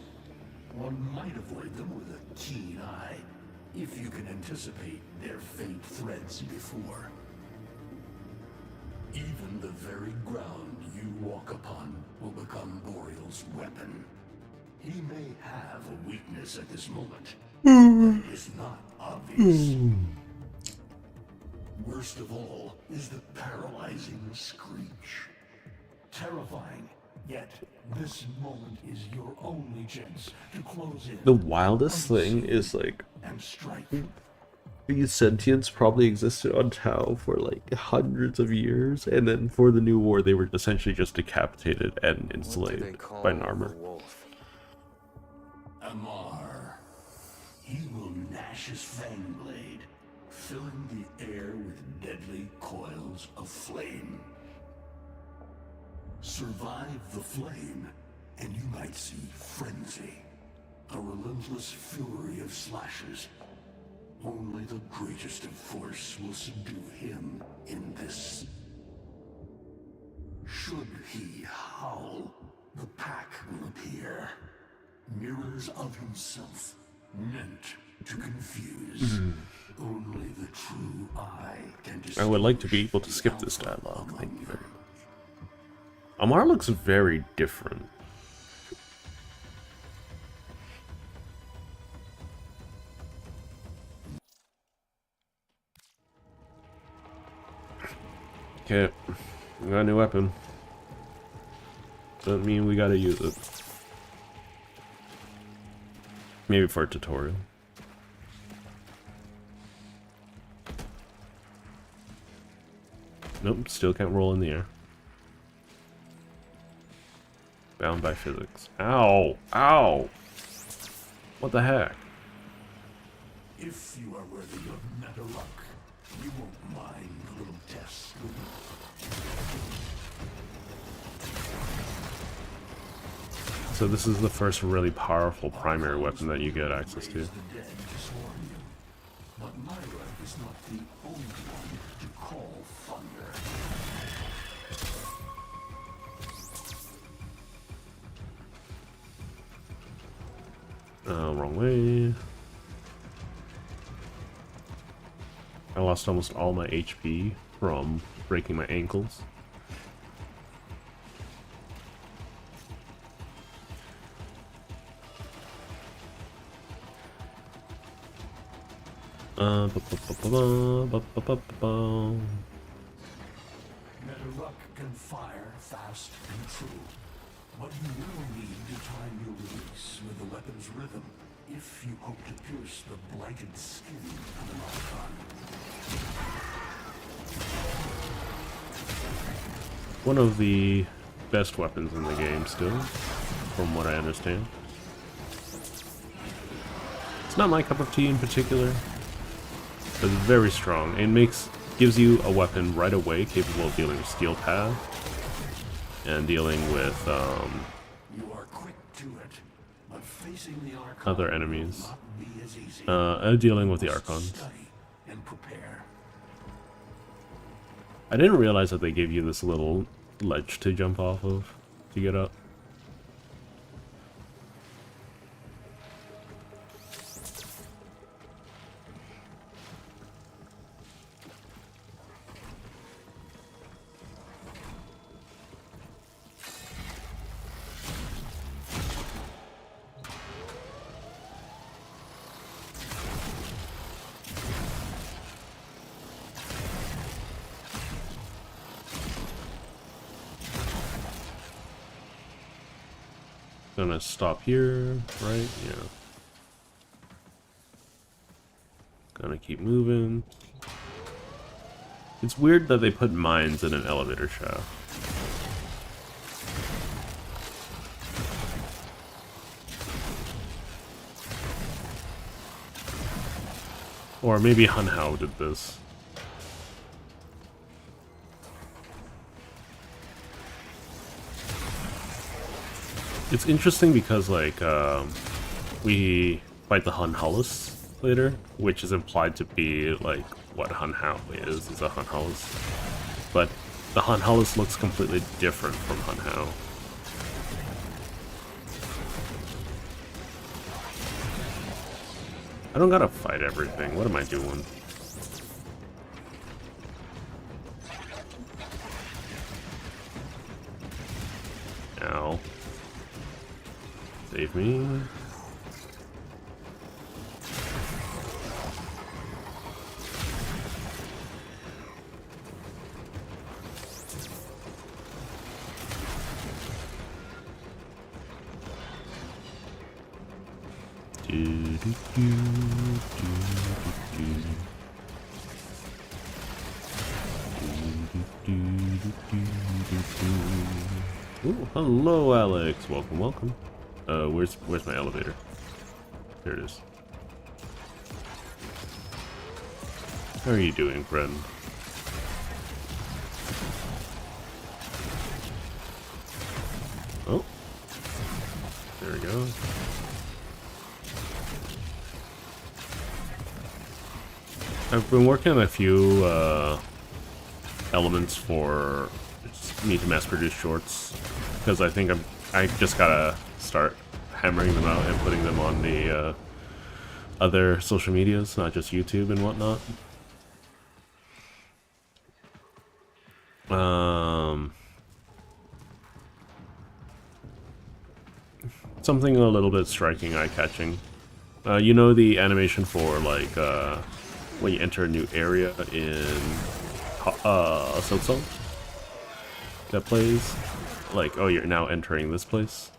F: One might avoid them with a keen eye, if you can anticipate their faint threads before. Even the very ground you walk upon will become Boreal's weapon. He may have a weakness at this moment, but it is not obvious. Worst of all is the paralyzing screech. Terrifying, yet this moment is your only chance to close in.
A: The wildest thing is like,
F: and strike.
A: these sentients probably existed on Tau for like hundreds of years, and then for the New War they were essentially just decapitated and enslaved by Narmer.
F: Amar. He will gnash his fang blade, filling the air with deadly coils of flame. Survive the flame, and you might see frenzy. A relentless fury of slashes. Only the greatest of force will subdue him in this. Should he howl, the pack will appear. Mirrors of himself, meant to confuse. Only the true eye can distinguish.
A: I would like to be able to skip this dialogue. Thank you very much. Amar looks very different. Okay, we got a new weapon. Doesn't mean we gotta use it. Maybe for a tutorial. Nope, still can't roll in the air. Bound by physics. Ow! Ow! What the heck?
F: If you are worthy of Metalluck, you won't mind the little test.
A: So this is the first really powerful primary weapon that you get access to.
F: But Myra is not the only one to call thunder.
A: Wrong way. I lost almost all my HP from breaking my ankles.
F: Metalluck can fire fast and true, but you will need to time your release with the weapon's rhythm if you hope to pierce the blanket skin of an Archon.
A: One of the best weapons in the game still, from what I understand. It's not my cup of tea in particular, but it's very strong. It gives you a weapon right away capable of dealing with Steel Path and dealing with
F: You are quick to it, but facing the Archon
A: other enemies.
F: will not be as easy.
A: Dealing with the Archons.
F: Study and prepare.
A: I didn't realize that they gave you this little ledge to jump off of to get up. Gonna stop here, right? Yeah. Gonna keep moving. It's weird that they put mines in an elevator shaft. Or maybe Hun Hao did this. It's interesting because, like, we fight the Hun Hullus later, which is implied to be, like, what Hun Hao is a Hun Hullus. But the Hun Hullus looks completely different from Hun Hao. I don't gotta fight everything. What am I doing? Ow. Save me. Ooh, hello, Alex. Welcome, welcome. Where's my elevator? There it is. How are you doing, friend? Oh, there we go. I've been working on a few elements for me to mass produce shorts because I think I just gotta start hammering them out and putting them on the other social medias, not just YouTube and whatnot. Something a little bit striking, eye-catching. You know the animation for, like, when you enter a new area in Silksong? That plays? Like, oh, you're now entering this place?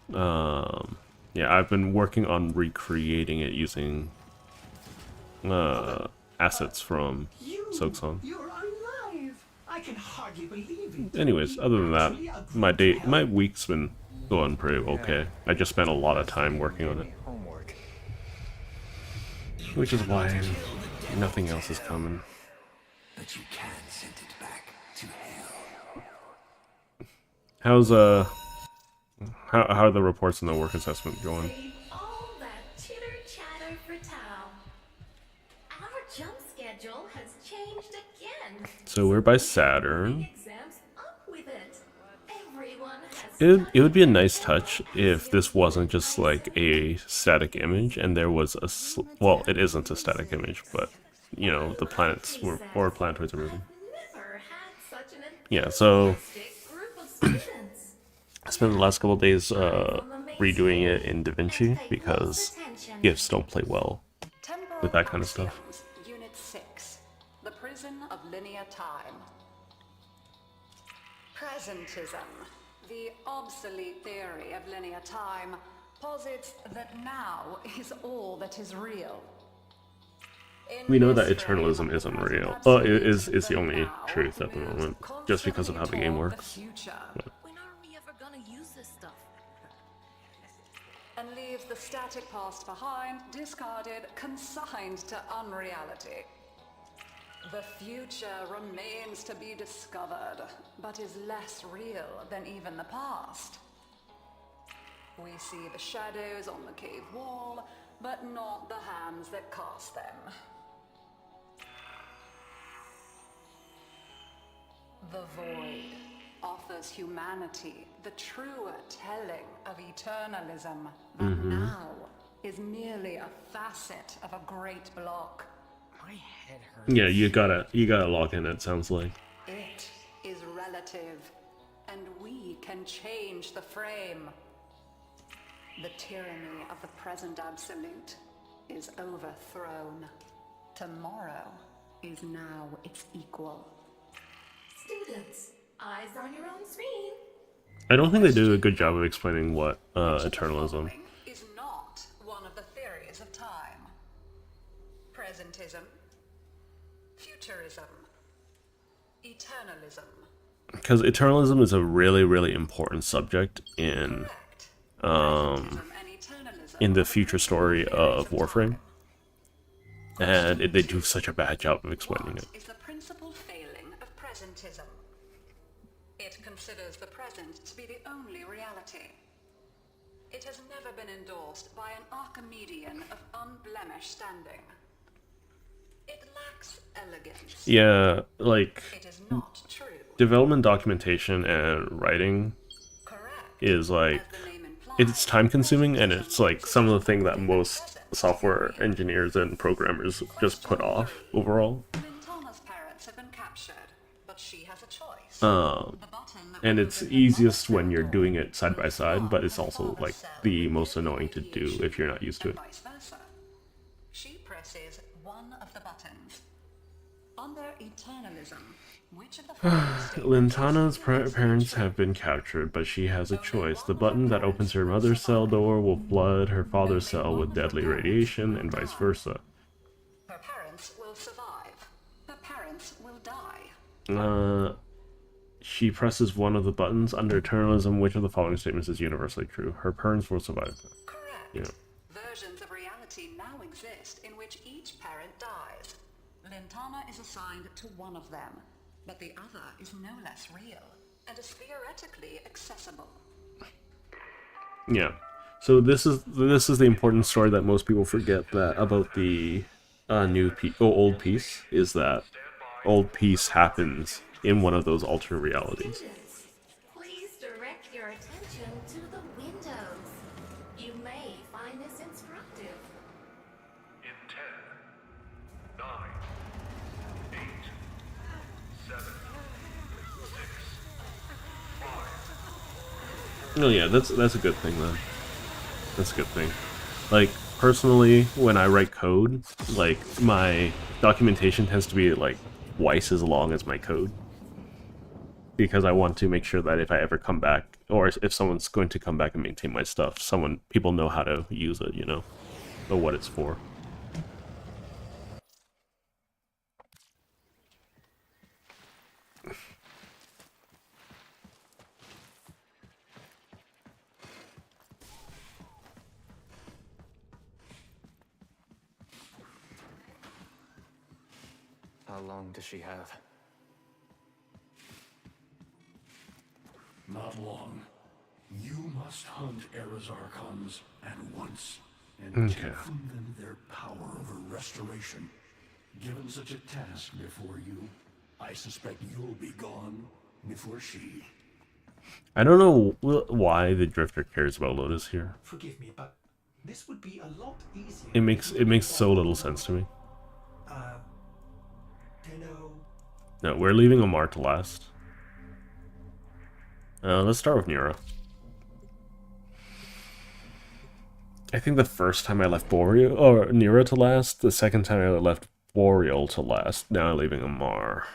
A: Yeah, I've been working on recreating it using assets from Silksong.
K: You're alive. I can hardly believe it.
A: Anyways, other than that, my week's been going pretty okay. I just spent a lot of time working on it. Which is why nothing else is coming.
G: But you can send it back to hell.
A: How's how are the reports and the work assessment going?
O: All that chitter chatter for Tao. Our jump schedule has changed again.
A: So we're by Saturn.
O: Exams up with it. Everyone has
A: It would be a nice touch if this wasn't just like a static image and there was a well, it isn't a static image, but you know the planets or planetoids are moving. Yeah, so I spent the last couple of days redoing it in DaVinci because GIFs don't play well with that kind of stuff.
J: Unit 6. The Prison of Linear Time. Presentism, the obsolete theory of linear time, posits that now is all that is real.
A: We know that eternalism isn't real. Oh, it is the only truth at the moment, just because of how the game works. But.
O: When are we ever gonna use this stuff?
J: And leaves the static past behind, discarded, consigned to unreality. The future remains to be discovered, but is less real than even the past. We see the shadows on the cave wall, but not the hands that cast them. The void offers humanity the truer telling of eternalism, but now is merely a facet of a great block.
L: My head hurts.
A: Yeah, you gotta log in, it sounds like.
J: It is relative, and we can change the frame. The tyranny of the present absolute is overthrown. Tomorrow is now its equal.
O: Students, eyes on your own screen.
A: I don't think they do a good job of explaining what eternalism.
J: Is not one of the theories of time. Presentism, futurism, eternalism.
A: Because eternalism is a really, really important subject in the future story of Warframe, and they do such a bad job of explaining it.
J: Is the principal failing of presentism. It considers the present to be the only reality. It has never been endorsed by an Archimedean of unblemished standing. It lacks elegance.
A: Yeah, like,
J: It is not true.
A: development documentation and writing is like, it's time consuming, and it's like some of the thing that most software engineers and programmers just put off overall.
J: Lintana's parents have been captured, but she has a choice.
A: And it's easiest when you're doing it side by side, but it's also like the most annoying to do if you're not used to it.
J: Vice versa. She presses one of the buttons. Under eternalism, which of the
A: Lintana's parents have been captured, but she has a choice. The button that opens her mother's cell door will flood her father's cell with deadly radiation, and vice versa.
J: Her parents will survive. Her parents will die.
A: She presses one of the buttons. Under eternalism, which of the following statements is universally true? Her parents will survive.
J: Correct.
A: Yeah.
J: Versions of reality now exist in which each parent dies. Lintana is assigned to one of them, but the other is no less real and is theoretically accessible.
A: Yeah. So this is the important story that most people forget that about the old piece, is that old piece happens in one of those alternate realities.
O: Students, please direct your attention to the windows. You may find this instructive.
F: In 10, 9, 8, 7, 6, 5.
A: Oh yeah, that's a good thing then. That's a good thing. Like, personally, when I write code, like, my documentation tends to be like twice as long as my code, because I want to make sure that if I ever come back, or if someone's going to come back and maintain my stuff, people know how to use it, you know, know what it's for.
L: How long does she have?
F: Not long. You must hunt Era's Archons at once, and
A: Okay.
F: take from them their power over restoration. Given such a task before you, I suspect you'll be gone before she.
A: I don't know why the Drifter cares about Lotus here.
K: Forgive me, but this would be a lot easier.
A: It makes so little sense to me.
K: Hello.
A: No, we're leaving Omar to last. Let's start with Nira. I think the first time I left Nira to last, the second time I left Boreal to last, now I'm leaving Omar.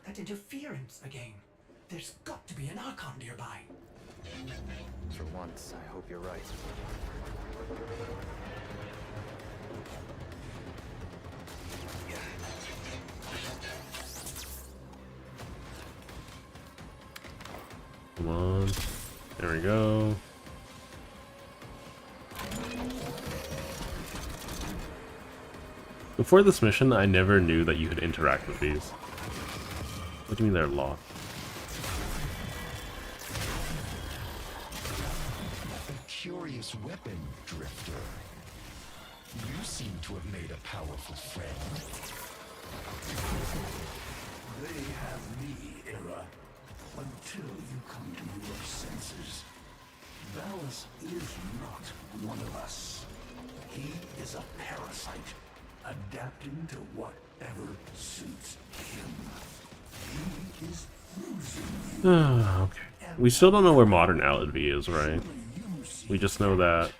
K: That interference again. There's got to be an Archon nearby.
L: For once, I hope you're right.
A: Come on. There we go. Before this mission, I never knew that you could interact with these. What do you mean they're locked?
F: A curious weapon, Drifter. You seem to have made a powerful friend. They have me, Era. Until you come to your senses. Valis is not one of us. He is a parasite, adapting to whatever suits him. He is losing you.
A: Okay. We still don't know where modern Aladvi is, right? We just know that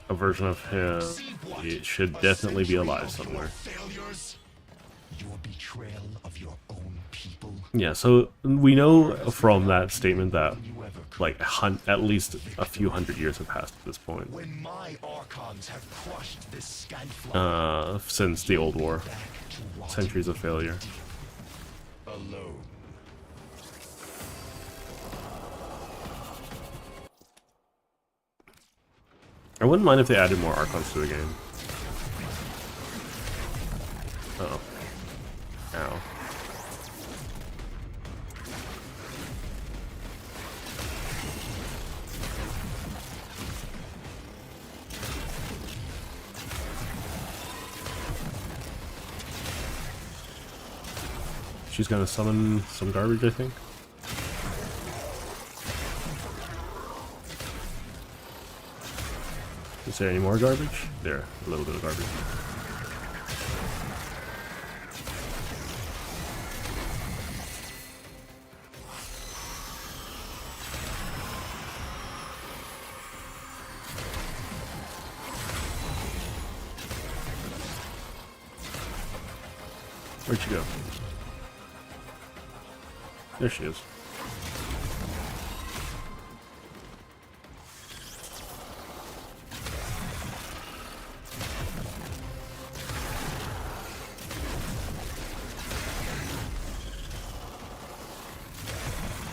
A: a version of him, it should definitely be alive somewhere. Yeah, so we know from that statement that like at least a few hundred years have passed at this point.
F: When my archons have crushed this
A: Since the Old War. Centuries of failure.
F: alone.
A: I wouldn't mind if they added more archons to the game. Uh-oh. Ow. She's gonna summon some garbage, I think. Is there any more garbage? There, a little bit of garbage. Where'd she go? There she is.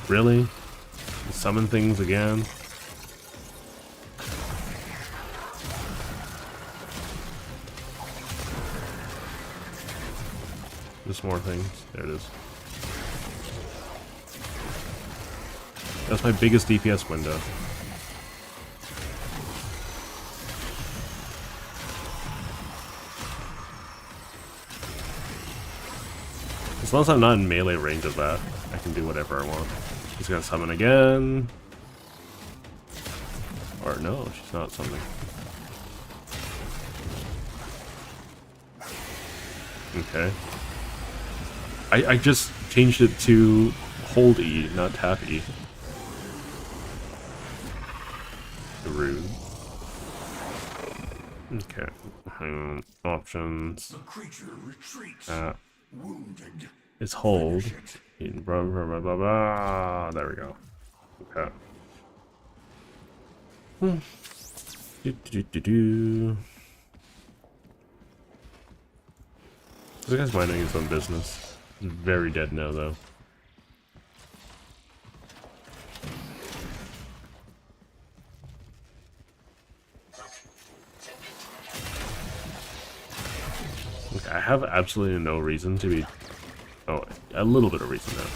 A: Really? Summon things again? Just more things. There it is. That's my biggest DPS window. As long as I'm not in melee range of that, I can do whatever I want. She's gonna summon again. Or no, she's not summoning. Okay. I just changed it to hold E, not tap E. Rude. Okay. Options.
F: The creature retreats. Wounded.
A: It's hold. Blah, blah, blah, blah, blah. There we go. Okay. This guy's minding his own business. He's very dead now, though. Okay, I have absolutely no reason to be... Oh, a little bit of reason now.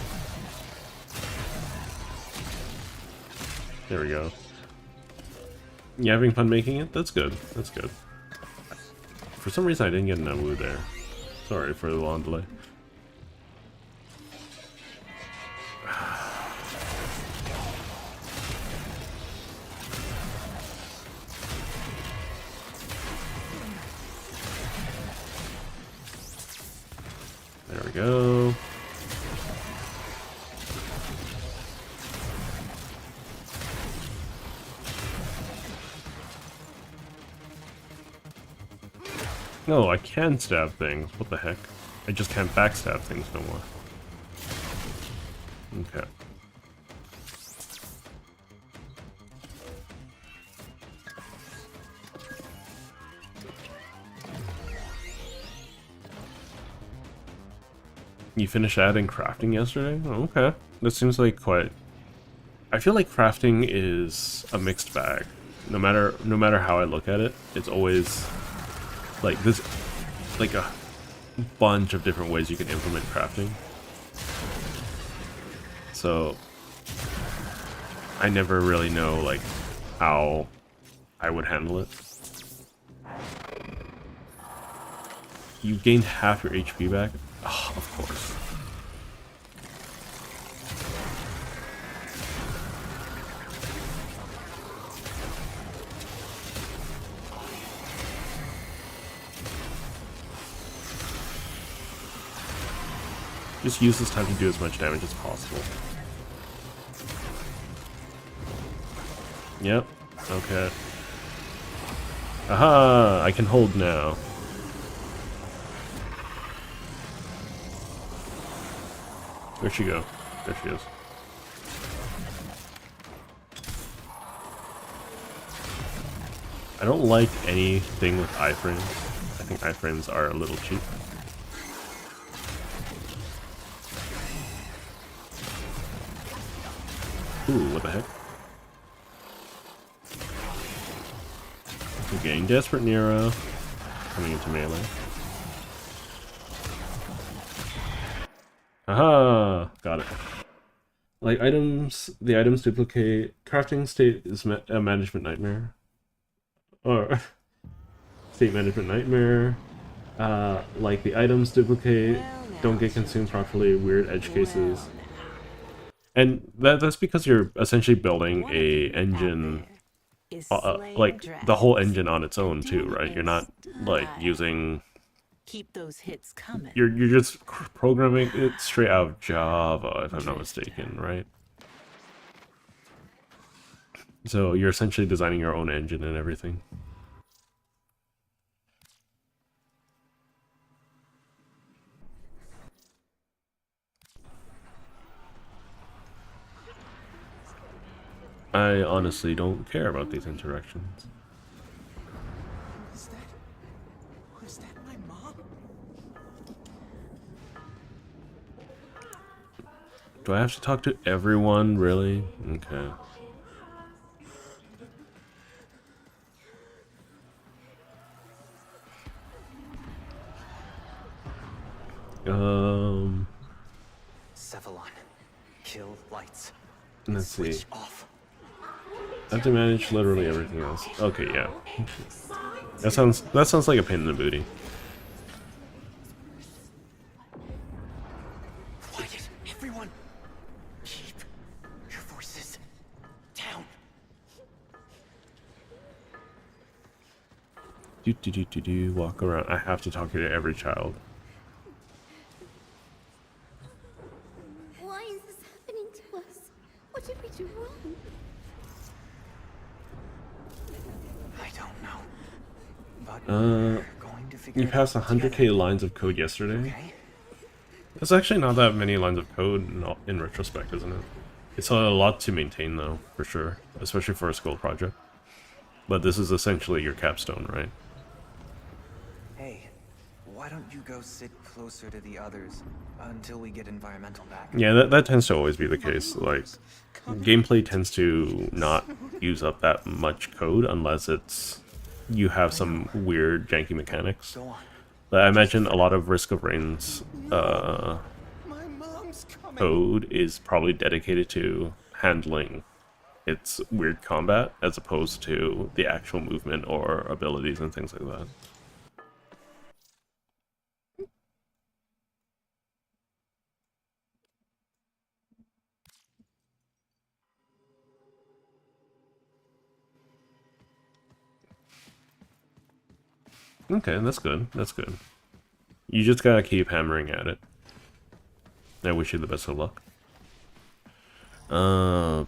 A: There we go. You having fun making it? That's good. That's good. For some reason I didn't get an Awu there. Sorry for the long delay. There we go. No, I can stab things. What the heck? I just can't backstab things no more. Okay. You finished adding crafting yesterday? Oh, okay. That seems like quite... I feel like crafting is a mixed bag. No matter how I look at it, it's always like this, like a bunch of different ways you can implement crafting. So I never really know like how I would handle it. You gained half your HP back? Oh, of course. Just use this time to do as much damage as possible. Yep. Okay. Aha! I can hold now. Where'd she go? There she is. I don't like anything with iframes. I think iframes are a little cheap. Ooh, what the heck? We're getting desperate, Nero. Coming into melee. Aha! Got it. Like items, the items duplicate. Crafting state is a management nightmare. Or state management nightmare. Like the items duplicate, don't get consumed properly, weird edge cases. And that's because you're essentially building a engine, like the whole engine on its own too, right? You're not like using.
M: Keep those hits coming.
A: You're just programming it straight out of Java, if I'm not mistaken, right? So you're essentially designing your own engine and everything. I honestly don't care about these interactions.
G: Was that my mom?
A: Do I have to talk to everyone, really? Okay.
L: Cephalon. Kill lights.
A: Let's see.
L: Switch off.
A: I have to manage literally everything else. Okay, yeah. That sounds like a pain in the booty.
G: Quiet, everyone. Keep your voices down.
A: Walk around. I have to talk to every child.
O: Why is this happening to us? What did we do wrong?
L: I don't know. But we're going to figure
A: You passed 100k lines of code yesterday.
L: Okay.
A: That's actually not that many lines of code in retrospect, isn't it? It's a lot to maintain, though, for sure, especially for a school project. But this is essentially your capstone, right?
L: Hey, why don't you go sit closer to the others until we get environmental back?
A: Yeah, that tends to always be the case. Like, gameplay tends to not use up that much code unless it's you have some weird janky mechanics. But I imagine a lot of Risk of Rain's code is probably dedicated to handling its weird combat as opposed to the actual movement or abilities and things like that. Okay, that's good. That's good. You just gotta keep hammering at it. I wish you the best of luck.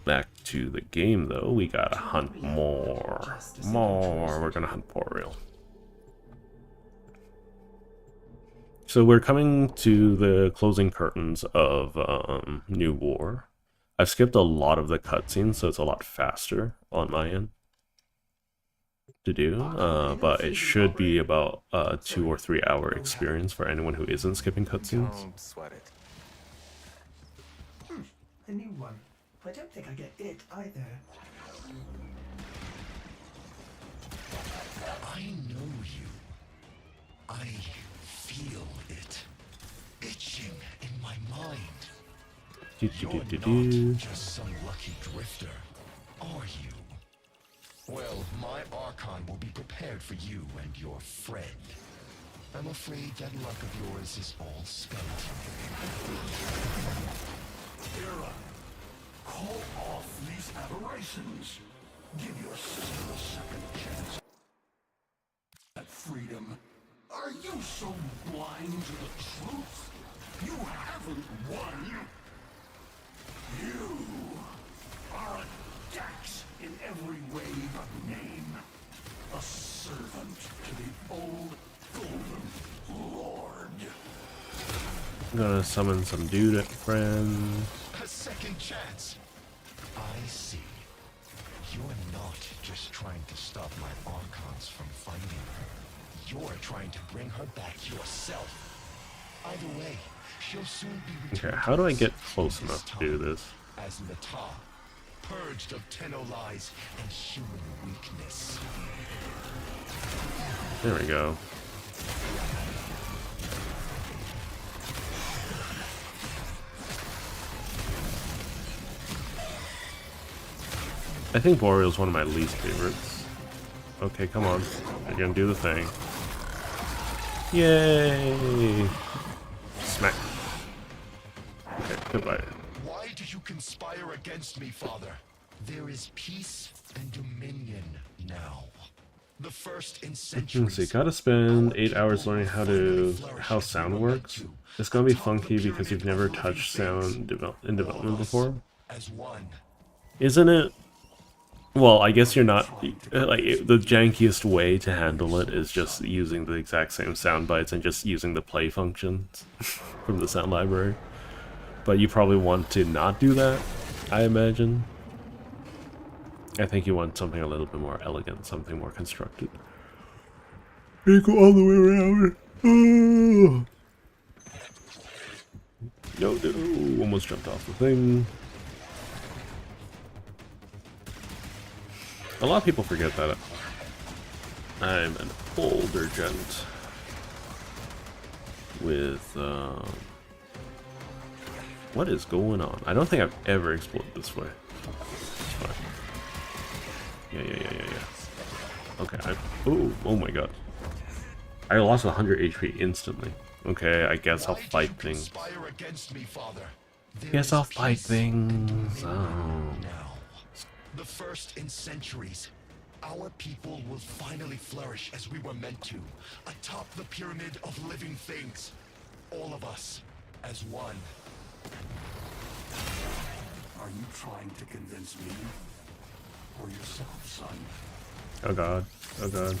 A: Back to the game though. We gotta hunt more. We're gonna hunt Boreal. So we're coming to the closing curtains of New War. I've skipped a lot of the cutscenes, so it's a lot faster on my end to do, but it should be about a 2 or 3 hour experience for anyone who isn't skipping cutscenes.
L: Don't sweat it.
K: A new one. I don't think I get it either.
F: I know you. I feel it. Itching in my mind. You're not just some lucky drifter, are you? Well, my Archon will be prepared for you and your friend. I'm afraid that luck of yours is all spent.
D: Hera, call off these aberrations. Give your sister a second chance at freedom. Are you so blind to the truth? You haven't won. You are a Dax in every way but name. A servant to the old Golden Lord.
A: I'm gonna summon some dude friends.
F: A second chance. I see. You're not just trying to stop my Archons from finding her. You're trying to bring her back yourself. Either way, she'll soon be returned.
A: Okay, how do I get close enough to do this?
F: As Natah, purged of Tenno lies and human weakness.
A: There we go. I think Boreal is one of my least favorites. Okay, come on. You're gonna do the thing. Yay! Smack. Okay, goodbye.
F: Why do you conspire against me, Father? There is peace and dominion now. The first in centuries.
A: So you gotta spend 8 hours learning how sound works. It's gonna be funky because you've never touched sound in development before.
F: As one.
A: Isn't it? Well, I guess you're not, like, the jankiest way to handle it is just using the exact same sound bites and just using the play functions from the sound library. But you probably want to not do that, I imagine. I think you want something a little bit more elegant, something more constructed. You go all the way around. Oh. No, almost jumped off the thing. A lot of people forget that I'm an older gent with, what is going on? I don't think I've ever explored this way. It's fine. Yeah. Okay, oh my god. I lost 100 HP instantly. Okay, I guess I'll fight things. Guess I'll fight things. Oh.
F: The first in centuries. Our people will finally flourish as we were meant to, atop the pyramid of living things. All of us, as one.
P: Are you trying to convince me? Or yourself, son?
A: Oh god. Oh god.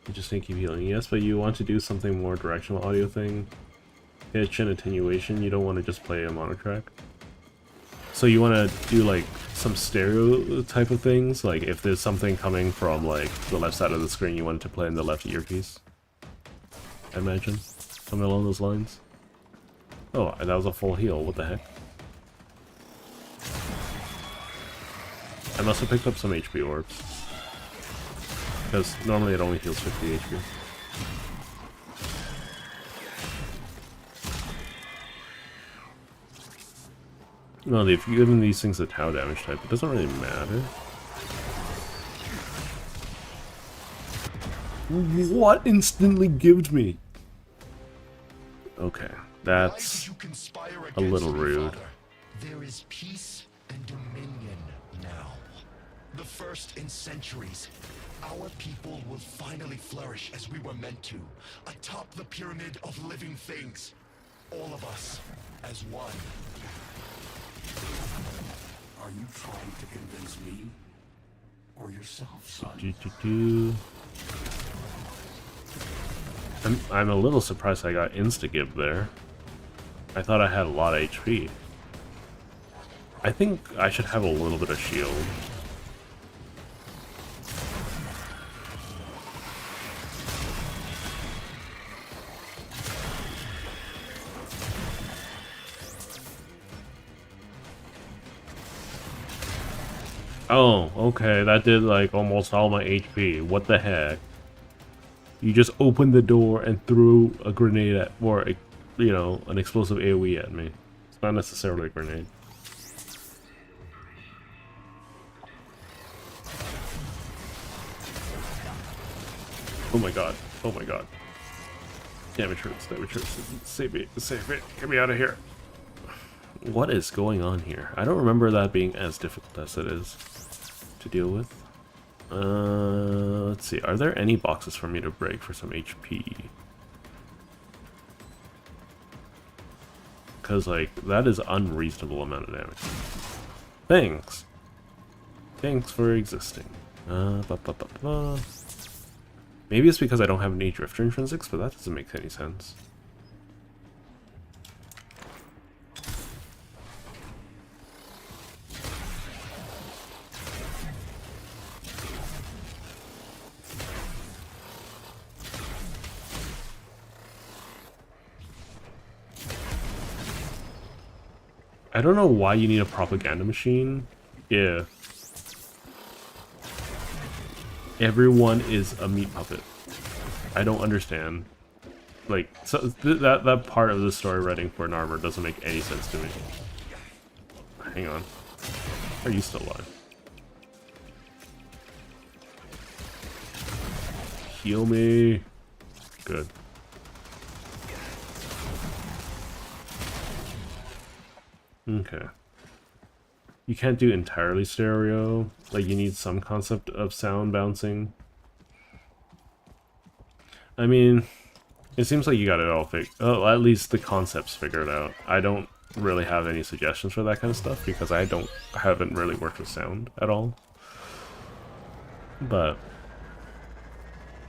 A: You just need to keep healing. Yes, but you want to do something more directional audio thing. Pitch and attenuation. You don't want to just play a mono track. So you want to do like some stereo type of things. Like if there's something coming from like the left side of the screen, you want it to play in the left earpiece. I imagine. Something along those lines. Oh, that was a full heal. What the heck? I must have picked up some HP orbs. Because normally it only heals 50 HP. No, they've given these things a Tau damage type. It doesn't really matter. What instantly gived me? Okay, that's a little rude.
F: There is peace and dominion now. The first in centuries. Our people will finally flourish as we were meant to, atop the pyramid of living things. All of us, as one.
P: Are you trying to convince me? Or yourself, son?
A: I'm a little surprised I got insta-give there. I thought I had a lot of HP. I think I should have a little bit of shield. Oh, okay, that did like almost all my HP. What the heck? You just opened the door and threw a grenade at, or a, you know, an explosive AoE at me. It's not necessarily a grenade. Oh my god, oh my god. Damage hurts, save me, get me out of here. What is going on here? I don't remember that being as difficult as it is to deal with. Let's see, are there any boxes for me to break for some HP? Because, like, that is unreasonable amount of damage. Thanks. Thanks for existing. Maybe it's because I don't have any Drifter intrinsics, but that doesn't make any sense. I don't know why you need a propaganda machine if everyone is a meat puppet. I don't understand. Like, so that part of the story writing for an armor doesn't make any sense to me. Hang on. Are you still alive? Heal me. Good. Okay. You can't do entirely stereo. Like, you need some concept of sound bouncing. I mean, it seems like you got it all at least the concepts figured out. I don't really have any suggestions for that kind of stuff because I haven't really worked with sound at all. But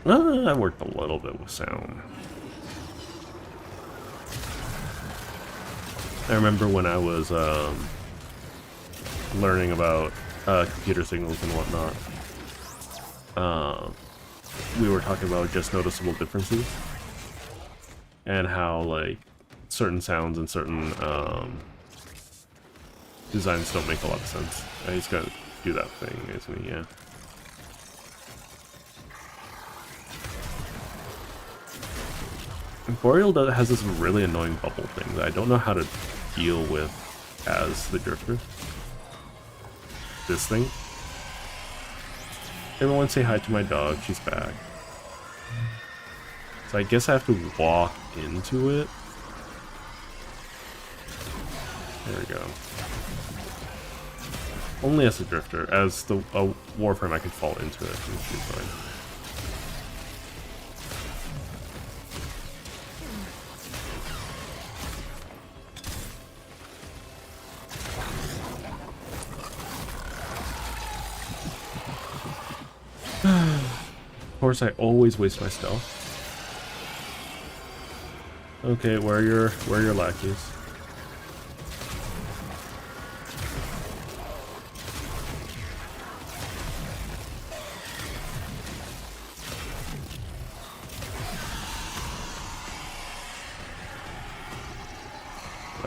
A: I worked a little bit with sound. I remember when I was learning about computer signals and whatnot, we were talking about just noticeable differences and how, like, certain sounds and certain designs don't make a lot of sense. He's gonna do that thing, isn't he? Yeah. Boreal has this really annoying bubble thing that I don't know how to deal with as the Drifter. This thing. Everyone say hi to my dog, she's back. So I guess I have to walk into it. There we go. Only as a Drifter. As the Warframe I could fall into it, which is fine. Of course, I always waste my stealth. Okay, where are your lackeys?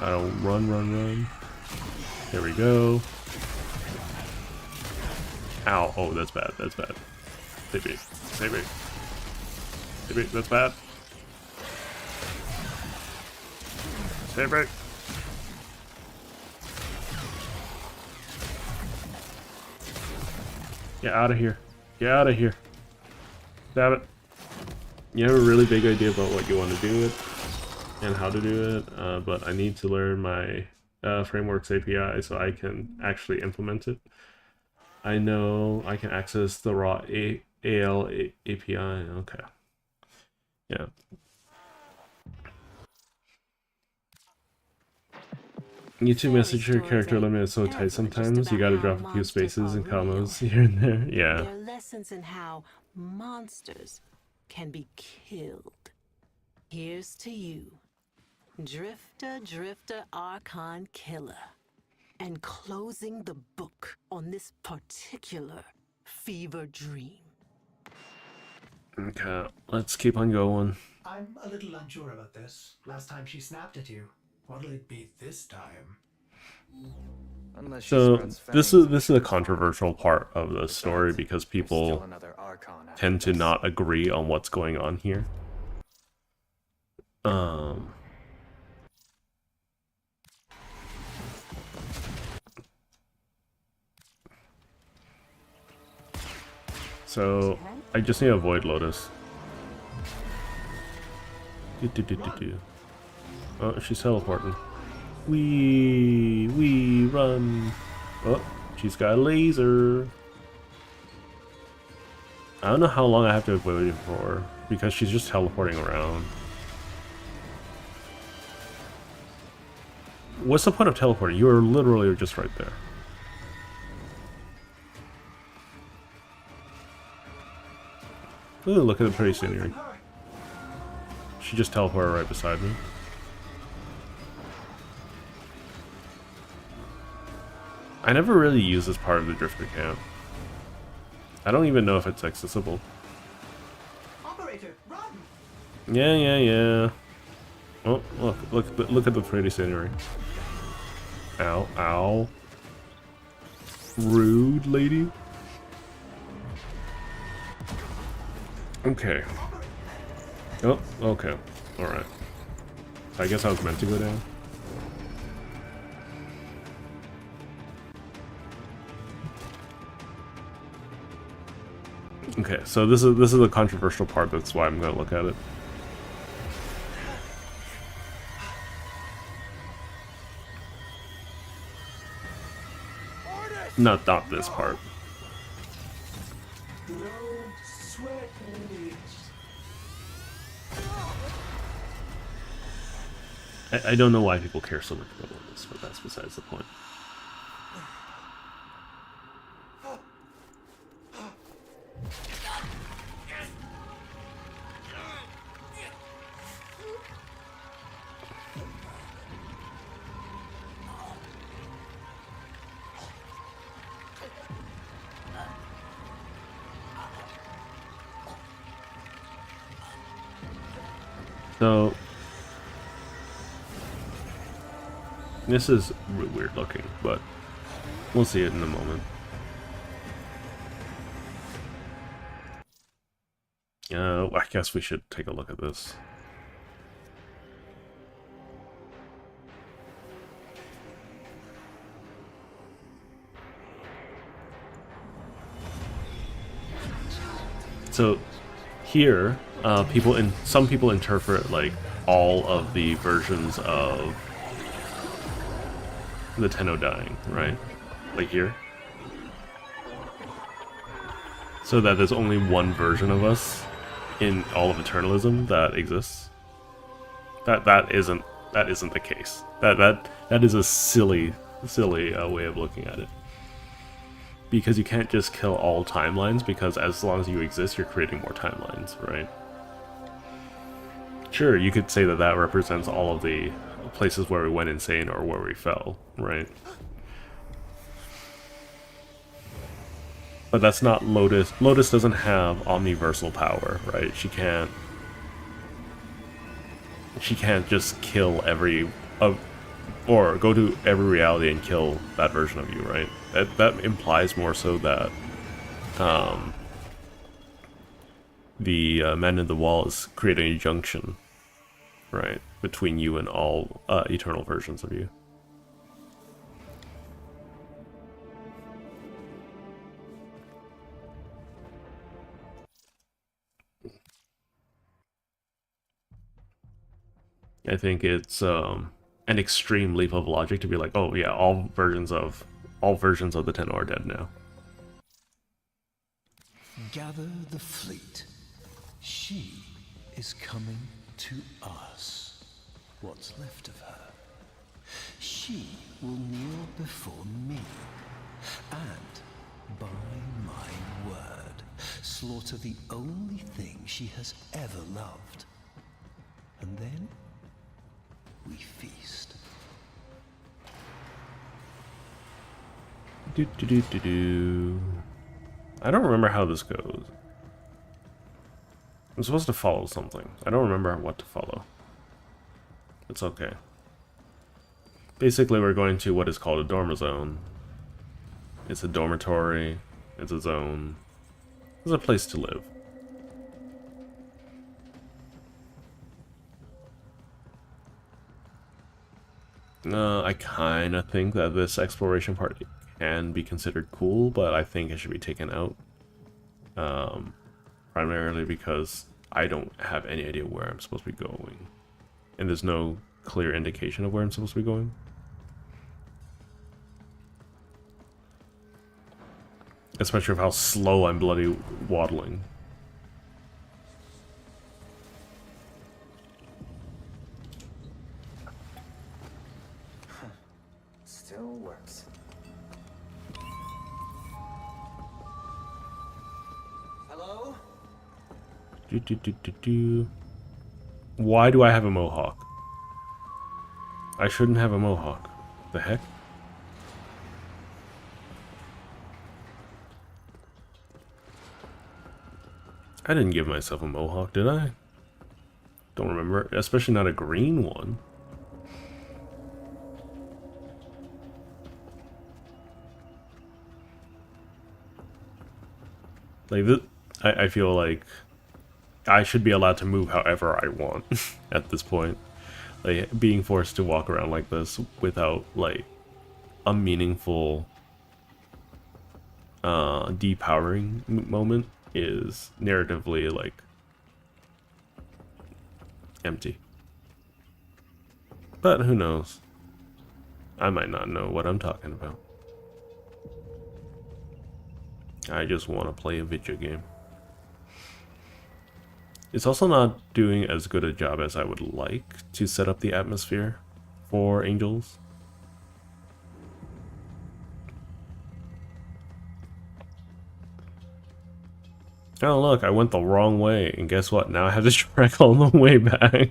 A: I'll run. There we go. Ow! Oh, that's bad. That's bad. Save me. Save me. Save me. That's bad. Save me. Get out of here. Get out of here. Damn it. You have a really big idea about what you want to do it and how to do it, but I need to learn my Frameworks API so I can actually implement it. I know I can access the raw AL API. Okay. Yeah. YouTube message your character limit is so tight sometimes. You gotta drop a few spaces and commas here and there. Yeah.
M: There are lessons in how monsters can be killed. Here's to you, Drifter Archon Killer, and closing the book on this particular fever dream.
A: Okay, let's keep on going.
K: I'm a little unsure about this. Last time she snapped at you. What'll it be this time?
A: So this is a controversial part of the story because people tend to not agree on what's going on here. So I just need to avoid Lotus. Oh, she's teleporting. We run. Oh, she's got a laser. I don't know how long I have to avoid it for because she's just teleporting around. What's the point of teleporting? You are literally just right there. Ooh, look at the pretty scenery. She just teleported right beside me. I never really use this part of the Drifter camp. I don't even know if it's accessible.
K: Operator, run!
A: Yeah, yeah, yeah. Oh, look at the pretty scenery. Ow, ow. Rude, lady. Okay. Oh, okay. Alright. I guess I was meant to go down. Okay, so this is a controversial part, that's why I'm gonna look at it. Not this part. I don't know why people care so much about this, but that's besides the point. So this is weird looking, but we'll see it in a moment. I guess we should take a look at this. So here, some people interpret like all of the versions of the Tenno dying, right? Like here. So that there's only one version of us in all of Eternalism that exists. That isn't the case. That is a silly way of looking at it. Because you can't just kill all timelines, because as long as you exist, you're creating more timelines, right? Sure, you could say that represents all of the places where we went insane or where we fell, right? But that's not Lotus. Lotus doesn't have omniversal power, right? She can't just kill or go to every reality and kill that version of you, right? That implies more so that the Man in the Wall is creating a junction, right, between you and all eternal versions of you. I think it's an extreme leap of logic to be like, oh yeah, all versions of the Tenno are dead now.
G: Gather the fleet. She is coming to us. What's left of her. She will kneel before me, and by my word, slaughter the only thing she has ever loved. And then we feast.
A: I don't remember how this goes. I'm supposed to follow something. I don't remember what to follow. It's okay. Basically, we're going to what is called a dormer zone. It's a dormitory. It's a zone. It's a place to live. I kind of think that this exploration part can be considered cool, but I think it should be taken out. Primarily because I don't have any idea where I'm supposed to be going. And there's no clear indication of where I'm supposed to be going. Especially with how slow I'm bloody waddling. Why do I have a mohawk? I shouldn't have a mohawk. The heck? I didn't give myself a mohawk, did I? Don't remember. Especially not a green one. Like this, I feel like I should be allowed to move however I want at this point. Like being forced to walk around like this without like a meaningful depowering moment is narratively like empty. But who knows? I might not know what I'm talking about. I just want to play a video game. It's also not doing as good a job as I would like to set up the atmosphere for Angels. Oh look, I went the wrong way, and guess what? Now I have to trek all the way back.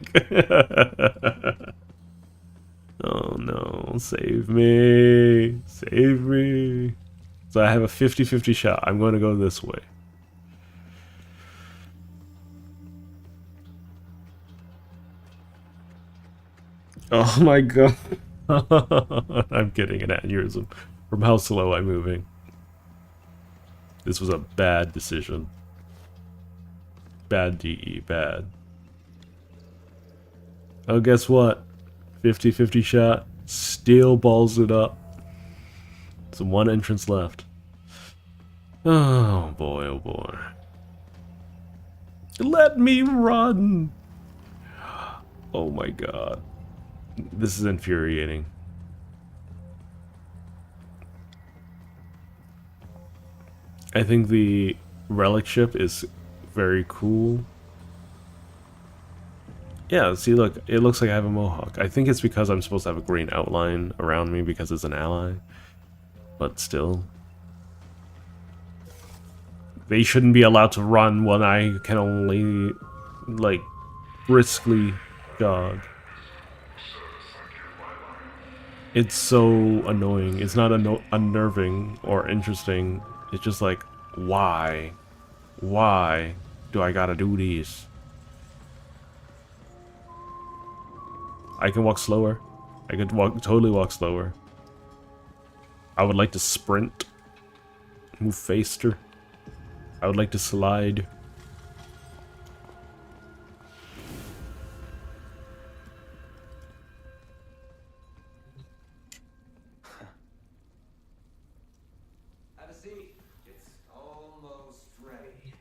A: Oh no, save me. Save me. So I have a 50-50 shot. I'm going to go this way. Oh my god. I'm getting an aneurysm from how slow I'm moving. This was a bad decision. Bad DE, bad. Oh, guess what? 50-50 shot. Still balls it up. It's one entrance left. Oh boy, oh boy. Let me run! Oh my god. This is infuriating. I think the relic ship is very cool. Yeah, see look, it looks like I have a mohawk. I think it's because I'm supposed to have a green outline around me because it's an ally. But still. They shouldn't be allowed to run when I can only, like, briskly jog. It's so annoying. It's not unnerving or interesting. It's just like, why? Why do I gotta do these? I can walk slower. I could totally walk slower. I would like to sprint. Move faster. I would like to slide.
B: Have a seat. It's almost ready.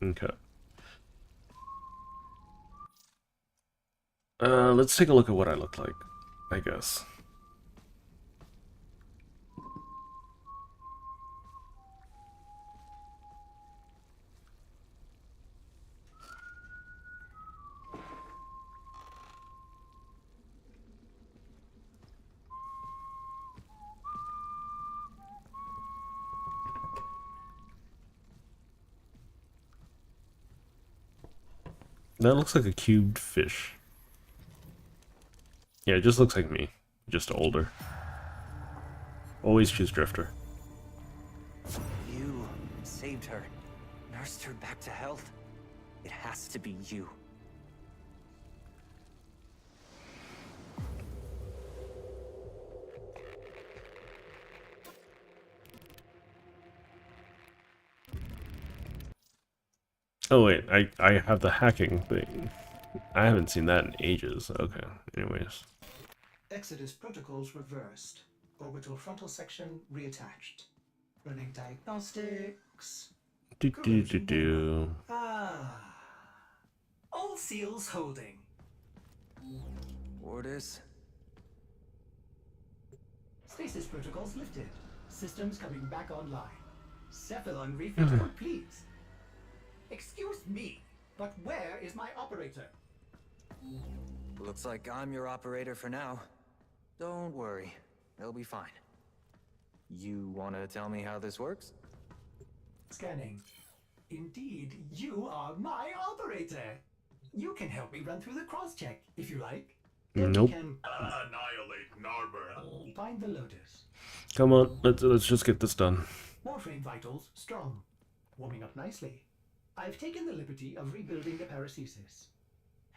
A: Okay. Let's take a look at what I look like, I guess. That looks like a cubed fish. Yeah, it just looks like me, just older. Always choose Drifter.
L: You saved her, nursed her back to health. It has to be you.
A: Oh wait, I have the hacking thing. I haven't seen that in ages. Okay, anyways.
K: Exodus protocols reversed. Orbital frontal section reattached. Running diagnostics. Ah. All seals holding.
L: Orders?
K: Stasis protocols lifted. Systems coming back online. Cephalon refit complete. Excuse me, but where is my operator?
L: Looks like I'm your operator for now. Don't worry, they'll be fine. You wanna tell me how this works?
K: Scanning. Indeed, you are my operator. You can help me run through the cross-check, if you like. Then
A: Nope.
K: we can annihilate Narmer. Find the Lotus.
A: Come on, let's just get this done.
K: Warframe vitals strong. Warming up nicely. I've taken the liberty of rebuilding the paracesis.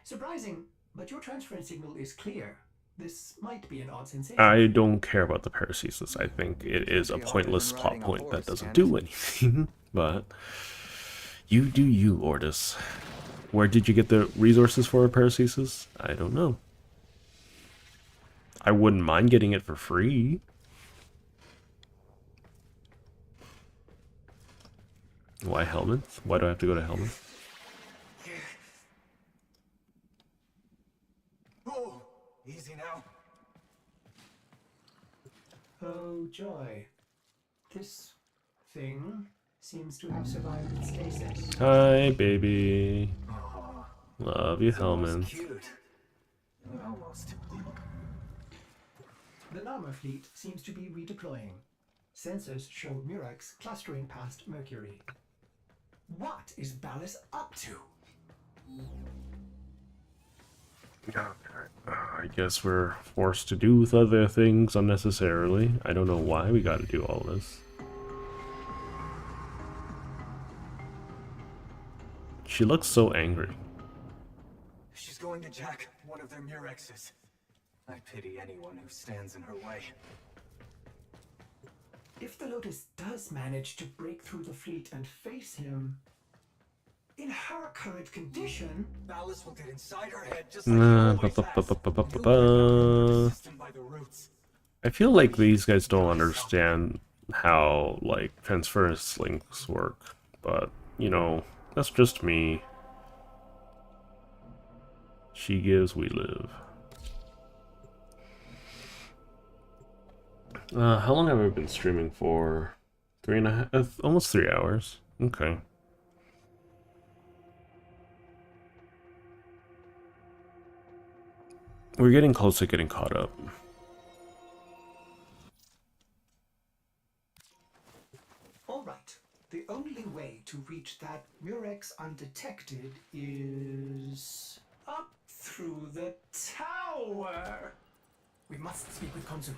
K: Surprising, but your transference signal is clear. This might be an odd sensation.
A: I don't care about the paracesis. I think it is a pointless plot point that doesn't do anything. But you do you, Ordis. Where did you get the resources for a paracesis? I don't know. I wouldn't mind getting it for free. Why Helmets? Why do I have to go to Helmets?
H: Oh, easy now.
K: Oh, joy. This thing seems to have survived its stasis.
A: Hi, baby. Love you, Helmets.
H: Almost.
K: The Narmer fleet seems to be redeploying. Sensors show Murex clustering past Mercury. What is Ballas up to?
A: I guess we're forced to do with other things unnecessarily. I don't know why we gotta do all this. She looks so angry.
H: She's going to jack one of their Murexes. I pity anyone who stands in her way.
K: If the Lotus does manage to break through the fleet and face him, in her current condition,
H: Ballas will get inside her head just like
A: I feel like these guys don't understand how, like, transference links work, but, you know, that's just me. She gives, we live. How long have I been streaming for? 3.5, almost 3 hours. Okay. We're getting close to getting caught up.
K: all right. The only way to reach that Murex undetected is up through the tower. We must speak with Konzu.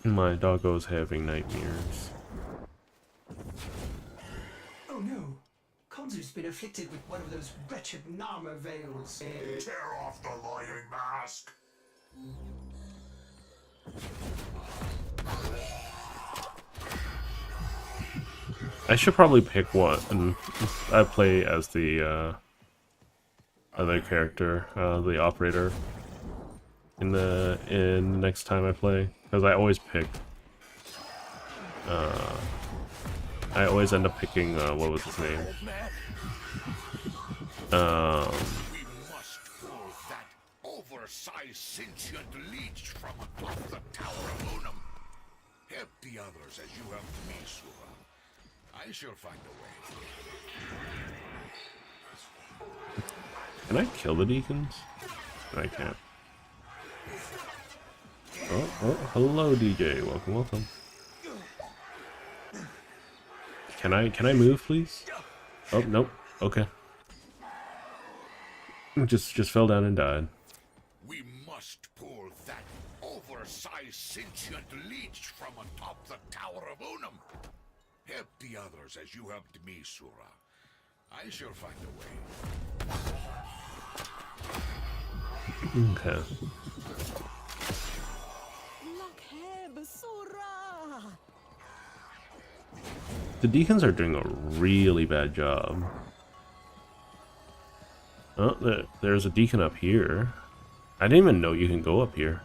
A: My doggo's having nightmares.
K: Oh no. Konzu's been afflicted with one of those wretched Narmer veils.
P: Tear off the lying mask.
A: I should probably pick one. I play as the other character, the operator. In next time I play, because I always pick. I always end up picking. What was his name?
F: We must pull that oversized sentient leech from atop the Tower of Unum. Help the others as you helped me, Sura. I shall find a way.
A: Can I kill the deacons? No, I can't. Oh, hello, DJ. Welcome, welcome. Can I move, please? Oh, nope. Okay. Just fell down and died.
F: We must pull that oversized sentient leech from atop the Tower of Unum. Help the others as you helped me, Sura. I shall find a way.
A: Okay. The deacons are doing a really bad job. Oh, there's a deacon up here. I didn't even know you can go up here.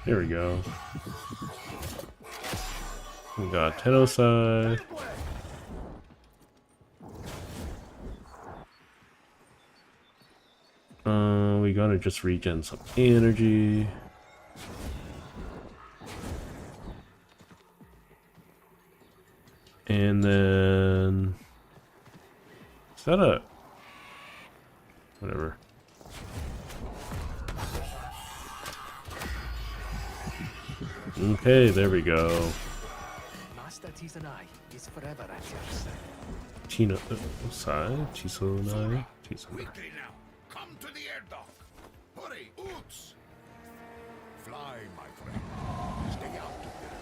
A: There we go. We got Tenoside. We gotta just regen some energy. And then... Is that a... Whatever. Okay, there we go.
G: Master Tizanai is forever at your side.
A: Chino side? Chisonai? Chisonai.
F: Quickly now, come to the air dock. Hurry, Oots! Fly, my friend. Stay out of their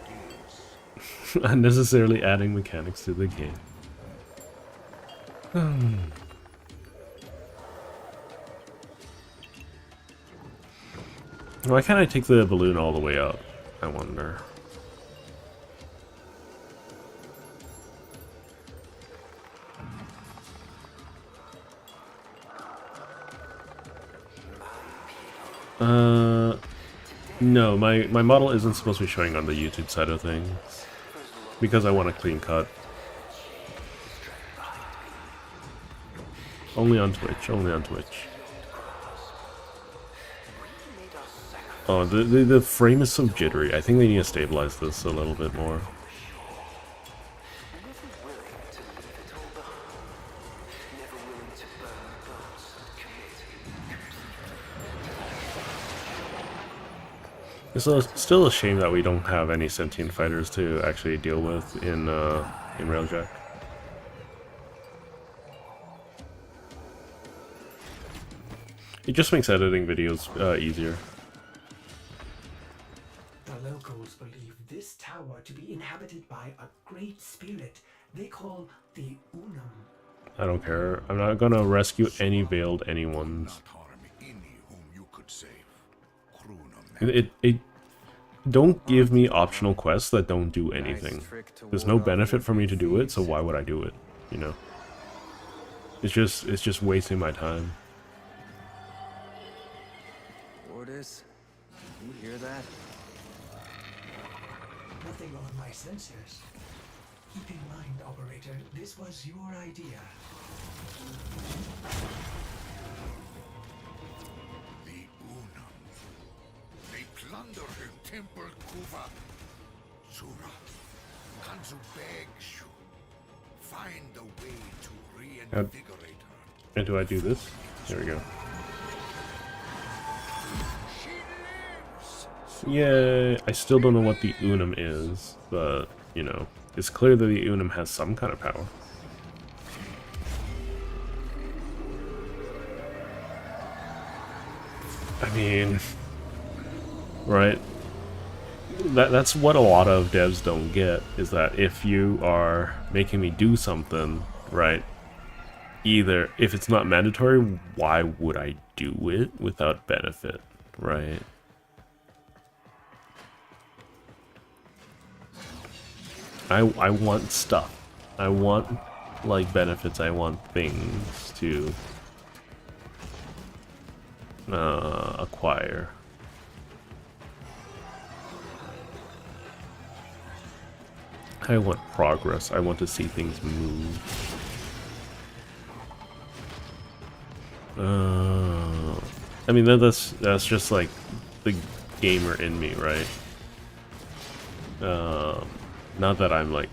F: gaze.
A: Unnecessarily adding mechanics to the game. Why can't I take the balloon all the way up? I wonder. No, my model isn't supposed to be showing on the YouTube side of things. Because I want a clean cut. Only on Twitch, only on Twitch. Oh, the frame is so jittery. I think they need to stabilize this a little bit more. It's still a shame that we don't have any sentient fighters to actually deal with in Railjack. It just makes editing videos easier.
K: The locals believe this tower to be inhabited by a great spirit they call the Unum.
A: I don't care. I'm not gonna rescue any veiled anyones. It don't give me optional quests that don't do anything. There's no benefit for me to do it, so why would I do it? You know? It's just wasting my time.
L: Ordis, you hear that?
K: Nothing on my sensors. Keep in mind, operator, this was your idea.
F: The Unum. They plunder her temple Kuva. Sura, Kanzu begs you. Find a way to reinvigorate her.
A: And do I do this? There we go. Yeah, I still don't know what the Unum is, but, you know, it's clear that the Unum has some kind of power. I mean, right? That's what a lot of devs don't get, is that if you are making me do something, right, either, if it's not mandatory, why would I do it without benefit, right? I want stuff. I want, like, benefits. I want things to acquire. I want progress. I want to see things move. I mean, that's just like the gamer in me, right? Not that I'm like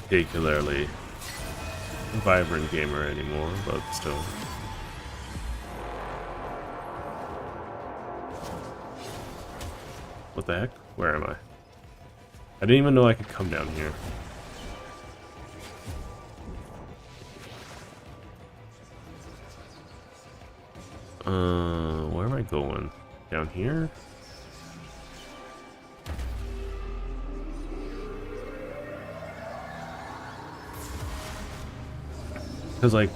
A: particularly vibrant gamer anymore, but still. What the heck? Where am I? I didn't even know I could come down here. Where am I going? Down here? Because, like,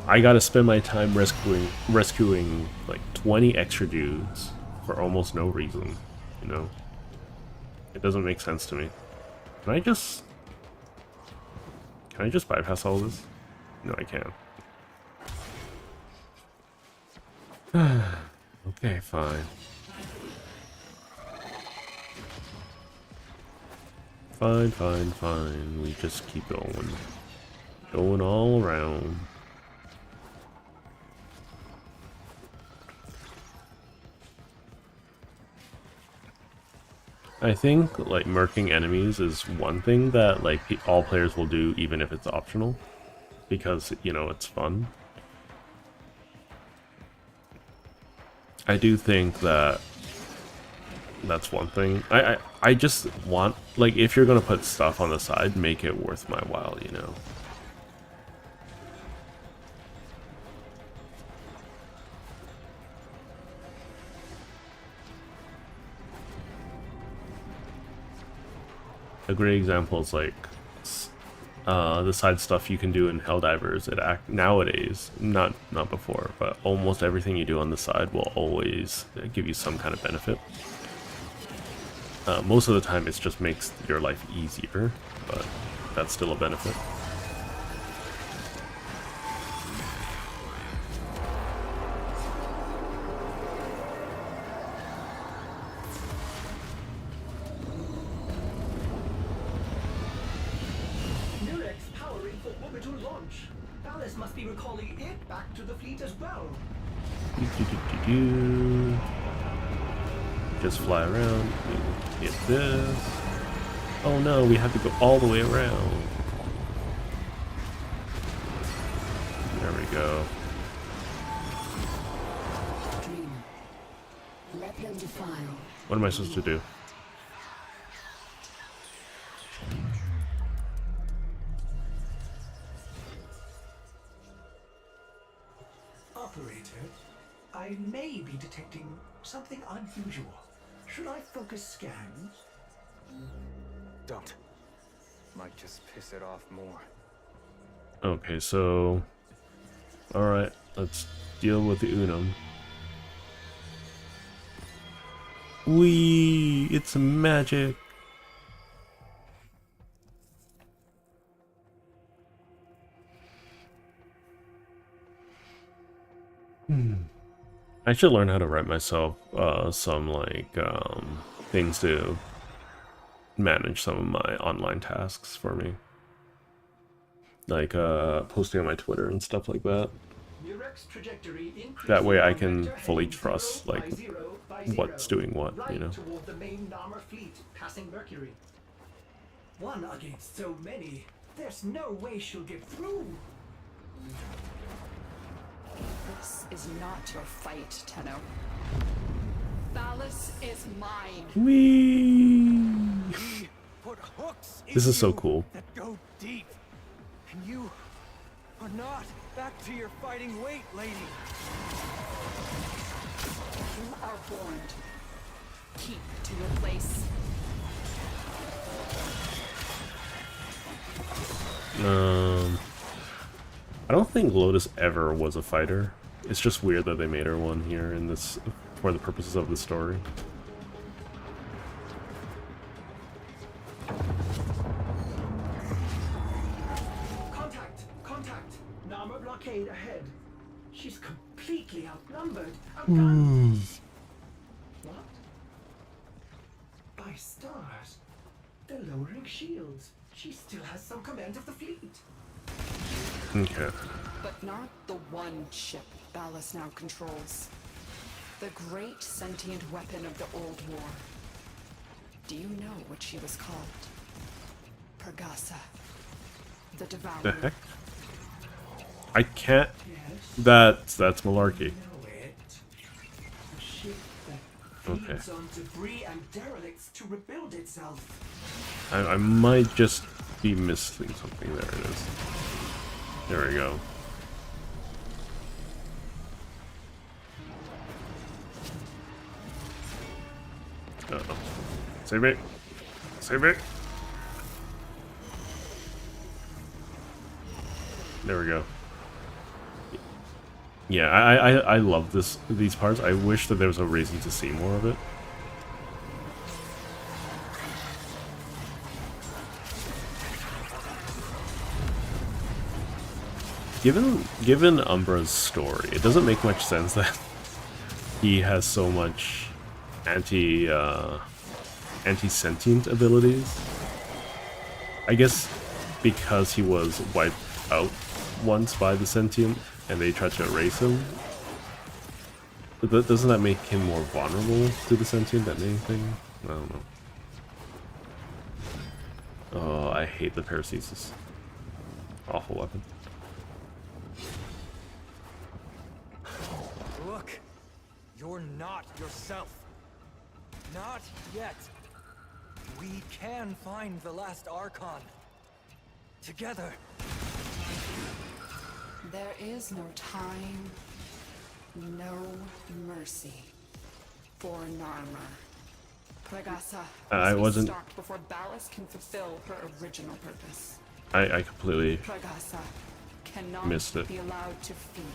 A: I gotta spend my time rescuing like 20 extra dudes for almost no reason, you know? It doesn't make sense to me. Can I just bypass all this? No, I can't. Okay, fine. Fine. We just keep going. Going all around. I think, like, murking enemies is one thing that, like, all players will do even if it's optional. Because, you know, it's fun. I do think that that's one thing. I just want, like, if you're gonna put stuff on the side, make it worth my while, you know. A great example is like the side stuff you can do in Helldivers. Nowadays, not before, but almost everything you do on the side will always give you some kind of benefit. Most of the time, it just makes your life easier, but that's still a benefit.
K: Must be recalling it back to the fleet as well.
A: Just fly around. Get this. Oh no, we have to go all the way around. There we go.
Q: Let them defile.
A: What am I supposed to do?
K: Operator, I may be detecting something unusual. Should I focus scans?
L: Don't. Might just piss it off more.
A: Okay, so... Alright, let's deal with the Unum. Whee! It's magic! I should learn how to write myself some like things to manage some of my online tasks for me, like posting on my Twitter and stuff like that. That way I can fully trust like what's doing what, you know.
K: Toward the main Narmer fleet, passing Mercury. One against so many, there's no way she'll get through.
E: This is not your fight, Tenno. Ballas is mine.
A: Whee!
F: Put hooks
A: This is so cool.
F: that go deep. And you are not back to your fighting weight, lady.
E: You are warned. Keep to your place.
A: I don't think Lotus ever was a fighter. It's just weird that they made her one here in this for the purposes of the story.
K: Contact! Narmer blockade ahead. She's completely outnumbered. Outgunned. What? By stars. They're lowering shields. She still has some command of the fleet.
A: Okay.
E: But not the one ship Ballas now controls. The great sentient weapon of the Old War. Do you know what she was called? Pergasa. The Devourer.
A: The heck? I can't. That's malarkey. Okay.
K: On debris and derelicts to rebuild itself.
A: I might just be missing something. There it is. There we go. Uh-oh. Save it. Save it. There we go. Yeah, I love these parts. I wish that there was a reason to see more of it. Given Umbra's story, it doesn't make much sense that he has so much anti-sentient abilities. I guess because he was wiped out once by the sentient and they tried to erase him. But doesn't that make him more vulnerable to the sentient than anything? I don't know. Oh, I hate the paracesis. Awful weapon.
F: Look,
L: You're not yourself. Not yet. We can find the last Archon. Together.
E: There is no time, no mercy for Narmer. Pregasa
A: I
E: must be
A: wasn't-
E: stopped before Ballas can fulfill her original purpose.
A: I completely
E: Pregasa cannot
A: missed it.
E: be allowed to feed.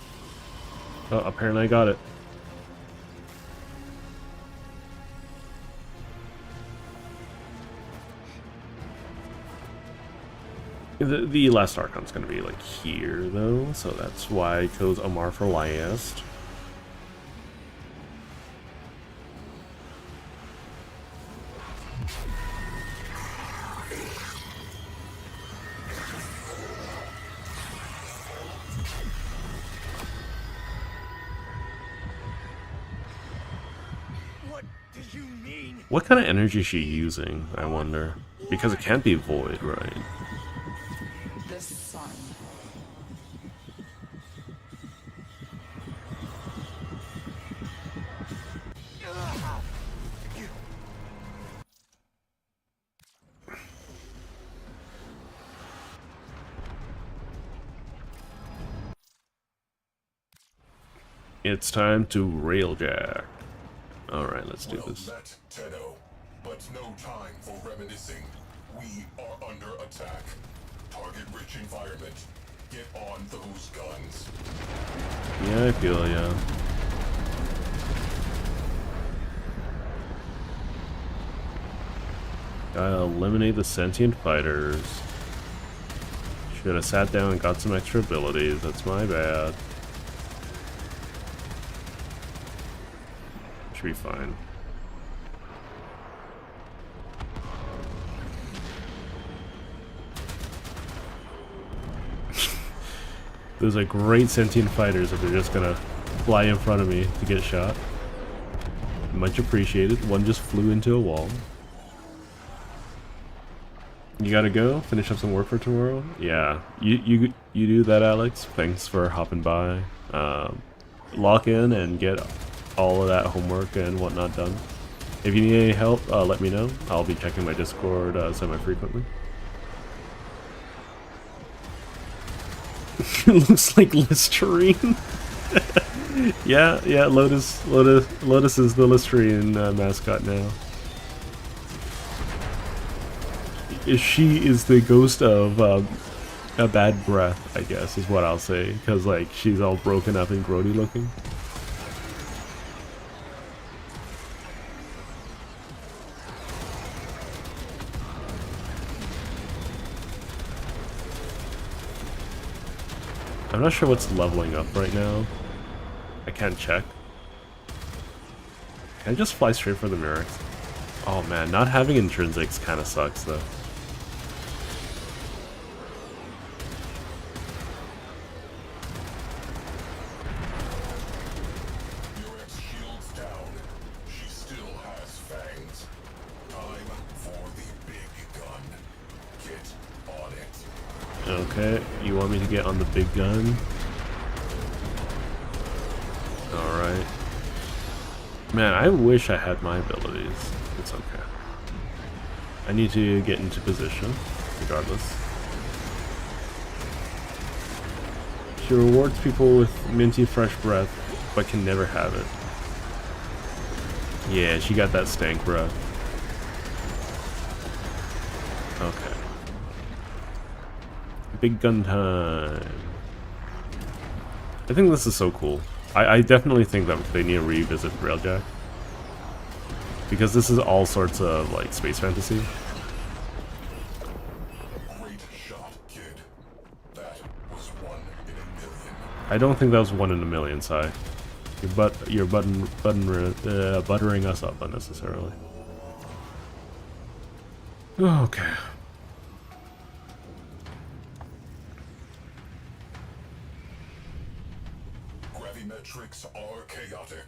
A: Oh, apparently I got it. The last Archon's gonna be like here though, so that's why I chose Amar for last.
L: What do you mean?
A: What kind of energy is she using, I wonder? Because it can't be void, right?
E: The sun.
A: It's time to railjack. Alright, let's do
D: Well
A: this.
D: met, Tenno, but no time for reminiscing. We are under attack. Target-rich environment. Get on those guns.
A: Yeah, I feel ya. Gotta eliminate the sentient fighters. Should have sat down and got some extra abilities. That's my bad. Should be fine. Those are great sentient fighters if they're just gonna fly in front of me to get shot. Much appreciated. One just flew into a wall. You gotta go? Finish up some work for tomorrow? Yeah. You do that, Alex. Thanks for hopping by. Lock in and get all of that homework and whatnot done. If you need any help, let me know. I'll be checking my Discord semi-frequently. It looks like Listerine. yeah, Lotus is the Listerine mascot now. She is the ghost of a bad breath, I guess, is what I'll say, because like she's all broken up and grody looking. I'm not sure what's leveling up right now. I can't check. Can I just fly straight for the Murex? Oh man, not having intrinsics kind of sucks though.
D: Murex shield's down. She still has fangs. Time for the big gun. Get on it.
A: Okay, you want me to get on the big gun? Alright. Man, I wish I had my abilities. It's okay. I need to get into position, regardless. She rewards people with minty fresh breath, but can never have it. Yeah, she got that stank breath. Okay. Big gun time. I think this is so cool. I definitely think that they need to revisit Railjack. Because this is all sorts of like space fantasy.
D: Great shot, kid. That was 1 in a million.
A: I don't think that was 1 in a million, Sai. You're buttering us up unnecessarily. Okay.
D: Gravimetrics are chaotic.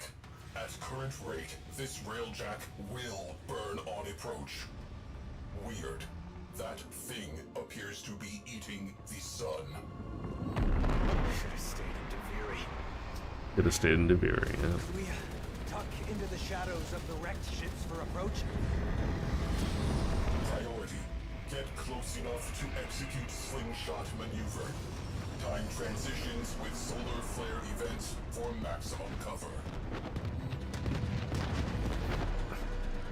D: At current rate, this railjack will burn on approach. Weird. That thing appears to be eating the sun.
L: Should have stayed in Deviri.
A: Could have stayed in Deviri, yeah.
L: Could we
G: into the shadows of the wrecked ships for approach.
D: Priority. Get close enough to execute slingshot maneuver. Time transitions with solar flare events for maximum cover.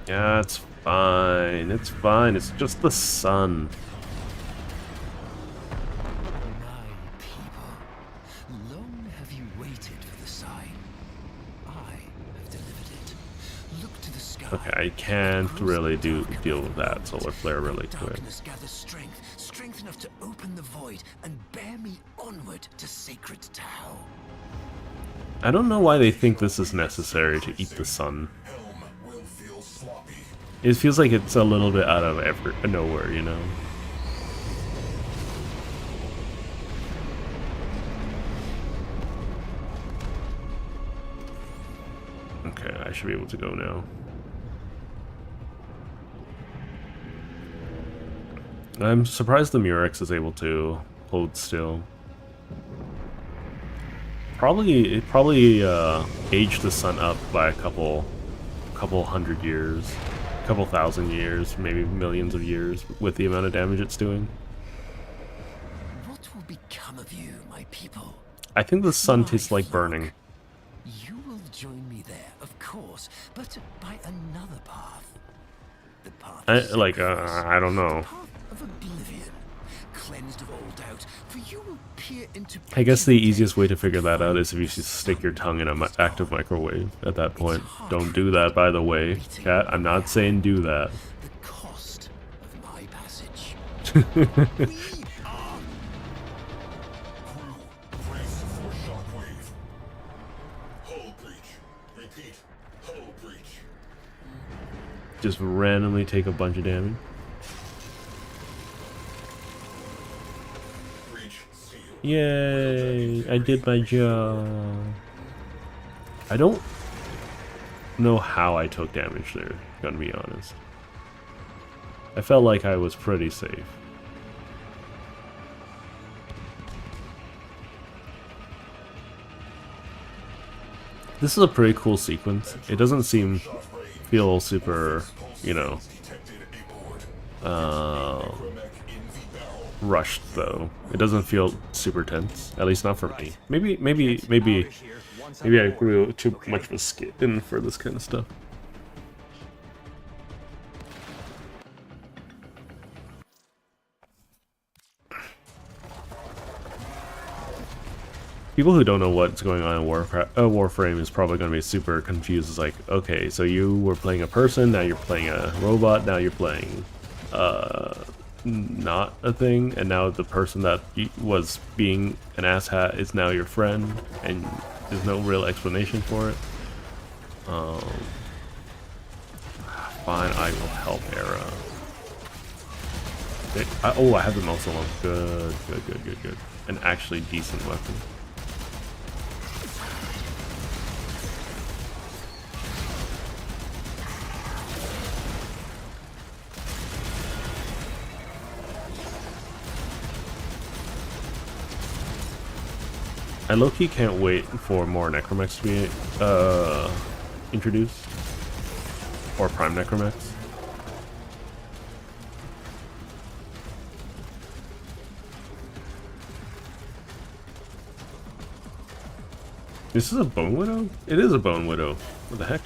A: Yeah, it's fine. It's fine. It's just the sun.
G: My people, long have you waited for the sign. I have delivered it. Look to the sky.
A: Okay, I can't really deal with that solar flare really quick.
G: Darkness gathers strength enough to open the void and bear me onward to Sacred Tau.
A: I don't know why they think this is necessary to eat the sun. It feels like it's a little bit out of nowhere, you know? Okay, I should be able to go now. I'm surprised the Murex is able to hold still. It probably aged the sun up by a couple hundred years, a couple thousand years, maybe millions of years with the amount of damage it's doing.
G: What will become of you, my people?
A: I think the sun tastes like burning.
G: You will join me there, of course, but by another path. The path
A: I don't know.
G: of oblivion, cleansed of all doubt, for you will peer into
A: I guess the easiest way to figure that out is if you stick your tongue in an active microwave at that point. Don't do that, by the way. Cat, I'm not saying do that.
G: the cost of my passage.
D: Brace for shockwave. Hull breach. Repeat. Hull breach.
A: Just randomly take a bunch of damage. Yay! I did my job. I don't know how I took damage there, gonna be honest. I felt like I was pretty safe. This is a pretty cool sequence. It doesn't feel super, you know, rushed though. It doesn't feel super tense, at least not for me. Maybe I grew too much of a skin for this kind of stuff. People who don't know what's going on in Warframe is probably going to be super confused. It's like, okay, so you were playing a person, now you're playing a robot, now you're playing not a thing, and now the person that was being an asshat is now your friend, and there's no real explanation for it. Fine, I will help Era. Oh, I have the muscle on. Good. An actually decent weapon. I low-key can't wait for more Necromechs to be introduced. Or Prime Necromechs. This is a Bone Widow? It is a Bone Widow. What the heck?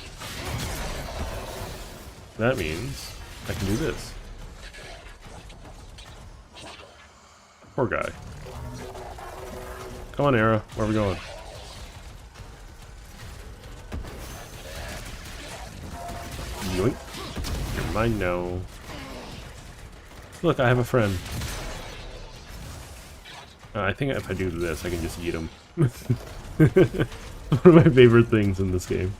A: That means I can do this. Poor guy. Come on, Era. Where are we going? Yoink. You're mine now. Look, I have a friend. I think if I do this, I can just eat him. One of my favorite things in this game.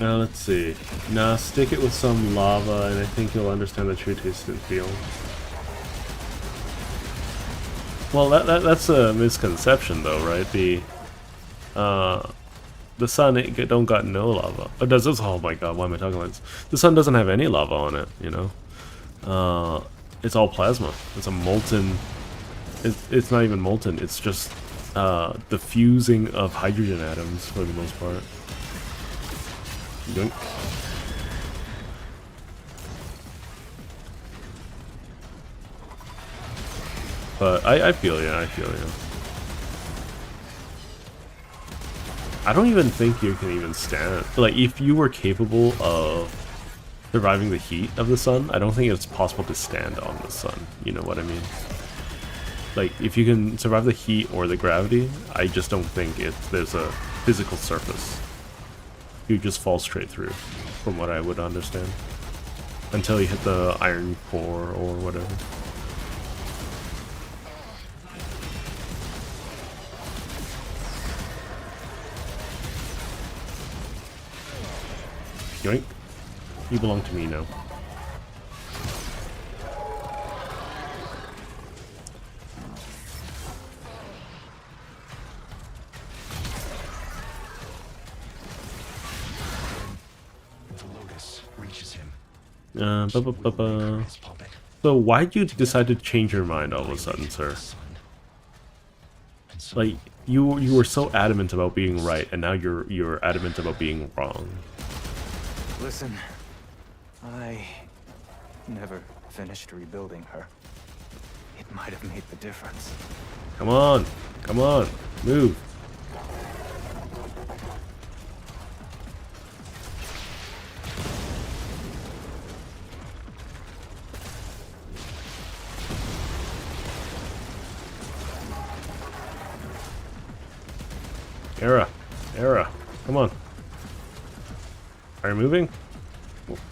A: Now let's see. Nah, stick it with some lava, and I think you'll understand the true taste and feel. Well, that's a misconception, though, right? The sun don't got no lava. Oh, does this? Oh my god, why am I talking like this? The sun doesn't have any lava on it, you know. It's all plasma. It's a molten It's not even molten. It's just the fusing of hydrogen atoms for the most part. Yoink. But I feel you. I feel you. I don't even think you can even stand. Like, if you were capable of surviving the heat of the sun, I don't think it's possible to stand on the sun. You know what I mean? Like, if you can survive the heat or the gravity, I just don't think there's a physical surface. You just fall straight through, from what I would understand. Until you hit the iron core or whatever. Yoink. You belong to me now. So why'd you decide to change your mind all of a sudden, sir? Like, you were so adamant about being right, and now you're adamant about being wrong.
L: Listen, I never finished rebuilding her. It might have made the difference.
A: Come on, move. Era, come on. Are you moving?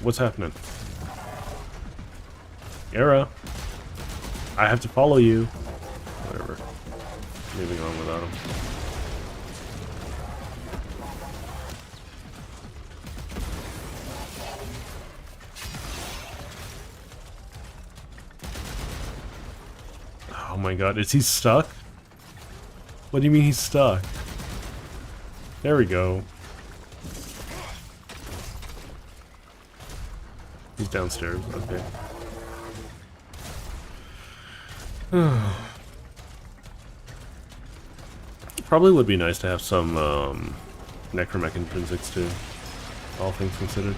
A: What's happening? Era, I have to follow you. Whatever. Moving on without him. Oh my god, is he stuck? What do you mean he's stuck? There we go. He's downstairs, okay. Probably would be nice to have some necromech intrinsics too, all things considered.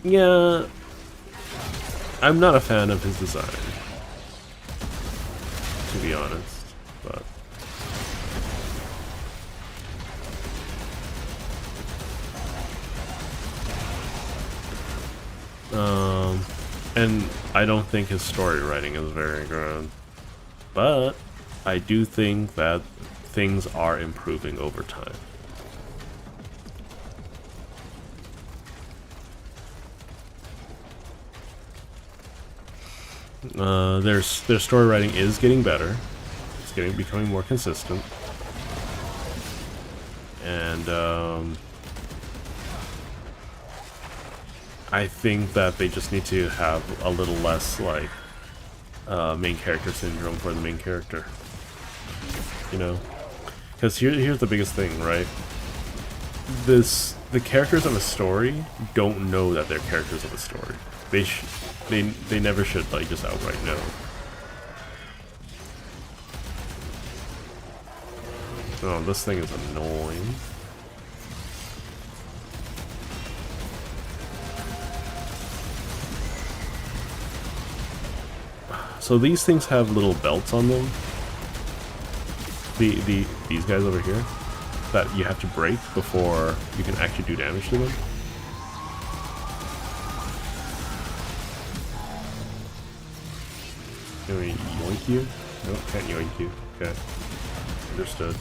A: Yeah, I'm not a fan of his design, to be honest, but... and I don't think his story writing is very good, but I do think that things are improving over time. Their story writing is getting better. It's becoming more consistent, and I think that they just need to have a little less like main character syndrome for the main character. You know, because here's the biggest thing, right? The characters of a story don't know that they're characters of a story. They never should like just outright know. Oh, this thing is annoying. So these things have little belts on them. These guys over here that you have to break before you can actually do damage to them. Can we yoink you? Nope, can't yoink you. Okay. Understood.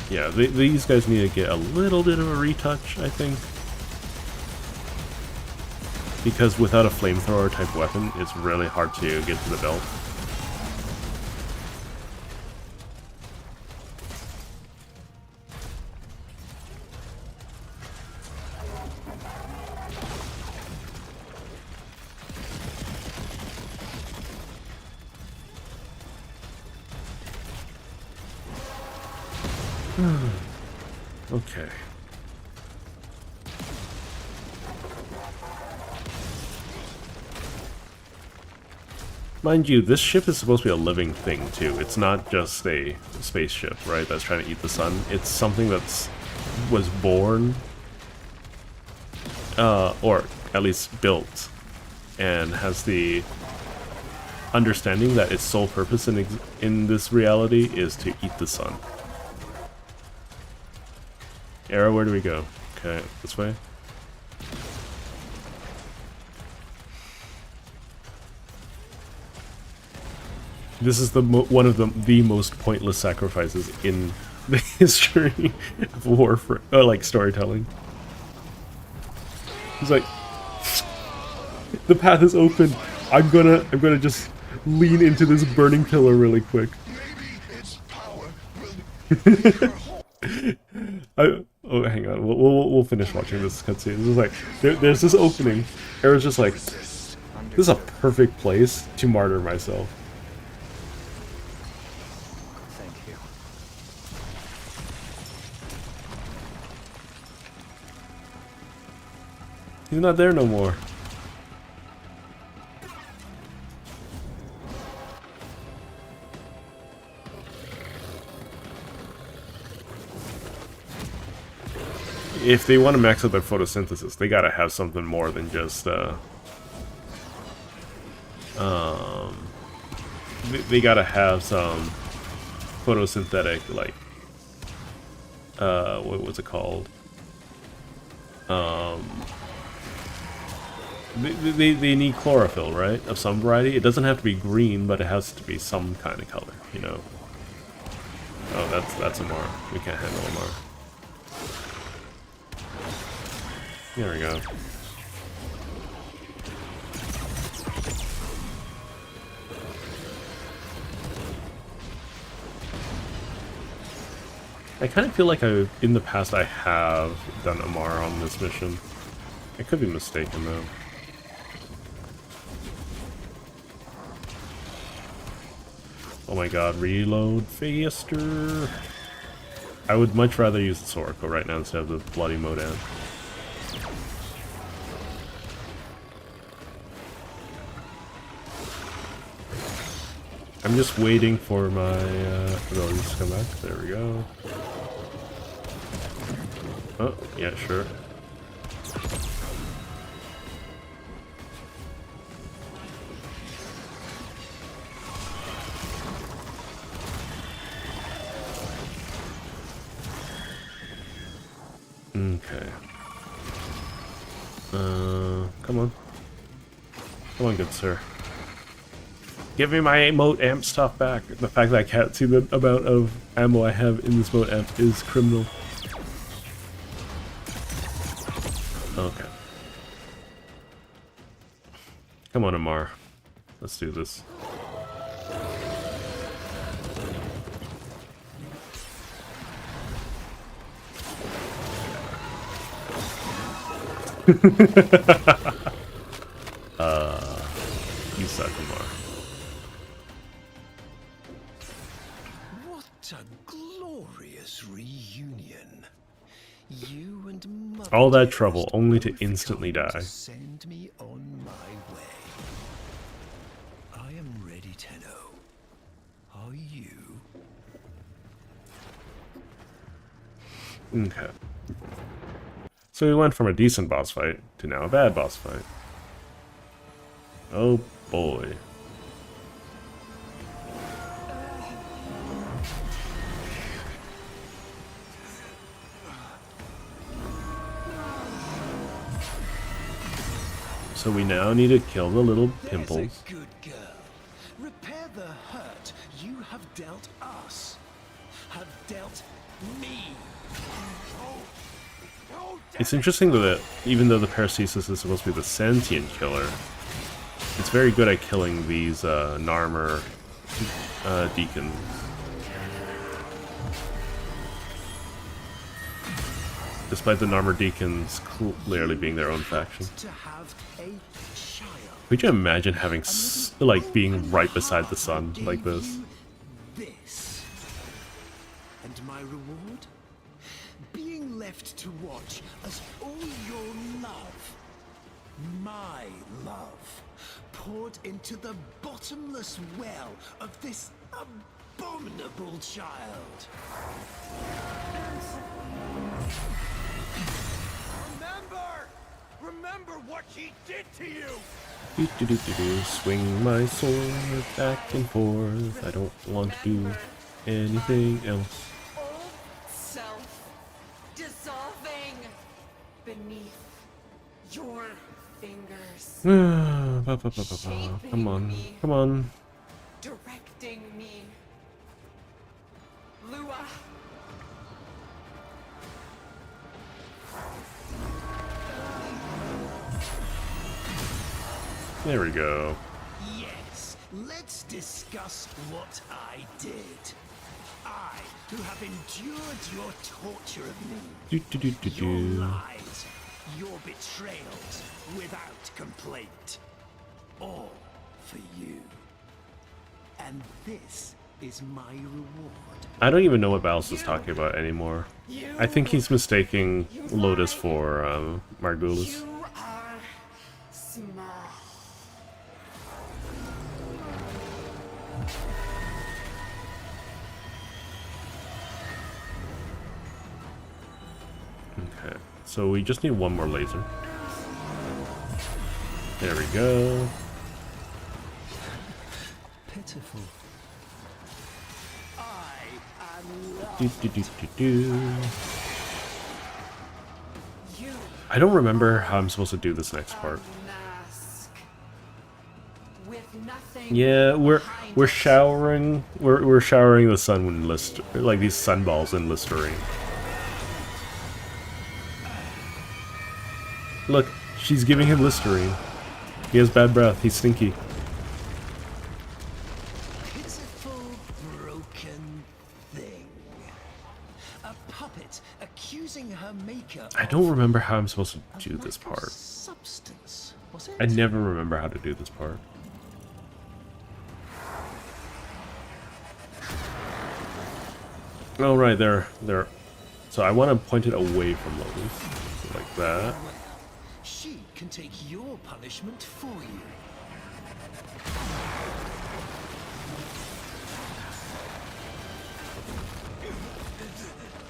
A: Yeah, these guys need to get a little bit of a retouch, I think. Because without a flamethrower type weapon, it's really hard to get to the belt. Okay. Mind you, this ship is supposed to be a living thing, too. It's not just a spaceship, right, that's trying to eat the sun. It's something was born, or at least built, and has the understanding that its sole purpose in this reality is to eat the sun. Arrow, where do we go? Okay, this way? This is one of the most pointless sacrifices in the history of Warframe, like storytelling. He's like, the path is open. I'm gonna just lean into this burning pillar really quick. Oh, hang on. We'll finish watching this cutscene. This is like there's this opening. Arrow's just like, this is a perfect place to martyr myself. He's not there no more. If they want to max out their photosynthesis, they gotta have something more than just, they gotta have some photosynthetic, like, what was it called? They need chlorophyll, right? Of some variety. It doesn't have to be green, but it has to be some kind of color, you know? Oh, that's Amar. We can't handle Amar. There we go. I kind of feel like in the past I have done Amar on this mission. I could be mistaken though. Oh my god, reload faster. I would much rather use the Sorako right now instead of the bloody Modan. I'm just waiting for my abilities to come back. There we go. Oh, yeah, sure. Okay. Come on. Come on, good sir. Give me my emote amp stuff back. The fact that I can't see the amount of ammo I have in this emote amp is criminal. Okay. Come on, Amar. Let's do this. You suck, Amar.
G: What a glorious reunion. You and Mother
A: All that trouble only to instantly die.
G: send me on my way. I am ready, Tenno. Are you?
A: Okay. So we went from a decent boss fight to now a bad boss fight. Oh boy. So we now need to kill the little pimples.
G: There's a good girl. Repair the hurt you have dealt us. Have dealt me.
A: It's interesting that even though the Paracesis is supposed to be the sentient killer, it's very good at killing these Narmer deacons. Despite the Narmer deacons clearly being their own faction. Could you imagine having like being right beside the sun like this?
G: And my reward? Being left to watch as all your love, my love, poured into the bottomless well of this abominable child.
F: Remember what he did to you!
A: Swing my sword back and forth. I don't want to do anything else.
E: Old self dissolving beneath your fingers.
A: Come on, come on.
E: Directing me. Lua.
A: There we go.
G: Yes, let's discuss what I did. I, who have endured your torture of me, your lies, your betrayals, without complaint. All for you. And this is my reward.
A: I don't even know what Balas is talking about anymore. I think he's mistaking Lotus for Margulis.
E: You are small.
A: Okay, so we just need one more laser. There we go.
G: Pitiful.
A: I don't remember how I'm supposed to do this next part. Yeah, we're showering we're showering the sun with like these sunballs in Listerine. Look, she's giving him Listerine. He has bad breath. He's stinky.
G: Pitiful, broken thing. A puppet accusing her maker.
A: I don't remember how I'm supposed to do this part.
G: Substance, was it?
A: I never remember how to do this part. Oh, right, there. So I want to point it away from Lotus. So like that.
G: She can take your punishment for you.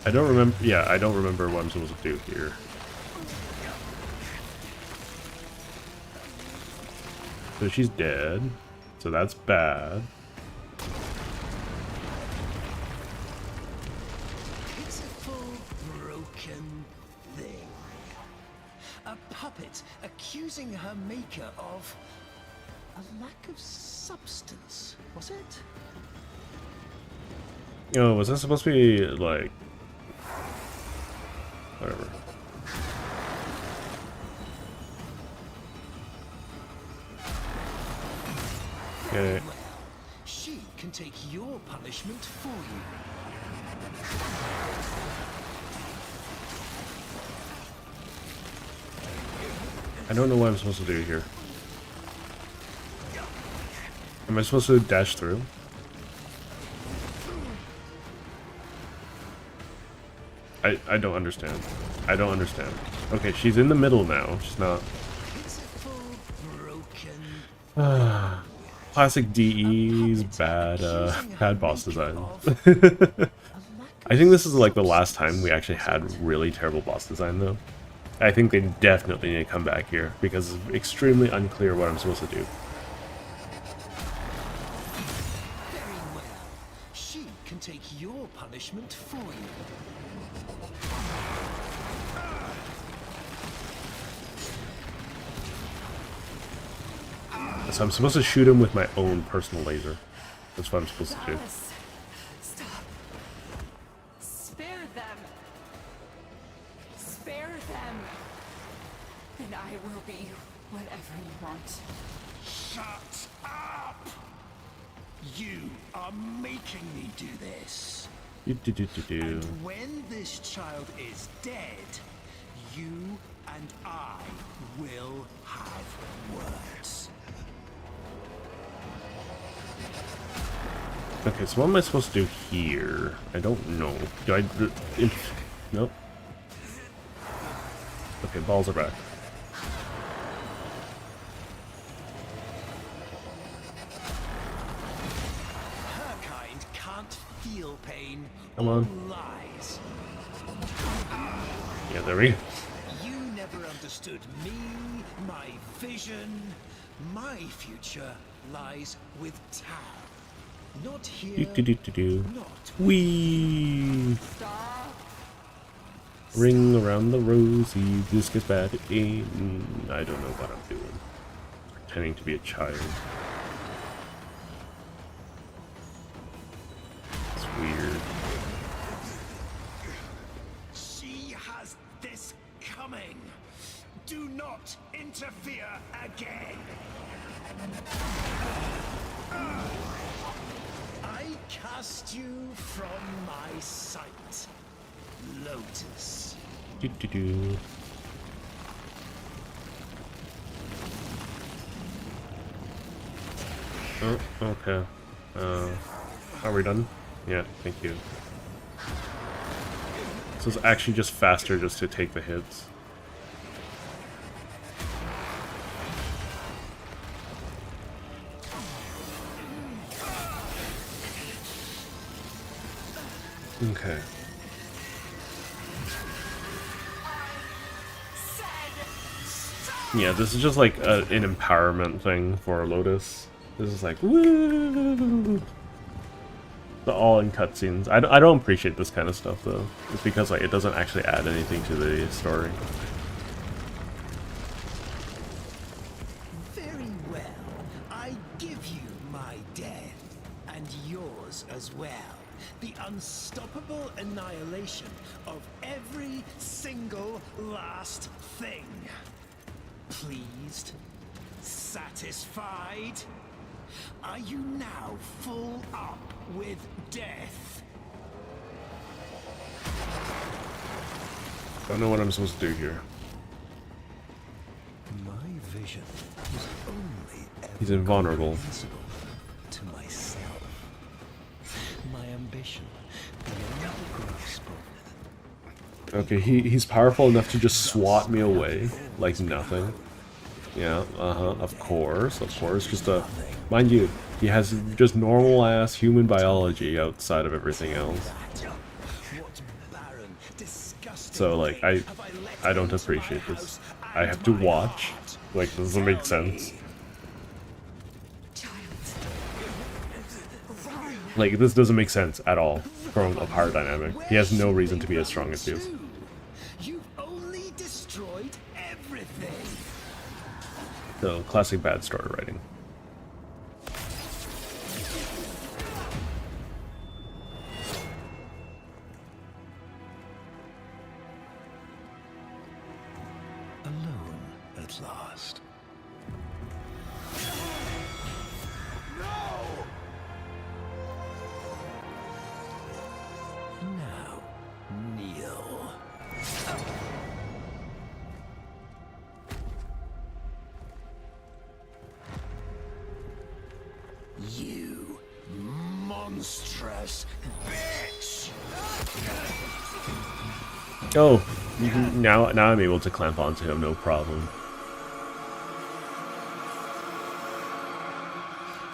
A: I don't remember. Yeah, I don't remember what I'm supposed to do here. So she's dead. So that's bad.
G: Pitiful, broken thing. A puppet accusing her maker of a lack of substance, was it?
A: Oh, was that supposed to be like whatever? Okay.
G: She can take your punishment for you.
A: I don't know what I'm supposed to do here. Am I supposed to dash through? I don't understand. I don't understand. Okay, she's in the middle now. She's not. Classic DE's bad boss design. I think this is like the last time we actually had really terrible boss design though. I think they definitely need to come back here because it's extremely unclear what I'm supposed to do.
G: Very well. She can take your punishment for you.
A: So I'm supposed to shoot him with my own personal laser. That's what I'm supposed to do.
E: Stop. Spare them. Spare them. And I will be whatever you want.
G: Shut up! You are making me do this. And when this child is dead, you and I will have words.
A: Okay, so what am I supposed to do here? I don't know. Do I... Nope. Okay, balls are back.
G: Her kind can't feel pain.
A: Come on.
G: Lies.
A: Yeah, there we go.
G: You never understood me, my vision. My future lies with Tau. Not here.
A: Do. Wee. Ring around the rosy. This gets bad. I don't know what I'm doing. Pretending to be a child. It's weird.
F: She has this coming. Do not interfere again. I cast you from my sight, Lotus.
A: Do. Oh, okay. Are we done? Yeah, thank you. So it's actually just faster just to take the hits. Okay. Yeah, this is just like an empowerment thing for Lotus. This is like, woo! The all in cutscenes. I don't appreciate this kind of stuff though. It's because like it doesn't actually add anything to the story.
G: Very well. I give you my death, and yours as well. The unstoppable annihilation of every single last thing. Pleased? Satisfied? Are you now full up with death?
A: Don't know what I'm supposed to do here.
G: My vision is only ever
A: He's invulnerable.
G: visible to myself. My ambition beyond the grasp of
A: Okay, he's powerful enough to just swat me away like nothing. Yeah, of course. Just a... Mind you, he has just normal-ass human biology outside of everything else. So, like, I don't appreciate this. I have to watch. Like, this doesn't make sense. Like, this doesn't make sense at all from a power dynamic. He has no reason to be as strong as he is.
G: you've only destroyed everything.
A: So, classic bad story writing.
G: Alone at last. Now, kneel. You monstrous bitch!
A: Oh, now I'm able to clamp onto him, no problem.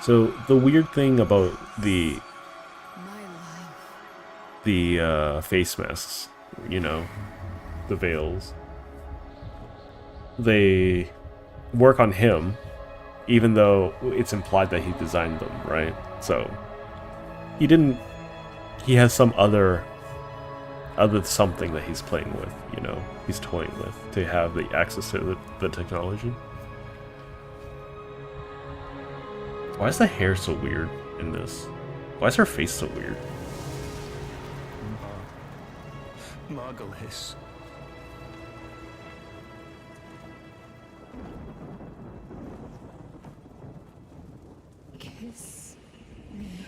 A: So the weird thing about the face masks, you know, the veils, they work on him, even though it's implied that he designed them, right? So he has some other something that he's playing with, you know, he's toying with to have the access to the technology. Why is the hair so weird in this? Why is her face so weird?
G: Margulis.
E: Kiss me.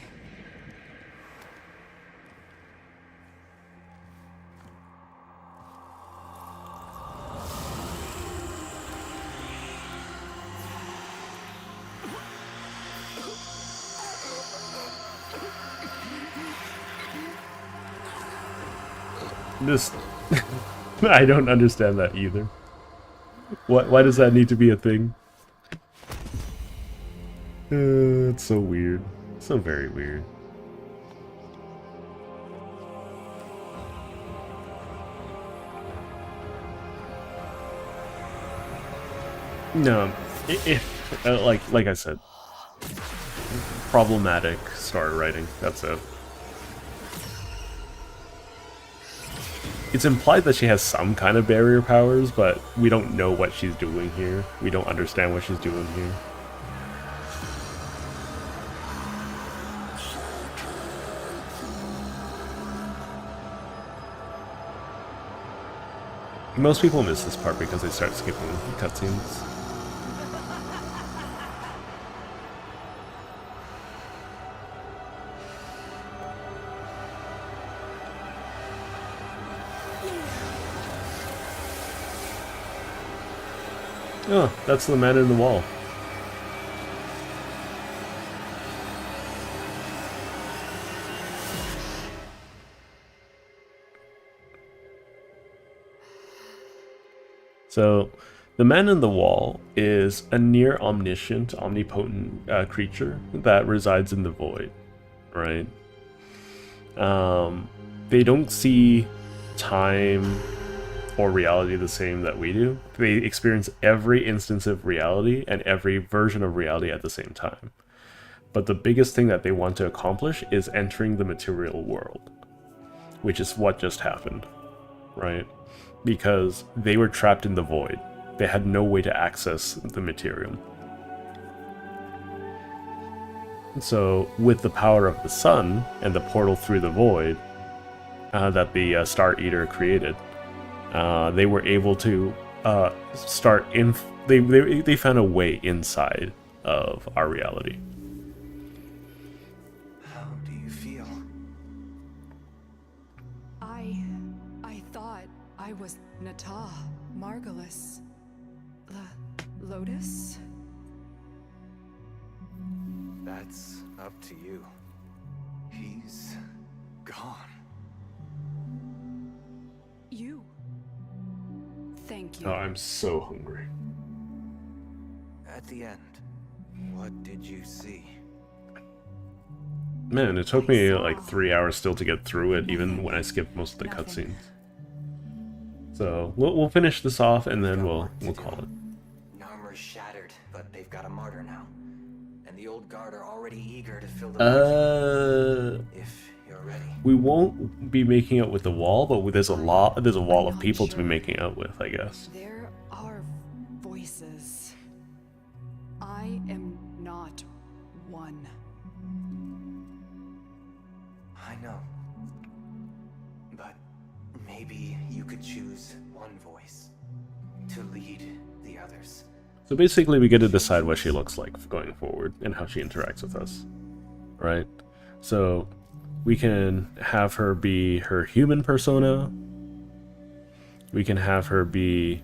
A: This... I don't understand that either. Why does that need to be a thing? It's so weird. So very weird. No, like I said, problematic story writing. That's it. It's implied that she has some kind of barrier powers, but we don't know what she's doing here. We don't understand what she's doing here. Most people miss this part because they start skipping cutscenes. Oh, that's the man in the wall. So, the man in the wall is a near omniscient, omnipotent creature that resides in the void, right? They don't see time or reality the same that we do. They experience every instance of reality and every version of reality at the same time. But the biggest thing that they want to accomplish is entering the material world, which is what just happened, right? Because they were trapped in the void. They had no way to access the material. So, with the power of the sun and the portal through the void that the Star Eater created, they were able to start in. They found a way inside of our reality.
B: How do you feel?
E: I thought I was Nata, Margulis, Lotus?
L: That's up to you.
B: He's gone.
E: You. Thank you.
A: Oh, I'm so hungry.
L: At the end, what did you see?
A: Man, it took me like 3 hours still to get through it, even when I skipped most of the cutscenes. So we'll finish this off and then we'll call it.
B: Narmer's shattered, but they've got a martyr now. And the old guard are already eager to fill the if you're ready.
A: We won't be making out with the wall, but there's a wall of people to be making out with, I guess.
E: There are voices. I am not one.
B: I know. But maybe you could choose one voice to lead the others.
A: So basically we get to decide what she looks like going forward and how she interacts with us, right? So we can have her be her human persona. We can have her be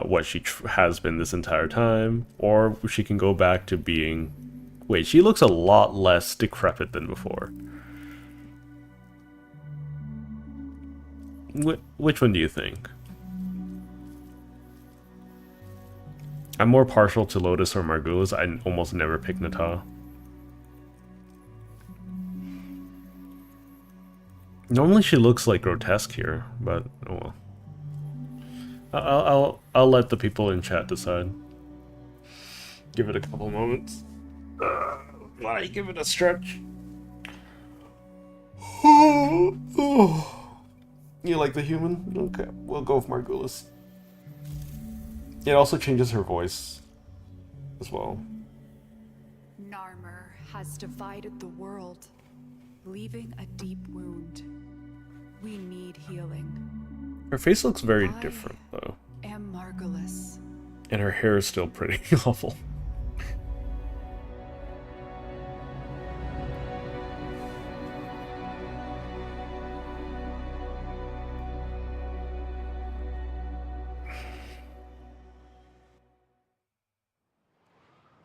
A: what she has been this entire time, or she can go back to being... Wait, she looks a lot less decrepit than before. Which one do you think? I'm more partial to Lotus or Margulis. I almost never pick Nata. Normally she looks like grotesque here, but oh well. I'll let the people in chat decide. Give it a couple moments. Why give it a stretch? You like the human? Okay, we'll go with Margulis. It also changes her voice as well.
E: Narmer has divided the world, leaving a deep wound. We need healing.
A: Her face looks very different, though.
E: Am Margulis.
A: And her hair is still pretty awful.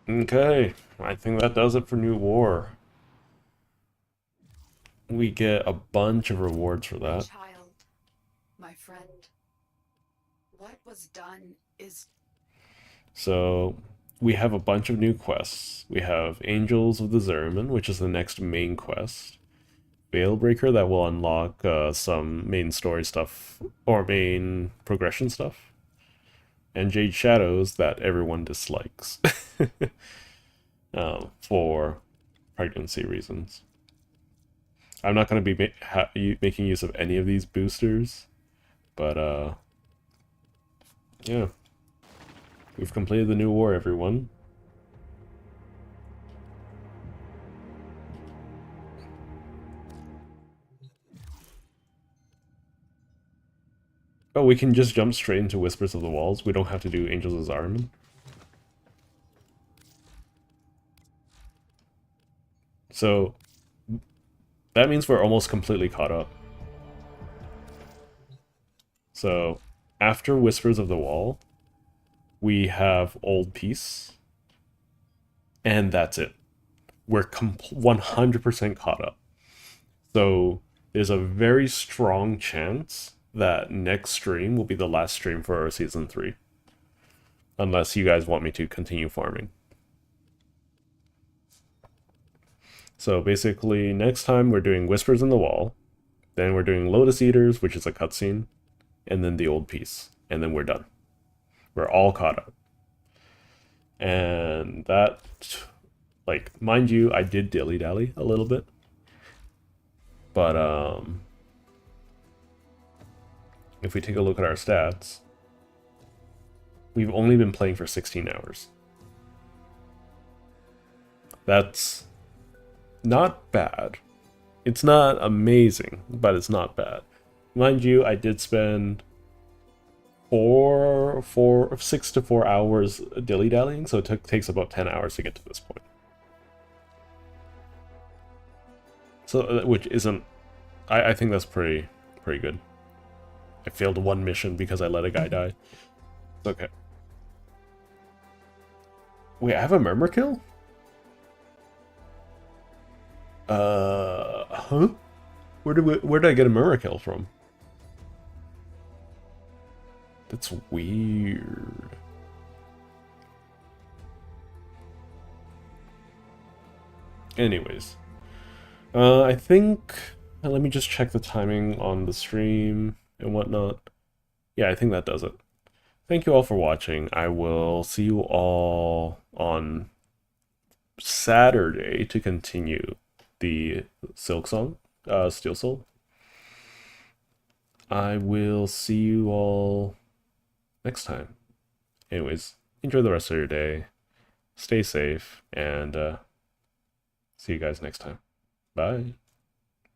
A: Okay, I think that does it for New War. We get a bunch of rewards for that.
C: Child,
E: my friend. What was done is...
A: So, we have a bunch of new quests. We have Angels of the Zerman, which is the next main quest. Veilbreaker, that will unlock some main story stuff, or main progression stuff. And Jade Shadows, that everyone dislikes. For pregnancy reasons. I'm not going to be making use of any of these boosters, but yeah. We've completed the new war, everyone. Oh, we can just jump straight into Whispers of the Walls. We don't have to do Angels of Zariman. So, that means we're almost completely caught up. So, after Whispers of the Wall, we have Old Peace, and that's it. We're 100% caught up. So, there's a very strong chance that next stream will be the last stream for our Season 3. Unless you guys want me to continue farming. So basically, next time we're doing Whispers in the Wall, then we're doing Lotus Eaters, which is a cutscene, and then the Old Piece, and then we're done. We're all caught up. And that, like, mind you, I did dilly-dally a little bit. But, if we take a look at our stats, we've only been playing for 16 hours. That's not bad. It's not amazing, but it's not bad. Mind you, I did spend 6 to 4 hours dilly-dallying, so it takes about 10 hours to get to this point. So, which isn't... I think that's pretty good. I failed one mission because I let a guy die. It's okay. Wait, I have a murmur kill? Huh? Where did I get a murmur kill from? That's weird. Anyways. I think... Let me just check the timing on the stream and whatnot. Yeah, I think that does it. Thank you all for watching. I will see you all on Saturday to continue the Silk Song, Steel Soul. I will see you all next time. Anyways, enjoy the rest of your day. Stay safe, and see you guys next time. Bye.